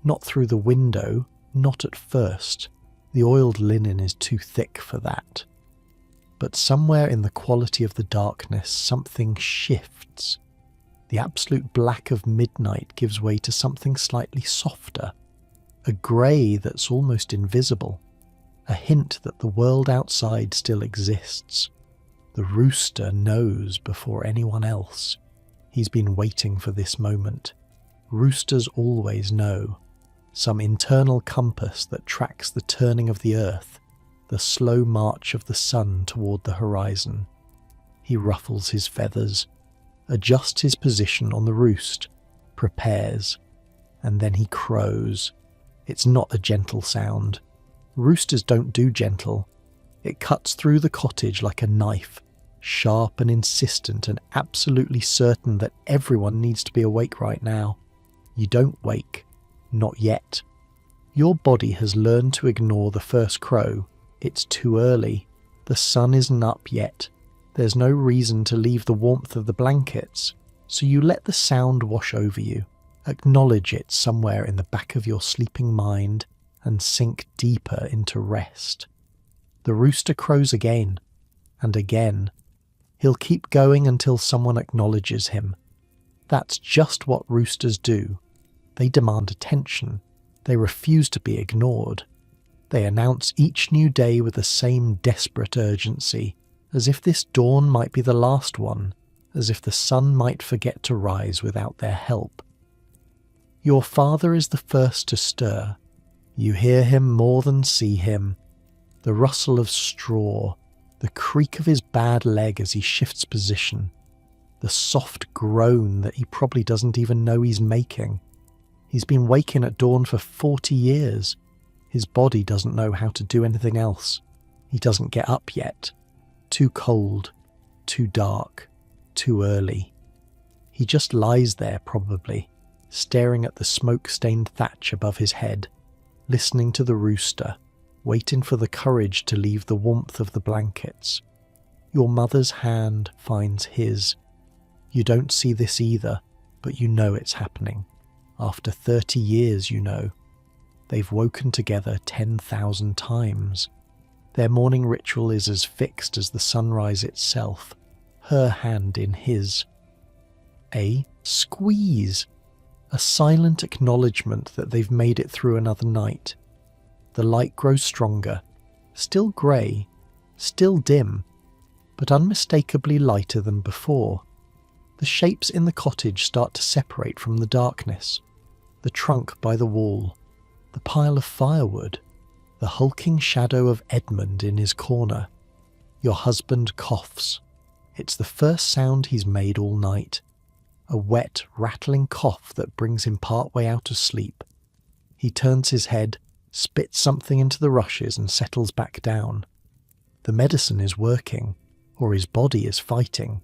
S1: Not through the window, not at first. The oiled linen is too thick for that. But somewhere in the quality of the darkness, something shifts. The absolute black of midnight gives way to something slightly softer. A grey that's almost invisible. A hint that the world outside still exists. The rooster knows before anyone else. He's been waiting for this moment. Roosters always know. Some internal compass that tracks the turning of the earth, the slow march of the sun toward the horizon. He ruffles his feathers, adjusts his position on the roost, prepares, and then he crows. It's not a gentle sound. Roosters don't do gentle. It cuts through the cottage like a knife, sharp and insistent and absolutely certain that everyone needs to be awake right now. You don't wake. Not yet. Your body has learned to ignore the first crow. It's too early. The sun isn't up yet. There's no reason to leave the warmth of the blankets, so you let the sound wash over you. Acknowledge it somewhere in the back of your sleeping mind, and sink deeper into rest. The rooster crows again, and again. He'll keep going until someone acknowledges him. That's just what roosters do. They demand attention. They refuse to be ignored. They announce each new day with the same desperate urgency, as if this dawn might be the last one, as if the sun might forget to rise without their help. Your father is the first to stir. You hear him more than see him. The rustle of straw, the creak of his bad leg as he shifts position, the soft groan that he probably doesn't even know he's making. He's been waking at dawn for 40 years. His body doesn't know how to do anything else. He doesn't get up yet. Too cold, too dark, too early. He just lies there probably, staring at the smoke-stained thatch above his head, listening to the rooster, waiting for the courage to leave the warmth of the blankets. Your mother's hand finds his. You don't see this either, but you know it's happening. After 30 years, you know. They've woken together 10,000 times. Their morning ritual is as fixed as the sunrise itself, her hand in his. A squeeze. A silent acknowledgement that they've made it through another night. The light grows stronger, still grey, still dim, but unmistakably lighter than before. The shapes in the cottage start to separate from the darkness. The trunk by the wall, the pile of firewood, the hulking shadow of Edmund in his corner. Your husband coughs. It's the first sound he's made all night. A wet, rattling cough that brings him partway out of sleep. He turns his head, spits something into the rushes and settles back down. The medicine is working, or his body is fighting.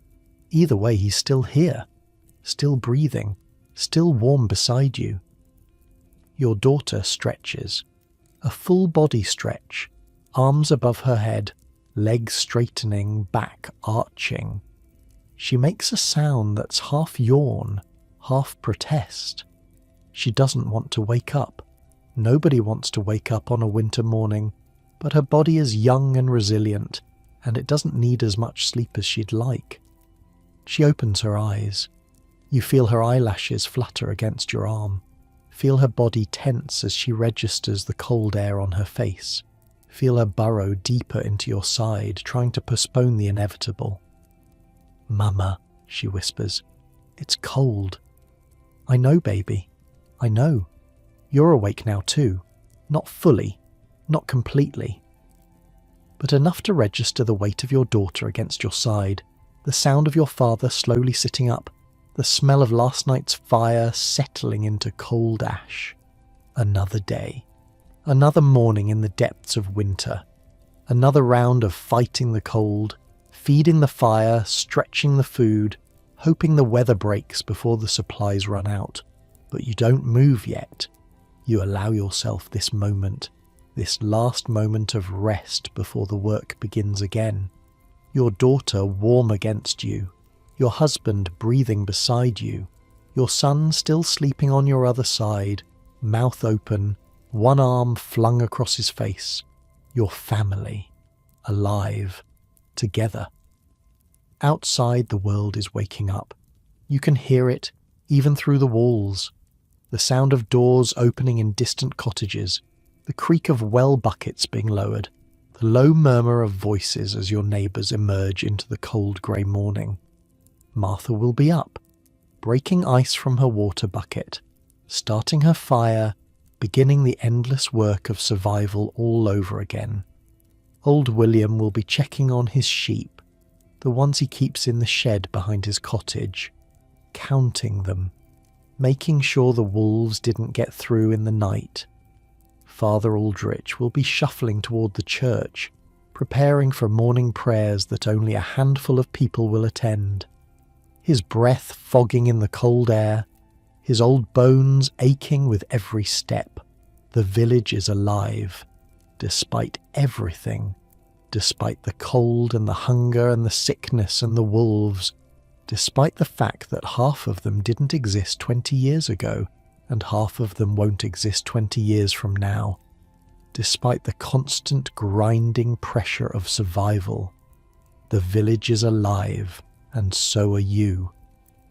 S1: Either way, he's still here, still breathing, still warm beside you. Your daughter stretches. A full body stretch, arms above her head, legs straightening, back arching. She makes a sound that's half yawn, half protest. She doesn't want to wake up. Nobody wants to wake up on a winter morning, but her body is young and resilient, and it doesn't need as much sleep as she'd like. She opens her eyes. You feel her eyelashes flutter against your arm. Feel her body tense as she registers the cold air on her face. Feel her burrow deeper into your side, trying to postpone the inevitable. "Mama," she whispers, "it's cold." "I know, baby. I know. You're awake now too. Not fully, not completely. But enough to register the weight of your daughter against your side, the sound of your father slowly sitting up, the smell of last night's fire settling into cold ash. Another day. Another morning in the depths of winter. Another round of fighting the cold, feeding the fire, stretching the food, hoping the weather breaks before the supplies run out. But you don't move yet. You allow yourself this moment, this last moment of rest before the work begins again. Your daughter warm against you, your husband breathing beside you, your son still sleeping on your other side, mouth open, one arm flung across his face. Your family, alive, together. Outside, the world is waking up. You can hear it, even through the walls. The sound of doors opening in distant cottages, the creak of well buckets being lowered, the low murmur of voices as your neighbours emerge into the cold grey morning. Martha will be up, breaking ice from her water bucket, starting her fire, beginning the endless work of survival all over again. Old William will be checking on his sheep, the ones he keeps in the shed behind his cottage, counting them, making sure the wolves didn't get through in the night. Father Aldrich will be shuffling toward the church, preparing for morning prayers that only a handful of people will attend. His breath fogging in the cold air, his old bones aching with every step. The village is alive, despite everything, despite the cold and the hunger and the sickness and the wolves, despite the fact that half of them didn't exist 20 years ago, and half of them won't exist 20 years from now. Despite the constant grinding pressure of survival, the village is alive, and so are you.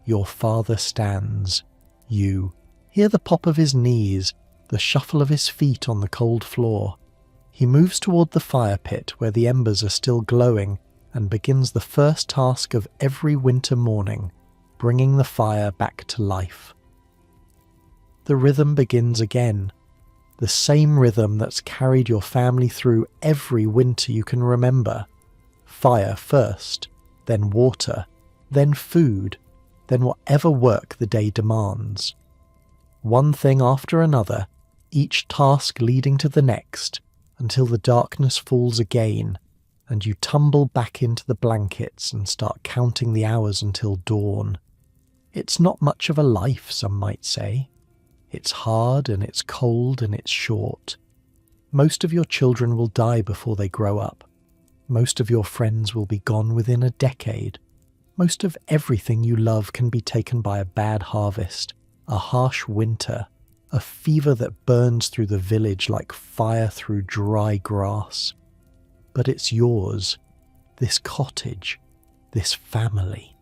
S1: Your father stands. You hear the pop of his knees, the shuffle of his feet on the cold floor. He moves toward the fire pit where the embers are still glowing and begins the first task of every winter morning, bringing the fire back to life. The rhythm begins again, the same rhythm that's carried your family through every winter you can remember. Fire first, then water, then food, then whatever work the day demands. One thing after another, each task leading to the next, until the darkness falls again, and you tumble back into the blankets and start counting the hours until dawn. It's not much of a life, some might say. It's hard and it's cold and it's short. Most of your children will die before they grow up. Most of your friends will be gone within a decade. Most of everything you love can be taken by a bad harvest, a harsh winter, a fever that burns through the village like fire through dry grass. But it's yours, this cottage, this family,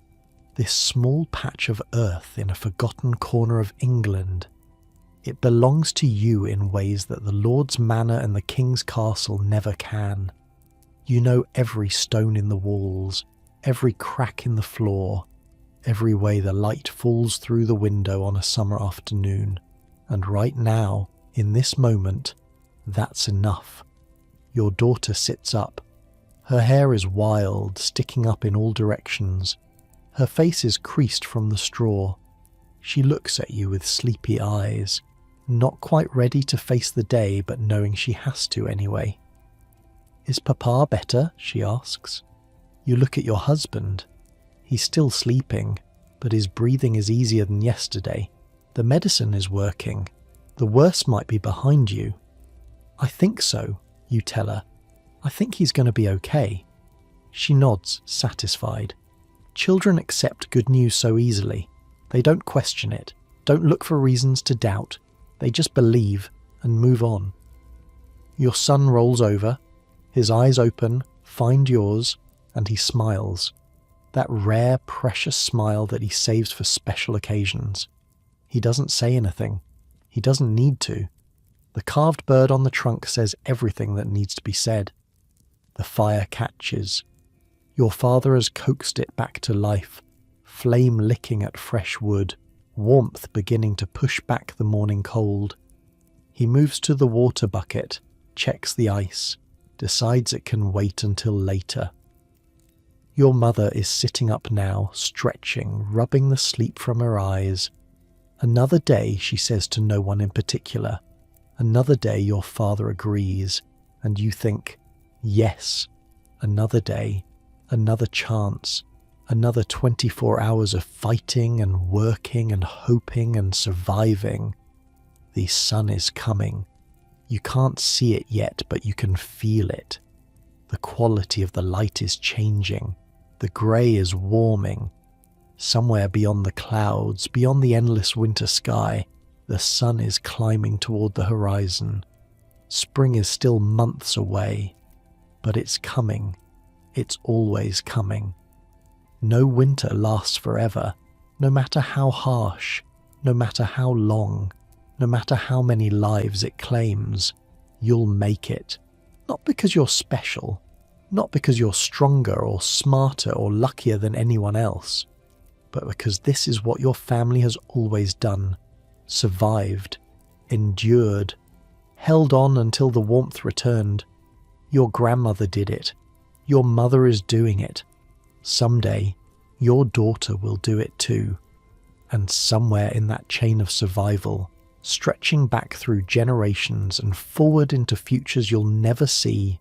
S1: this small patch of earth in a forgotten corner of England. It belongs to you in ways that the Lord's manor and the king's castle never can. You know every stone in the walls, every crack in the floor, every way the light falls through the window on a summer afternoon. And right now, in this moment, that's enough. Your daughter sits up. Her hair is wild, sticking up in all directions. Her face is creased from the straw. She looks at you with sleepy eyes, not quite ready to face the day, but knowing she has to anyway. "Is Papa better?" she asks. You look at your husband. He's still sleeping, but his breathing is easier than yesterday. The medicine is working. The worst might be behind you. "I think so," you tell her. "I think he's going to be okay." She nods, satisfied. Children accept good news so easily. They don't question it, don't look for reasons to doubt. They just believe and move on. Your son rolls over, his eyes open, find yours, and he smiles. That rare, precious smile that he saves for special occasions. He doesn't say anything. He doesn't need to. The carved bird on the trunk says everything that needs to be said. The fire catches. Your father has coaxed it back to life, flame licking at fresh wood, warmth beginning to push back the morning cold. He moves to the water bucket, checks the ice, decides it can wait until later. Your mother is sitting up now, stretching, rubbing the sleep from her eyes. "Another day," she says to no one in particular. Another day, your father agrees, and you think, yes, another day, another chance, another 24 hours of fighting and working and hoping and surviving. The sun is coming. You can't see it yet, but you can feel it. The quality of the light is changing. The grey is warming. Somewhere beyond the clouds, beyond the endless winter sky, the sun is climbing toward the horizon. Spring is still months away, but it's coming. It's always coming. No winter lasts forever, no matter how harsh, no matter how long, no matter how many lives it claims. You'll make it. Not because you're special, not because you're stronger or smarter or luckier than anyone else, but because this is what your family has always done. Survived, endured, held on until the warmth returned. Your grandmother did it. Your mother is doing it. Someday, your daughter will do it too. And somewhere in that chain of survival, stretching back through generations and forward into futures you'll never see,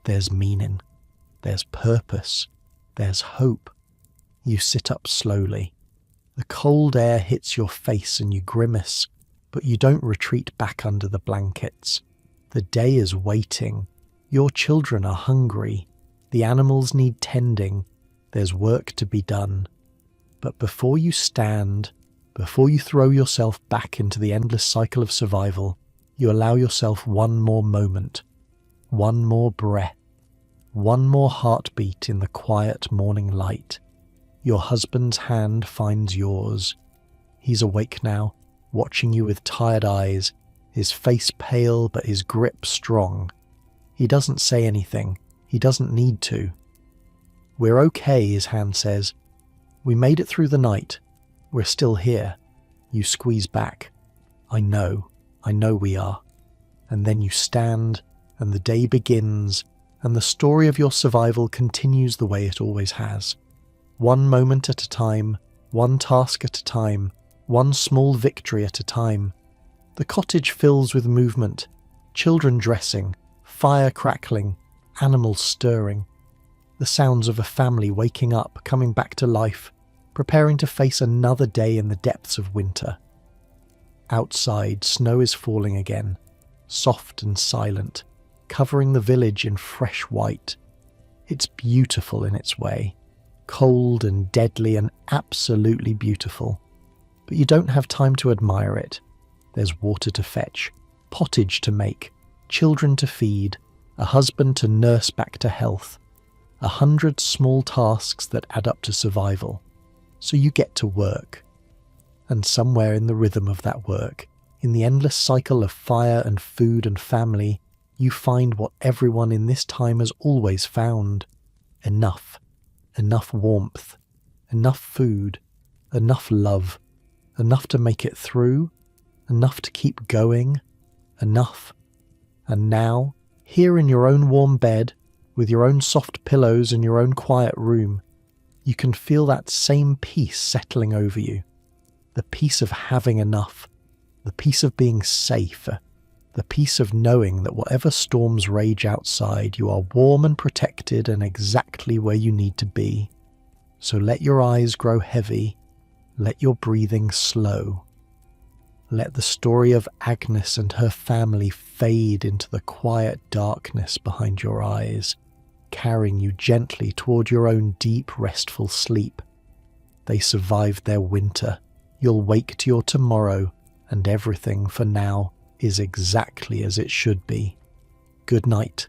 S1: there's meaning, there's purpose, there's hope. You sit up slowly. The cold air hits your face and you grimace, but you don't retreat back under the blankets. The day is waiting. Your children are hungry. The animals need tending. There's work to be done. But before you stand, before you throw yourself back into the endless cycle of survival, You allow yourself one more moment, one more breath, one more heartbeat in the quiet morning light. Your husband's hand finds yours. He's awake now, watching you with tired eyes, his face pale but his grip strong. He doesn't say anything. He doesn't need to. "We're okay," his hand says. "We made it through the night. We're still here." You squeeze back. I know we are." And then you stand, and the day begins, and the story of your survival continues the way it always has. One moment at a time, one task at a time, one small victory at a time. The cottage fills with movement, children dressing, fire crackling, animals stirring. The sounds of a family waking up, coming back to life, preparing to face another day in the depths of winter. Outside, snow is falling again, soft and silent, covering the village in fresh white. It's beautiful in its way, cold and deadly and absolutely beautiful. But you don't have time to admire it. There's water to fetch, pottage to make, children to feed, a husband to nurse back to health, 100 small tasks that add up to survival. So you get to work. And somewhere in the rhythm of that work, in the endless cycle of fire and food and family, you find what everyone in this time has always found. Enough. Enough warmth. Enough food. Enough love. Enough to make it through. Enough to keep going. Enough. And now, here in your own warm bed, with your own soft pillows and your own quiet room, you can feel that same peace settling over you. The peace of having enough, the peace of being safe, the peace of knowing that whatever storms rage outside, you are warm and protected and exactly where you need to be. So let your eyes grow heavy, let your breathing slow. Let the story of Agnes and her family fade into the quiet darkness behind your eyes, carrying you gently toward your own deep, restful sleep. They survived their winter. You'll wake to your tomorrow, and everything for now is exactly as it should be. Good night.